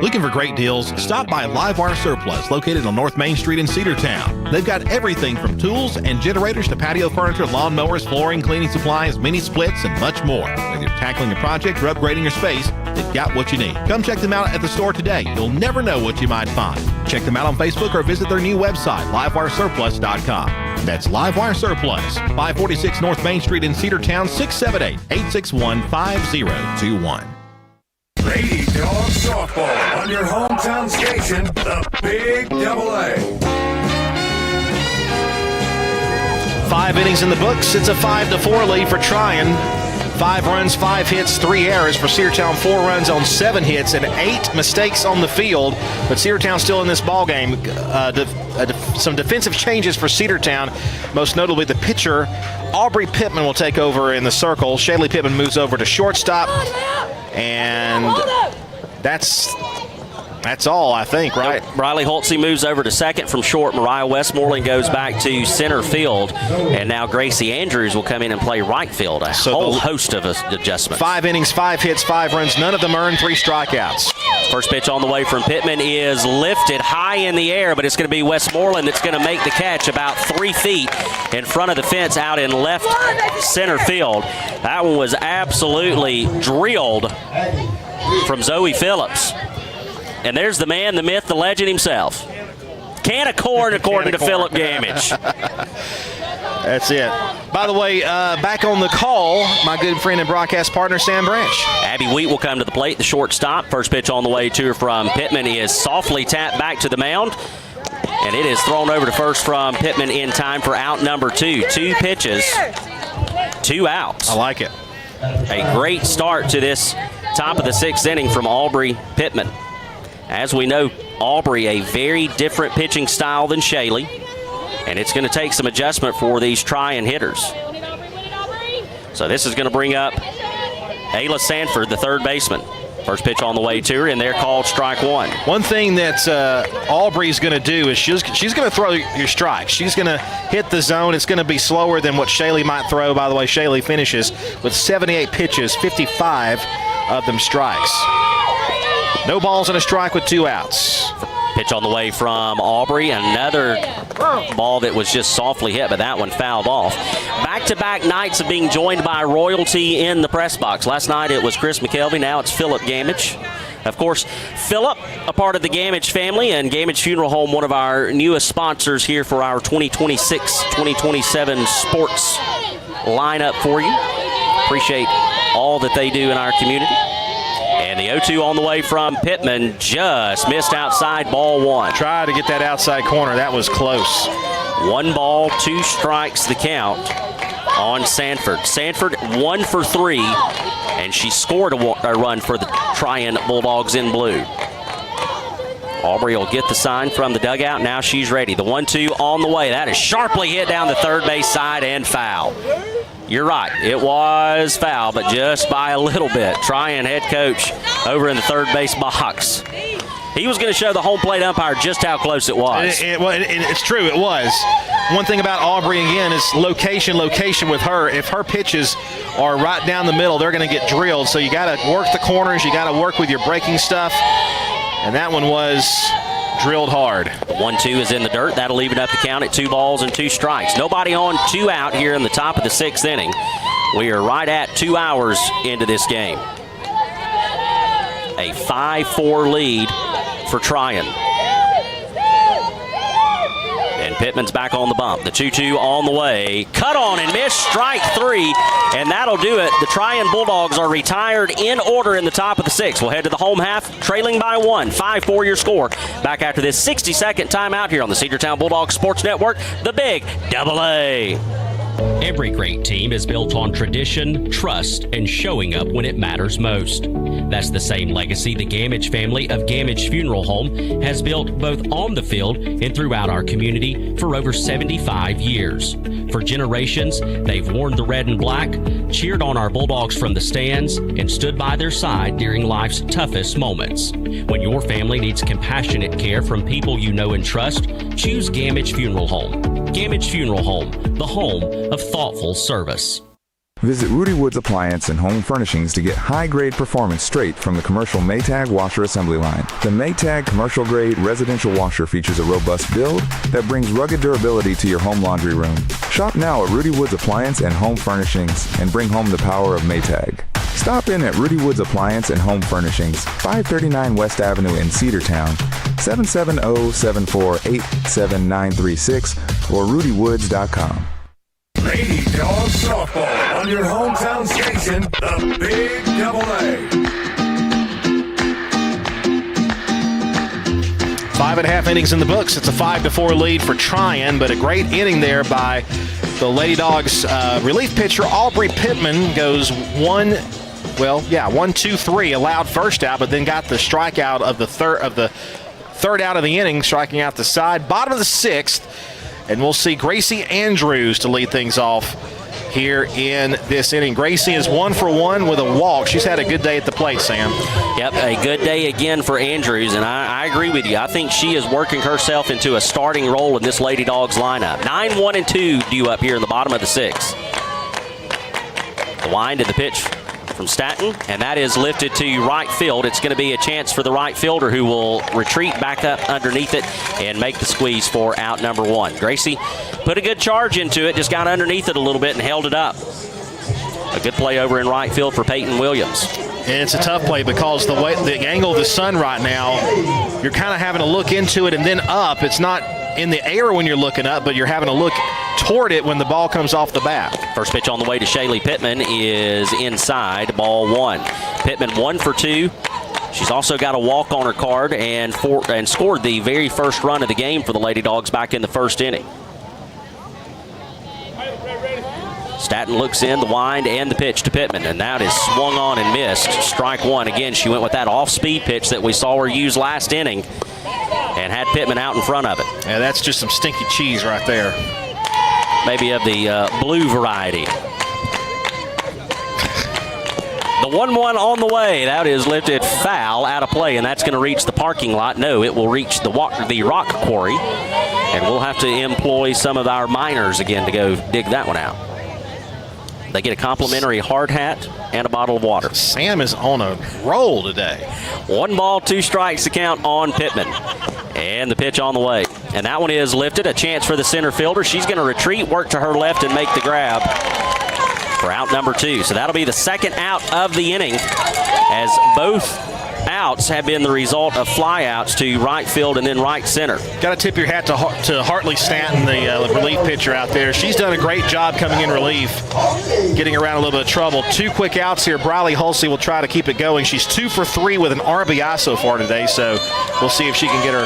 Looking for great deals? Stop by Livewire Surplus, located on North Main Street in Cedartown. They've got everything from tools and generators to patio furniture, lawn mowers, flooring, cleaning supplies, mini splits, and much more. Whether you're tackling a project or upgrading your space, they've got what you need. Come check them out at the store today. You'll never know what you might find. Check them out on Facebook or visit their new website, livewiresurplus.com. That's Livewire Surplus, 546 North Main Street in Cedartown, 678-861-5021. Lady Dawgs softball on your hometown station, the Big Double A. 5 innings in the books. It's a 5-4 lead for Trion. 5 runs, 5 hits, 3 errors for Cedartown. 4 runs on 7 hits and 8 mistakes on the field. But Cedartown still in this ball game. Some defensive changes for Cedartown. Most notably, the pitcher Aubrey Pittman will take over in the circle. Shaylee Pittman moves over to shortstop. And that's all, I think, right? Riley Holtze moves over to second from short. Mariah Westmoreland goes back to center field. And now Gracie Andrews will come in and play right field. A whole host of adjustments. 5 innings, 5 hits, 5 runs. None of them earned 3 strikeouts. First pitch on the way from Pittman is lifted high in the air, but it's going to be Westmoreland that's going to make the catch about 3 feet in front of the fence out in left center field. That one was absolutely drilled from Zoe Phillips. And there's the man, the myth, the legend himself. Can of corn, according to Philip Gamage. That's it. By the way, back on the call, my good friend and broadcast partner, Sam Branch. Abby Wheat will come to the plate, the shortstop. First pitch on the way to her from Pittman is softly tapped back to the mound. And it is thrown over to first from Pittman in time for out number 2. 2 pitches, 2 outs. I like it. A great start to this top of the 6th inning from Aubrey Pittman. As we know, Aubrey, a very different pitching style than Shaley. And it's going to take some adjustment for these Trion hitters. So this is going to bring up Ayla Sanford, the third baseman. First pitch on the way to her, and they're called strike 1. One thing that Aubrey's going to do is she's going to throw your strikes. She's going to hit the zone. It's going to be slower than what Shaley might throw. By the way, Shaley finishes with 78 pitches, 55 of them strikes. No balls and a strike with 2 outs. Pitch on the way from Aubrey. Another ball that was just softly hit, but that one fouled off. Back-to-back nights of being joined by royalty in the press box. Last night it was Chris McKelvey. Now it's Philip Gamage. Of course, Philip, a part of the Gamage family, and Gamage Funeral Home, one of our newest sponsors here for our 2026-2027 sports lineup for you. Appreciate all that they do in our community. And the 0-2 on the way from Pittman just missed outside, ball 1. Try to get that outside corner. That was close. 1 ball, 2 strikes the count on Sanford. Sanford 1 for 3, and she scored a run for the Trion Bulldogs in blue. Aubrey will get the sign from the dugout. Now she's ready. The 1-2 on the way. That is sharply hit down the third base side and foul. You're right. It was foul, but just by a little bit. Trion head coach over in the third base box. He was going to show the home plate umpire just how close it was. It's true, it was. One thing about Aubrey, again, is location with her. If her pitches are right down the middle, they're going to get drilled. So you got to work the corners. You got to work with your breaking stuff. And that one was drilled hard. 1-2 is in the dirt. That'll even up the count at 2 balls and 2 strikes. Nobody on, 2 out here in the top of the 6th inning. We are right at 2 hours into this game. A 5-4 lead for Trion. And Pittman's back on the bump. The 2-2 on the way. Cut on and miss, strike 3, and that'll do it. The Trion Bulldogs are retired in order in the top of the 6th. We'll head to the home half, trailing by 1. 5-4 your score. Back after this 60-second timeout here on the Cedartown Bulldogs Sports Network, the Big Double A. Every great team is built on tradition, trust, and showing up when it matters most. That's the same legacy the Gamage family of Gamage Funeral Home has built both on the field and throughout our community for over 75 years. For generations, they've worn the red and black, cheered on our Bulldogs from the stands, and stood by their side during life's toughest moments. When your family needs compassionate care from people you know and trust, choose Gamage Funeral Home. Gamage Funeral Home, the home of thoughtful service. Visit Rudy Woods Appliance and Home Furnishings to get high-grade performance straight from the commercial Maytag washer assembly line. The Maytag commercial-grade residential washer features a robust build that brings rugged durability to your home laundry room. Shop now at Rudy Woods Appliance and Home Furnishings and bring home the power of Maytag. Stop in at Rudy Woods Appliance and Home Furnishings, 539 West Avenue in Cedartown, 770-748-7936 or rudywoods.com. Lady Dogs Softball on your hometown station, the Big Double A. 5.5 innings in the books. It's a 5-4 lead for Trion, but a great inning there by the Lady Dogs relief pitcher Aubrey Pittman. Goes 1-2-3, allowed first out, but then got the strikeout of the third out of the inning, striking out the side. Bottom of the 6th, and we'll see Gracie Andrews to lead things off here in this inning. Gracie is 1 for 1 with a walk. She's had a good day at the plate, Sam. Yep, a good day again for Andrews, and I agree with you. I think she is working herself into a starting role in this Lady Dogs lineup. 9-1-2 due up here in the bottom of the 6th. The wind of the pitch from Staton, and that is lifted to right field. It's going to be a chance for the right fielder, who will retreat back up underneath it and make the squeeze for out number 1. Gracie put a good charge into it, just got underneath it a little bit and held it up. A good play over in right field for Peyton Williams. And it's a tough play because the angle of the sun right now, you're kind of having to look into it and then up. It's not in the air when you're looking up, but you're having to look toward it when the ball comes off the bat. First pitch on the way to Shaylee Pittman is inside, ball 1. Pittman 1 for 2. She's also got a walk on her card and scored the very first run of the game for the Lady Dogs back in the first inning. Staton looks in, the wind, and the pitch to Pittman, and that is swung on and missed. Strike 1. Again, she went with that off-speed pitch that we saw her use last inning and had Pittman out in front of it. Yeah, that's just some stinky cheese right there. Maybe of the blue variety. The 1-1 on the way. That is lifted foul, out of play, and that's going to reach the parking lot. No, it will reach the rock quarry, and we'll have to employ some of our miners again to go dig that one out. They get a complimentary hard hat and a bottle of water. Sam is on a roll today. 1 ball, 2 strikes to count on Pittman. And the pitch on the way. And that one is lifted. A chance for the center fielder. She's going to retreat, work to her left, and make the grab for out number 2. So that'll be the second out of the inning, as both outs have been the result of flyouts to right field and then right center. Got to tip your hat to Hartley Stanton, the relief pitcher out there. She's done a great job coming in relief, getting around a little bit of trouble. 2 quick outs here. Briley Hulsey will try to keep it going. She's 2 for 3 with an RBI so far today, so we'll see if she can get her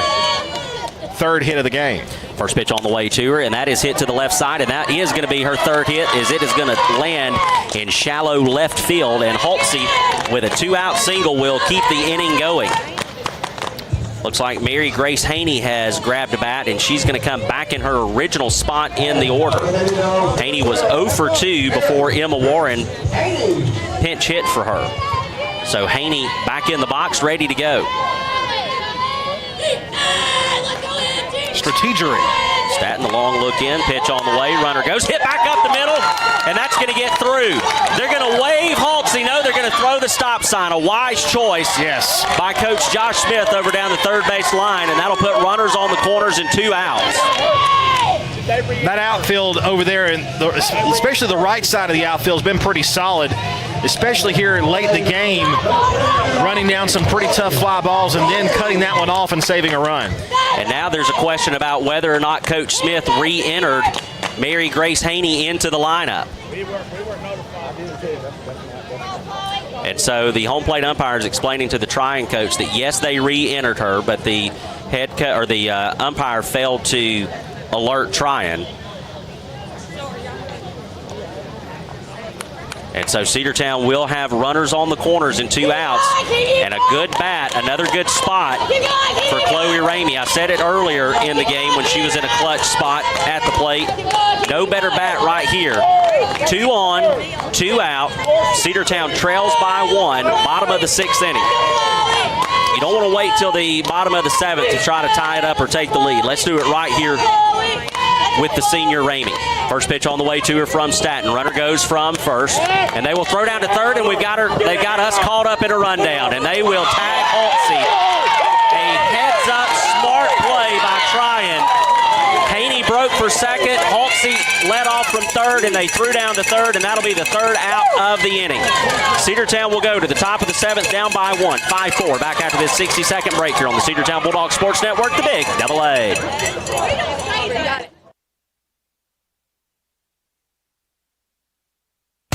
3rd hit of the game. First pitch on the way to her, and that is hit to the left side, and that is going to be her 3rd hit, as it is going to land in shallow left field, and Hulsey with a 2-out single will keep the inning going. Looks like Mary Grace Haney has grabbed a bat, and she's going to come back in her original spot in the order. Haney was 0 for 2 before Emma Warren pinch hit for her. So Haney back in the box, ready to go. Strategery. Staton, the long look in, pitch on the way, runner goes, hit back up the middle, and that's going to get through. They're going to wave Hulsey. No, they're going to throw the stop sign. A wise choice, yes, by Coach Josh Smith over down the 3rd base line, and that'll put runners on the corners and 2 outs. That outfield over there, and especially the right side of the outfield, has been pretty solid, especially here late in the game, running down some pretty tough fly balls and then cutting that one off and saving a run. And now there's a question about whether or not Coach Smith re-entered Mary Grace Haney into the lineup. And so the home plate umpire is explaining to the Trion coach that yes, they re-entered her, but the umpire failed to alert Trion. And so Cedartown will have runners on the corners and 2 outs, and a good bat, another good spot for Chloe Ramey. I said it earlier in the game when she was in a clutch spot at the plate. No better bat right here. 2 on, 2 out. Cedartown trails by 1, bottom of the 6th inning. You don't want to wait till the bottom of the 7th to try to tie it up or take the lead. Let's do it right here with the senior Ramey. First pitch on the way to her from Staton. Runner goes from first, and they will throw down to 3rd, and they got us caught up in a rundown, and they will tag Hulsey. A heads-up smart play by Trion. Haney broke for 2nd. Hulsey led off from 3rd, and they threw down to 3rd, and that'll be the 3rd out of the inning. Cedartown will go to the top of the 7th, down by 1, 5-4. Back after this 60-second break here on the Cedartown Bulldogs Sports Network, the Big Double A.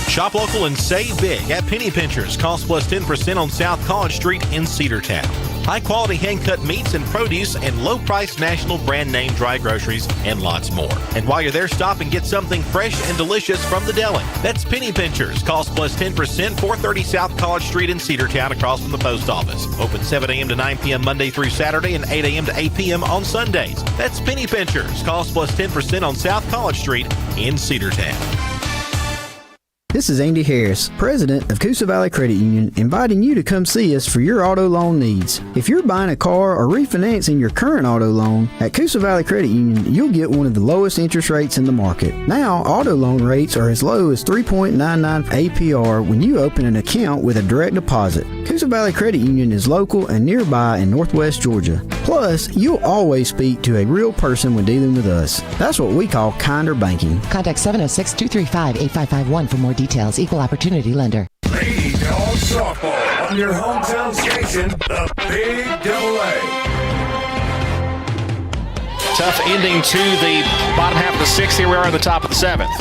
Shop local and save big at Penny Pinchers. Cost plus 10% on South College Street in Cedartown. High-quality hand-cut meats and produce and low-priced national brand name dry groceries and lots more. And while you're there, stop and get something fresh and delicious from the deli. That's Penny Pinchers. Cost plus 10%, 430 South College Street in Cedartown, across from the post office. Open 7 a.m. to 9 p.m. Monday through Saturday and 8 a.m. to 8 p.m. on Sundays. That's Penny Pinchers. Cost plus 10% on South College Street in Cedartown. This is Andy Harris, president of Coosa Valley Credit Union, inviting you to come see us for your auto loan needs. If you're buying a car or refinancing your current auto loan, at Coosa Valley Credit Union, you'll get one of the lowest interest rates in the market. Now, auto loan rates are as low as 3.99 APR when you open an account with a direct deposit. Coosa Valley Credit Union is local and nearby in Northwest Georgia. Plus, you'll always speak to a real person when dealing with us. That's what we call kinder banking. Contact 706-235-8551 for more details. Equal opportunity lender. Lady Dogs Softball on your hometown station, the Big AA. Tough ending to the bottom half of the sixth. Here we are at the top of the seventh.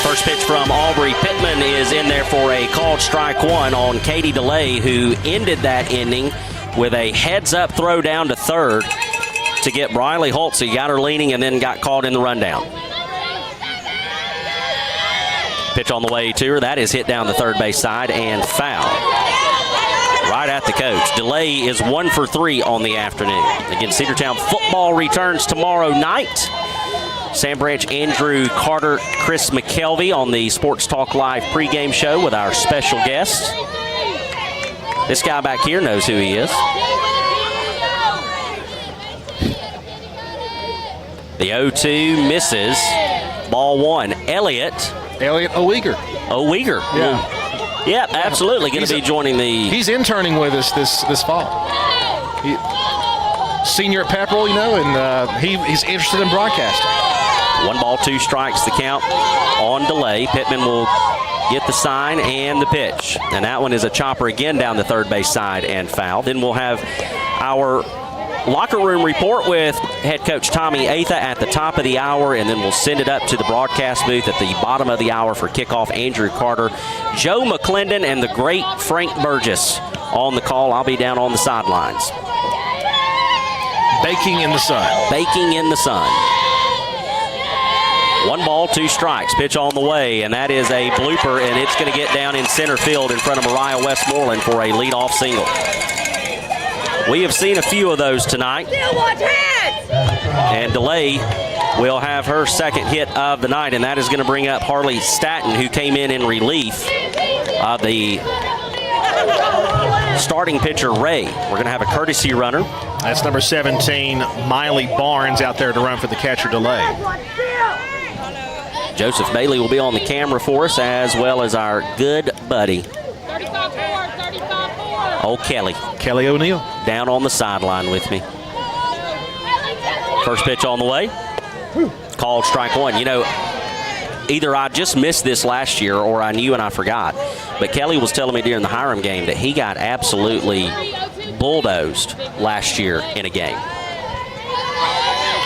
First pitch from Aubrey Pittman is in there for a called strike one on Katie DeLay, who ended that inning with a heads-up throw down to third to get Briley Holtze. Got her leaning and then got caught in the rundown. Pitch on the way to her. That is hit down the third base side and foul. Right at the coach. DeLay is 1 for 3 on the afternoon. Again, Cedartown football returns tomorrow night. Sam Branch, Andrew Carter, Chris McKelvey on the Sports Talk Live pregame show with our special guest. This guy back here knows who he is. The 0-2 misses. Ball one. Elliott Oeger. Yeah. Yep, absolutely. Going to be joining the... He's interning with us this fall. Senior at Pepperell, and he's interested in broadcasting. 1 ball, 2 strikes, the count on DeLay. Pittman will get the sign and the pitch. And that one is a chopper again down the third base side and foul. Then we'll have our locker room report with head coach Tommy Atha at the top of the hour, and then we'll send it up to the broadcast booth at the bottom of the hour for kickoff. Andrew Carter, Joe McClendon, and the great Frank Burgess on the call. I'll be down on the sidelines. Baking in the sun. Baking in the sun. 1 ball, 2 strikes. Pitch on the way, and that is a blooper, and it's going to get down in center field in front of Mariah Westmoreland for a leadoff single. We have seen a few of those tonight. And DeLay will have her second hit of the night, and that is going to bring up Harley Staton, who came in relief of the starting pitcher, Ray. We're going to have a courtesy runner. That's number 17, Miley Barnes, out there to run for the catcher, DeLay. Joseph Bailey will be on the camera for us, as well as our good buddy, old Kelly O'Neill, down on the sideline with me. First pitch on the way. Called strike one. Either I just missed this last year or I knew and I forgot. But Kelly was telling me during the Hiram game that he got absolutely bulldozed last year in a game.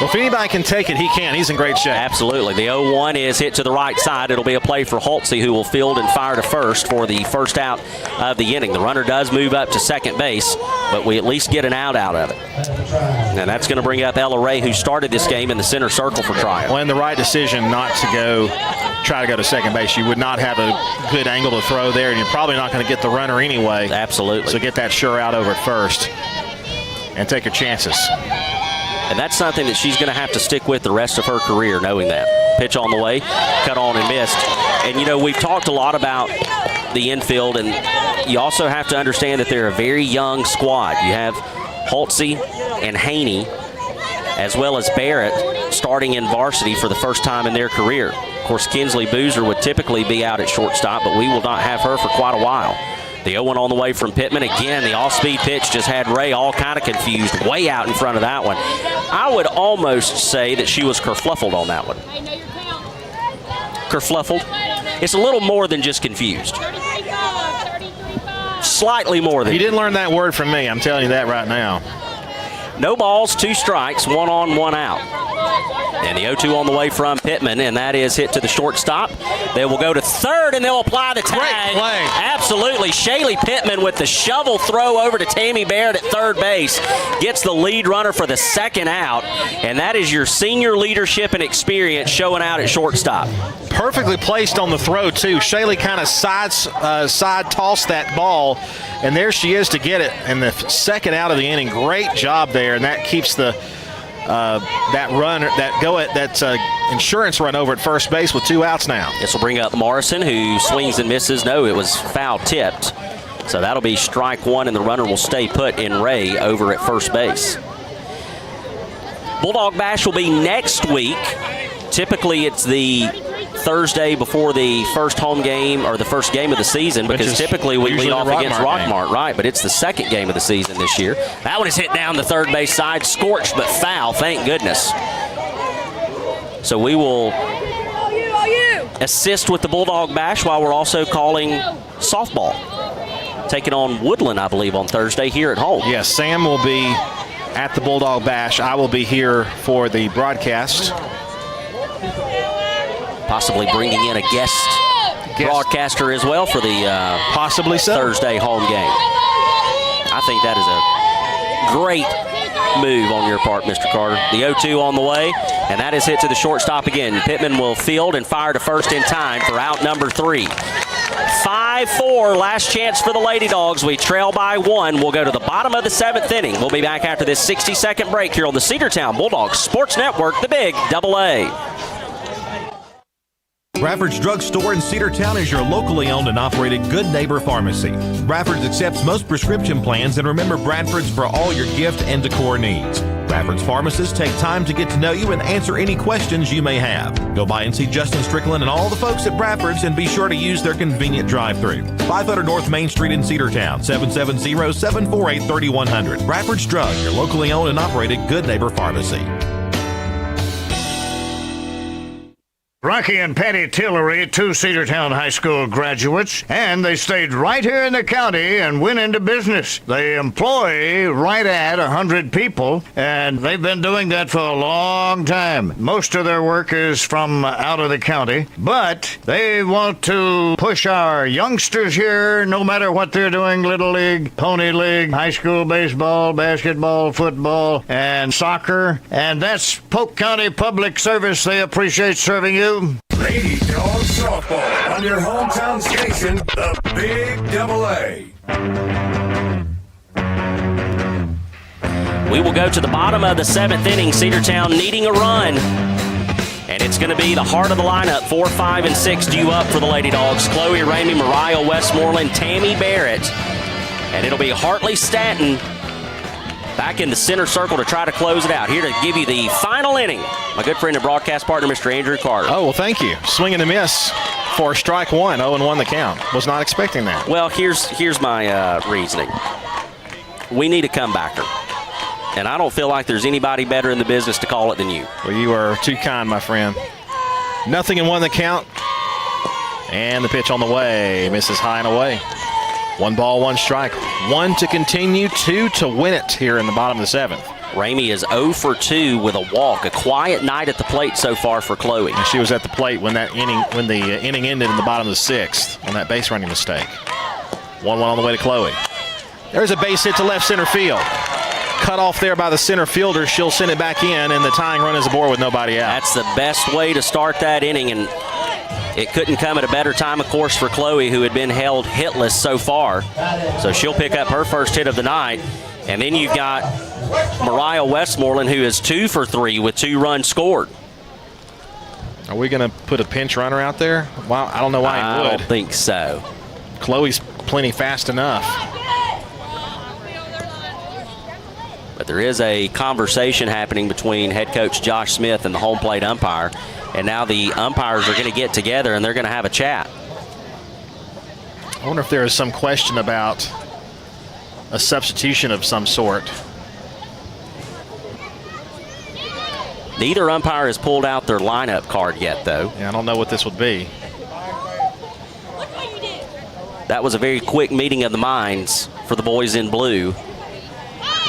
Well, if anybody can take it, he can. He's in great shape. Absolutely. The 0-1 is hit to the right side. It'll be a play for Holtze, who will field and fire to first for the first out of the inning. The runner does move up to second base, but we at least get an out of it. And that's going to bring up Ella Ray, who started this game in the center circle for Trion. Well, and the right decision not to try to go to second base. You would not have a good angle to throw there, and you're probably not going to get the runner anyway. Absolutely. So get that sure out over at first and take your chances. And that's something that she's going to have to stick with the rest of her career, knowing that. Pitch on the way, cut on and missed. And, we've talked a lot about the infield, and you also have to understand that they're a very young squad. You have Holtze and Haney, as well as Barrett, starting in varsity for the first time in their career. Of course, Kinsley Boozer would typically be out at shortstop, but we will not have her for quite a while. The 0-1 on the way from Pittman. Again, the off-speed pitch just had Ray all kind of confused, way out in front of that one. I would almost say that she was kerfluffled on that one. Kerfluffled? It's a little more than just confused. Slightly more than. You didn't learn that word from me. I'm telling you that right now. No balls, 2 strikes, 1 on, 1 out. And the 0-2 on the way from Pittman, and that is hit to the shortstop. They will go to third, and they'll apply the tag. Great play. Absolutely. Shaylee Pittman with the shovel throw over to Tammy Barrett at third base. Gets the lead runner for the second out, and that is your senior leadership and experience showing out at shortstop. Perfectly placed on the throw, too. Shaylee kind of side tossed that ball, and there she is to get it. And the second out of the inning, great job there, and that keeps the that run, that insurance run over at first base with 2 outs now. This will bring up Morrison, who swings and misses. No, it was foul tipped. So that'll be strike 1, and the runner will stay put in Ray over at first base. Bulldog Bash will be next week. Typically, it's the Thursday before the first home game or the first game of the season, because typically we lead off against Rockmart, right? But it's the second game of the season this year. That one is hit down the third base side, scorched but foul, thank goodness. So we will assist with the Bulldog Bash while we're also calling softball. Taking on Woodland, I believe, on Thursday here at home. Yes, Sam will be at the Bulldog Bash. I will be here for the broadcast. Possibly bringing in a guest broadcaster as well for the possibly Thursday home game. I think that is a great move on your part, Mr. Carter. The 0-2 on the way, and that is hit to the shortstop again. Pittman will field and fire to first in time for out number 3. 5-4, last chance for the Lady Dogs. We trail by 1. We'll go to the bottom of the 7th inning. We'll be back after this 60-second break here on the Cedartown Bulldogs Sports Network, the Big AA. Bradford's Drug Store in Cedartown is your locally owned and operated Good Neighbor Pharmacy. Bradford's accepts most prescription plans, and remember Bradford's for all your gift and decor needs. Bradford's pharmacists take time to get to know you and answer any questions you may have. Go by and see Justin Strickland and all the folks at Bradford's, and be sure to use their convenient drive-thru. 500 North Main Street in Cedartown, 770-748-3100. Bradford's Drug, your locally owned and operated Good Neighbor Pharmacy. Rocky and Patty Tillery, 2 Cedartown High School graduates, and they stayed right here in the county and went into business. They employ right at 100 people, and they've been doing that for a long time. Most of their work is from out of the county, but they want to push our youngsters here, no matter what they're doing, Little League, Pony League, high school baseball, basketball, football, and soccer, and that's Polk County Public Service. They appreciate serving you. Lady Dogs Softball on your hometown station, the Big AA. We will go to the bottom of the 7th inning. Cedartown needing a run. And it's going to be the heart of the lineup. 4, 5, and 6 due up for the Lady Dogs. Chloe Ramey, Mariah Westmoreland, Tammy Barrett. And it'll be Hartley Stanton back in the center circle to try to close it out. Here to give you the final inning, my good friend and broadcast partner, Mr. Andrew Carter. Oh, well, thank you. Swing and a miss for strike 1, 0-1 the count. Was not expecting that. Well, here's my reasoning. We need a comebacker. And I don't feel like there's anybody better in the business to call it than you. Well, you are too kind, my friend. 0-1 the count. And the pitch on the way. Misses high and away. 1 ball, 1 strike. 1 to continue, 2 to win it here in the bottom of the 7th. Ramey is 0 for 2 with a walk. A quiet night at the plate so far for Chloe. And she was at the plate when the inning ended in the bottom of the 6th on that base running mistake. 1-1 on the way to Chloe. There's a base hit to left center field. Cut off there by the center fielder. She'll send it back in, and the tying run is aboard with nobody out. That's the best way to start that inning, and it couldn't come at a better time, of course, for Chloe, who had been held hitless so far. So she'll pick up her first hit of the night. And then you've got Mariah Westmoreland, who is 2 for 3 with 2 runs scored. Are we going to put a pinch runner out there? Well, I don't know why he would. I don't think so. Chloe's plenty fast enough. But there is a conversation happening between head coach Josh Smith and the home plate umpire. And now the umpires are going to get together and they're going to have a chat. I wonder if there is some question about a substitution of some sort. Neither umpire has pulled out their lineup card yet, though. Yeah, I don't know what this would be. That was a very quick meeting of the minds for the boys in blue.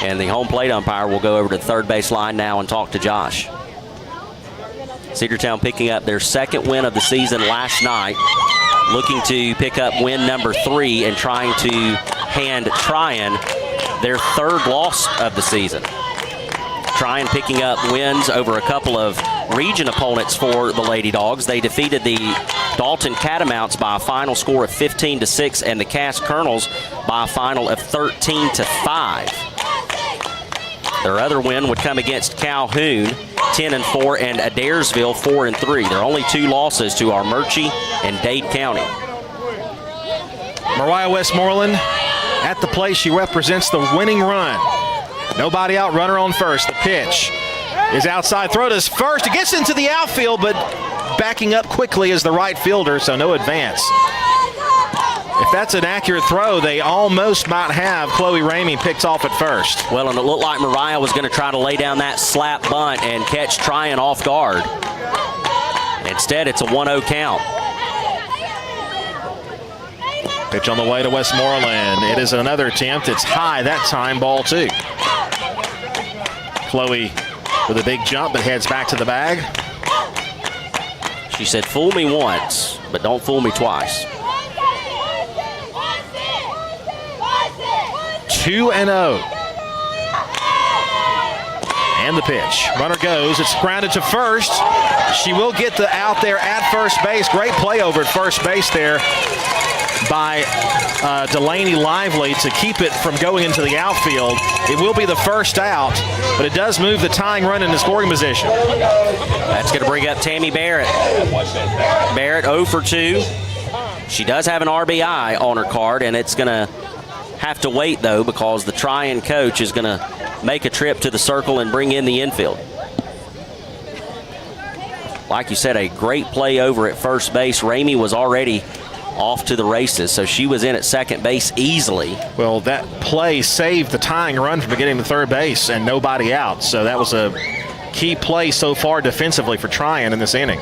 And the home plate umpire will go over to the third base line now and talk to Josh. Cedartown picking up their 2nd win of the season last night, looking to pick up win number 3 and trying to hand Trion their 3rd loss of the season. Trion picking up wins over a couple of region opponents for the Lady Dogs. They defeated the Dalton Catamounts by a final score of 15-6 and the Cass Colonels by a final of 13-5. Their other win would come against Calhoun, 10-4, and Adairsville, 4-3. Their only 2 losses to are Murchie and Dade County. Mariah Westmoreland at the plate. She represents the winning run. Nobody out, runner on first. The pitch is outside. Throw to first. It gets into the outfield, but backing up quickly is the right fielder, so no advance. If that's an accurate throw, they almost might have Chloe Ramey picked off at first. Well, and it looked like Mariah was going to try to lay down that slap bunt and catch Trion off guard. Instead, it's a 1-0 count. Pitch on the way to Westmoreland. It is another attempt. It's high that time, ball 2. Chloe with a big jump, but heads back to the bag. She said, fool me once, but don't fool me twice. 2-0. And the pitch. Runner goes. It's grounded to first. She will get the out there at first base. Great play over at first base there by Delaney Lively to keep it from going into the outfield. It will be the first out, but it does move the tying run into scoring position. That's going to bring up Tammy Barrett. Barrett 0 for 2. She does have an RBI on her card, and it's going to have to wait, though, because the Trion coach is going to make a trip to the circle and bring in the infield. Like you said, a great play over at first base. Ramey was already off to the races, so she was in at second base easily. Well, that play saved the tying run from getting to third base and nobody out, so that was a key play so far defensively for Trion in this inning.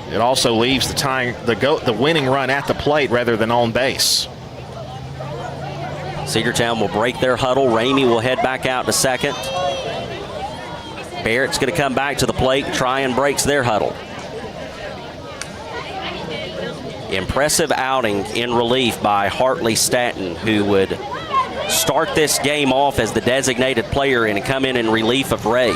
It also leaves the winning run at the plate rather than on base. Cedartown will break their huddle. Ramey will head back out to second. Barrett's going to come back to the plate. Trion breaks their huddle. Impressive outing in relief by Hartley Stanton, who would start this game off as the designated player and come in relief of Ray.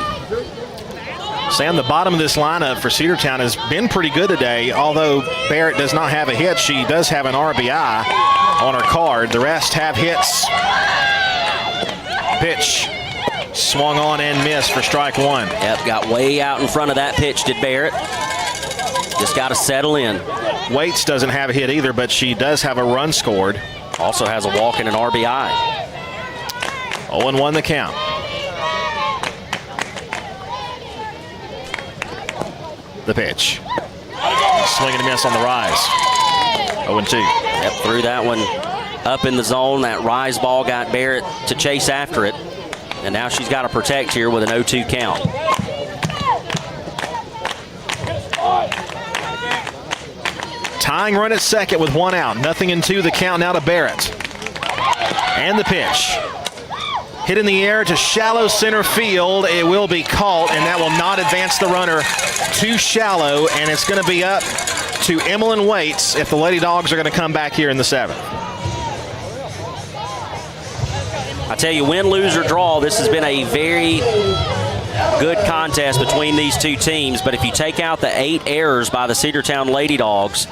Sam, the bottom of this lineup for Cedartown has been pretty good today. Although Barrett does not have a hit, she does have an RBI on her card. The rest have hits. Pitch swung on and missed for strike 1. Yep, got way out in front of that pitch, did Barrett. Just got to settle in. Waits doesn't have a hit either, but she does have a run scored. Also has a walk and an RBI. 0-1 the count. The pitch. Swing and a miss on the rise. 0-2. Yep, threw that one up in the zone. That rise ball got Barrett to chase after it. And now she's got to protect here with an 0-2 count. Tying run at second with 1 out. 0-2 the count now to Barrett. And the pitch. Hit in the air to shallow center field. It will be caught, and that will not advance the runner too shallow, and it's going to be up to Emmeline Waits if the Lady Dogs are going to come back here in the 7th. I tell you, win, lose, or draw, this has been a very good contest between these two teams, but if you take out the 8 errors by the Cedartown Lady Dogs,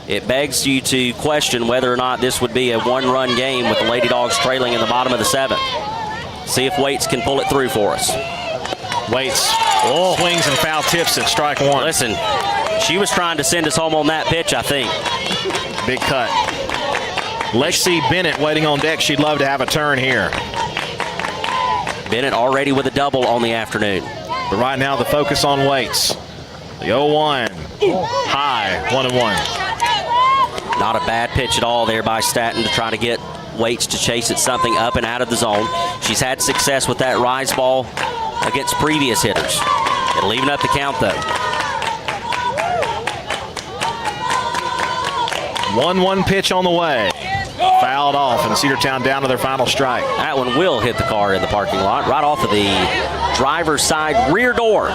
it begs you to question whether or not this would be a one-run game with the Lady Dogs trailing in the bottom of the 7th. See if Waits can pull it through for us. Waits swings and foul tips at strike 1. Listen, she was trying to send us home on that pitch, I think. Big cut. Lexi Bennett waiting on deck. She'd love to have a turn here. Bennett already with a double on the afternoon. But right now the focus on Waits. The 0-1. High, 1-1. Not a bad pitch at all there by Stanton to try to get Waits to chase at something up and out of the zone. She's had success with that rise ball against previous hitters. It'll even up the count, though. 1-1 pitch on the way. Fouled off, and Cedartown down to their final strike. That one will hit the car in the parking lot, right off of the driver's side rear door.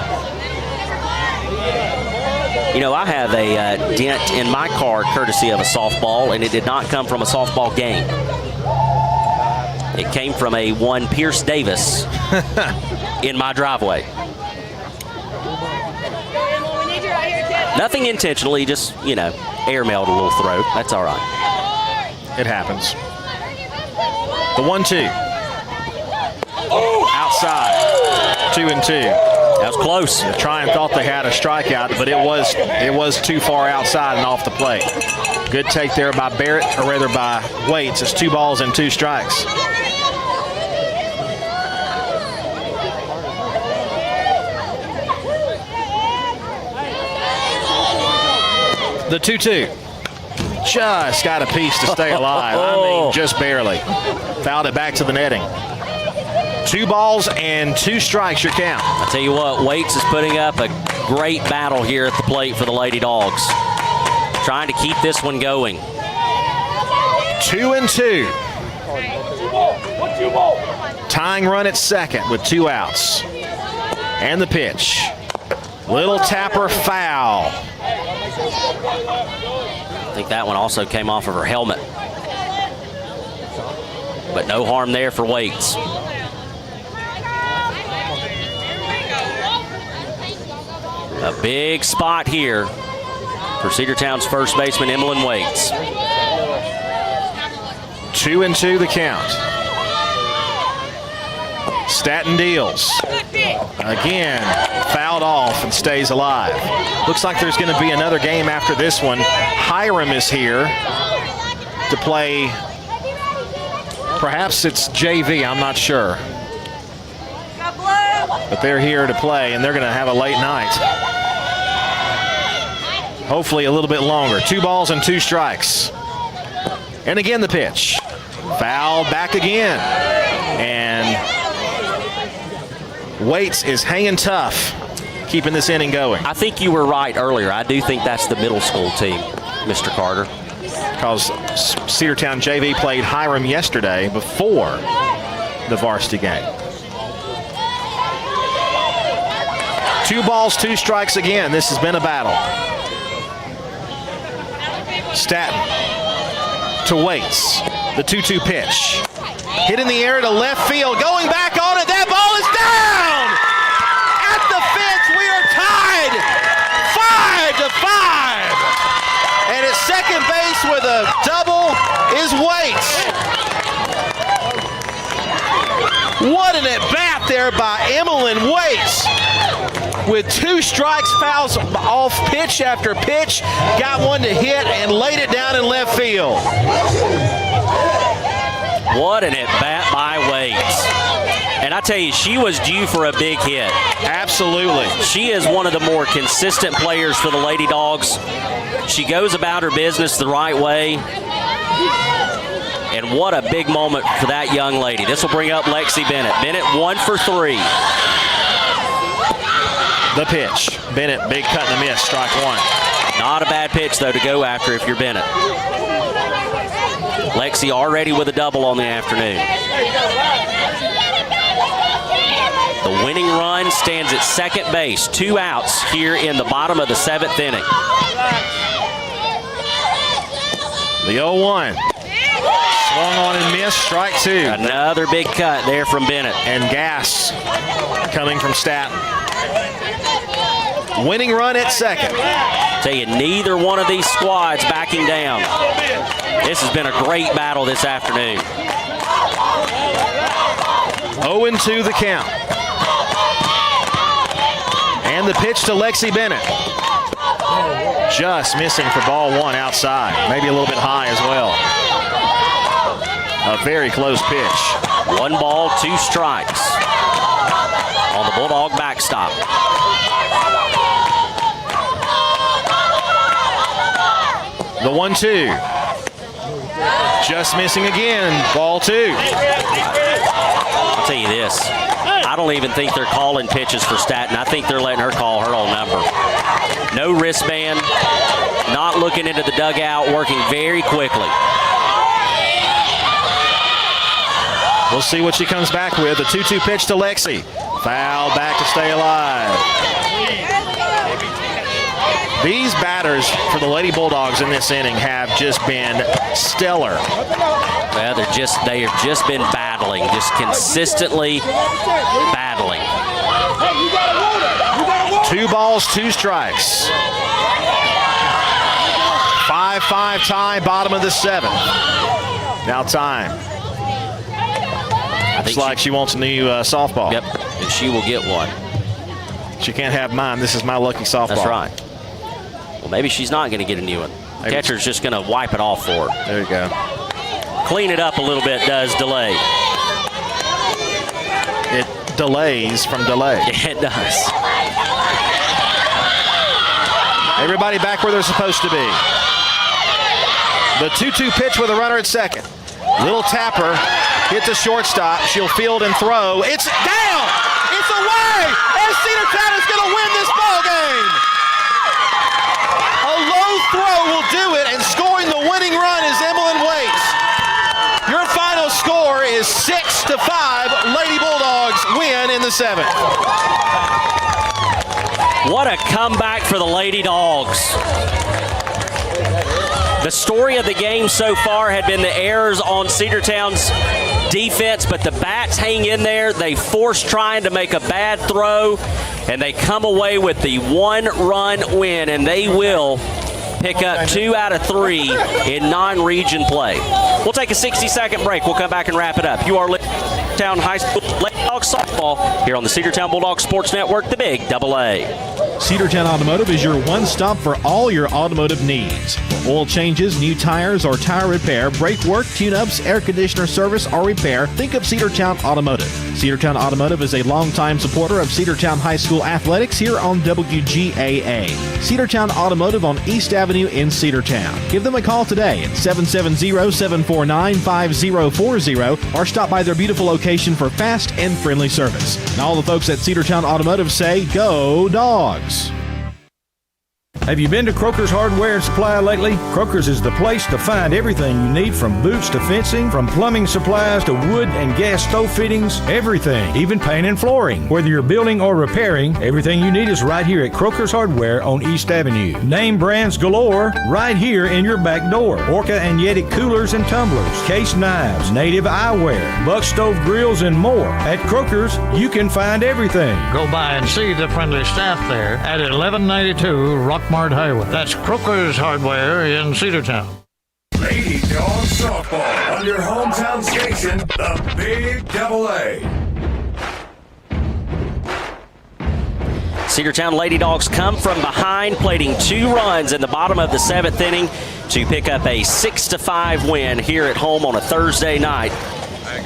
You know, I have a dent in my car courtesy of a softball, and it did not come from a softball game. It came from a one Pierce Davis in my driveway. Nothing intentionally, just, you know, airmailed a little throat. That's all right. It happens. The 1-2. Outside. 2-2. That was close. Trion thought they had a strikeout, but it was too far outside and off the plate. Good take there by Barrett, or rather by Waits. It's 2 balls and 2 strikes. The 2-2. Just got a piece to stay alive. I mean, just barely. Fouled it back to the netting. 2 balls and 2 strikes, your count. I tell you what, Waits is putting up a great battle here at the plate for the Lady Dogs. Trying to keep this one going. 2-2. Tying run at second with 2 outs. And the pitch. Little tapper foul. I think that one also came off of her helmet. But no harm there for Waits. A big spot here for Cedartown's first baseman, Emmeline Waits. 2-2 the count. Staton deals. Again, fouled off and stays alive. Looks like there's going to be another game after this one. Hiram is here to play. Perhaps it's JV, I'm not sure. But they're here to play, and they're going to have a late night. Hopefully a little bit longer. 2 balls and 2 strikes. And again the pitch. Foul back again. And Waits is hanging tough, keeping this inning going. I think you were right earlier. I do think that's the middle school team, Mr. Carter. Because Cedartown JV played Hiram yesterday before the varsity game. 2 balls, 2 strikes again. This has been a battle. Staton to Waits. The 2-2 pitch. Hit in the air to left field. Going back on it. That ball is down! At the fence, we are tied 5-5. And at second base with a double is Waits. What an at-bat there by Emmeline Waits. With 2 strikes, fouls off pitch after pitch, got one to hit and laid it down in left field. What an at-bat by Waits. And I tell you, she was due for a big hit. Absolutely. She is one of the more consistent players for the Lady Dogs. She goes about her business the right way. And what a big moment for that young lady. This will bring up Lexi Bennett. Bennett 1 for 3. The pitch. Bennett, big cut and a miss, strike 1. Not a bad pitch, though, to go after if you're Bennett. Lexi already with a double on the afternoon. The winning run stands at second base. 2 outs here in the bottom of the 7th inning. The 0-1. Swung on and missed, strike 2. Another big cut there from Bennett. And gas coming from Staton. Winning run at second. Tell you, neither one of these squads backing down. This has been a great battle this afternoon. 0-2 the count. And the pitch to Lexi Bennett. Just missing for ball 1 outside. Maybe a little bit high as well. A very close pitch. 1 ball, 2 strikes on the Bulldog backstop. The 1-2. Just missing again. Ball 2. I'll tell you this. I don't even think they're calling pitches for Staton. I think they're letting her call her own number. No wristband. Not looking into the dugout. Working very quickly. We'll see what she comes back with. The 2-2 pitch to Lexi. Foul back to stay alive. These batters for the Lady Bulldogs in this inning have just been stellar. Well, they have just been battling, just consistently battling. 2 balls, 2 strikes. 5-5 tie, bottom of the 7th. Now time. Looks like she wants a new softball. Yep, and she will get one. She can't have mine. This is my lucky softball. That's right. Well, maybe she's not going to get a new one. Maybe. Catcher's just going to wipe it off for her. There you go. Clean it up a little bit does delay. It delays from delay. Yeah, it does. Everybody back where they're supposed to be. The 2-2 pitch with a runner at second. Little tapper hits a shortstop. She'll field and throw. It's down! It's away! And Cedartown is going to win this ball game. A low throw will do it, and scoring the winning run is Emmeline Waits. Your final score is 6-5. Lady Bulldogs win in the 7th. What a comeback for the Lady Dogs. The story of the game so far had been the errors on Cedartown's defense, but the Bats hang in there. They force Trion to make a bad throw, and they come away with the 1-run win, and they will pick up 2 out of 3 in non-region play. We'll take a 60-second break. We'll come back and wrap it up. You are Cedartown High School Lady Dogs softball here on the Cedartown Bulldogs Sports Network, the Big AA. Cedartown Automotive is your one-stop for all your automotive needs. Oil changes, new tires or tire repair, brake work, tune-ups, air conditioner service or repair, think of Cedartown Automotive. Cedartown Automotive is a longtime supporter of Cedartown High School athletics here on WGAA. Cedartown Automotive on East Avenue in Cedartown. Give them a call today at 770-749-5040 or stop by their beautiful location for fast and friendly service. And all the folks at Cedartown Automotive say, go Dogs! Have you been to Croker's Hardware and Supply lately? Croker's is the place to find everything you need, from boots to fencing, from plumbing supplies to wood and gas stove fittings, everything, even paint and flooring. Whether you're building or repairing, everything you need is right here at Croker's Hardware on East Avenue. Name brands galore right here in your back door. Orca and Yeti coolers and tumblers, case knives, native eyewear, buck stove grills, and more. At Croker's, you can find everything. Go by and see the friendly staff there at 1192 Rockmart Highway. That's Croker's Hardware in Cedartown. Lady Dogs softball on your hometown station, the Big AA. Cedartown Lady Dogs come from behind, plating 2 runs in the bottom of the 7th inning to pick up a 6-5 win here at home on a Thursday night,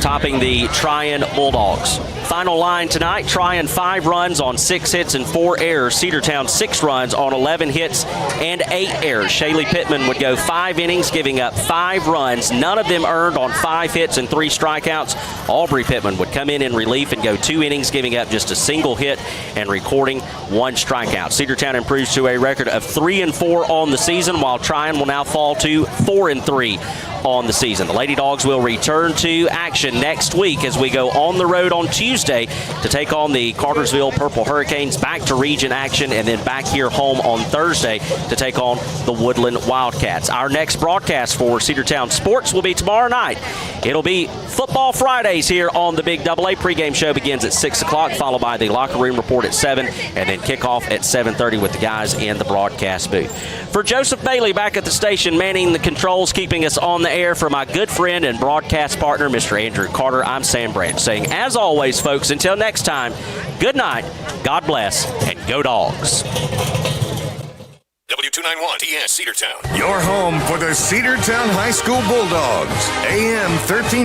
topping the Trion Bulldogs. Final line tonight, Trion 5 runs on 6 hits and 4 errors. Cedartown 6 runs on 11 hits and 8 errors. Shaylee Pittman would go 5 innings, giving up 5 runs, none of them earned on 5 hits and 3 strikeouts. Aubrey Pittman would come in relief and go 2 innings, giving up just a single hit and recording 1 strikeout. Cedartown improves to a record of 3-4 on the season, while Trion will now fall to 4-3 on the season. The Lady Dogs will return to action next week as we go on the road on Tuesday to take on the Cartersville Purple Hurricanes, back to region action, and then back here home on Thursday to take on the Woodland Wildcats. Our next broadcast for Cedartown Sports will be tomorrow night. It'll be Football Fridays here on the Big AA. Pregame show begins at 6 o'clock, followed by the locker room report at 7, and then kickoff at 7:30 with the guys in the broadcast booth. For Joseph Bailey back at the station, manning the controls, keeping us on the air, for my good friend and broadcast partner, Mr. Andrew Carter, I'm Sam Branch, saying, as always, folks, until next time, good night, God bless, and go Dogs. W291 TS Cedartown. Your home for the Cedartown High School Bulldogs. AM 13.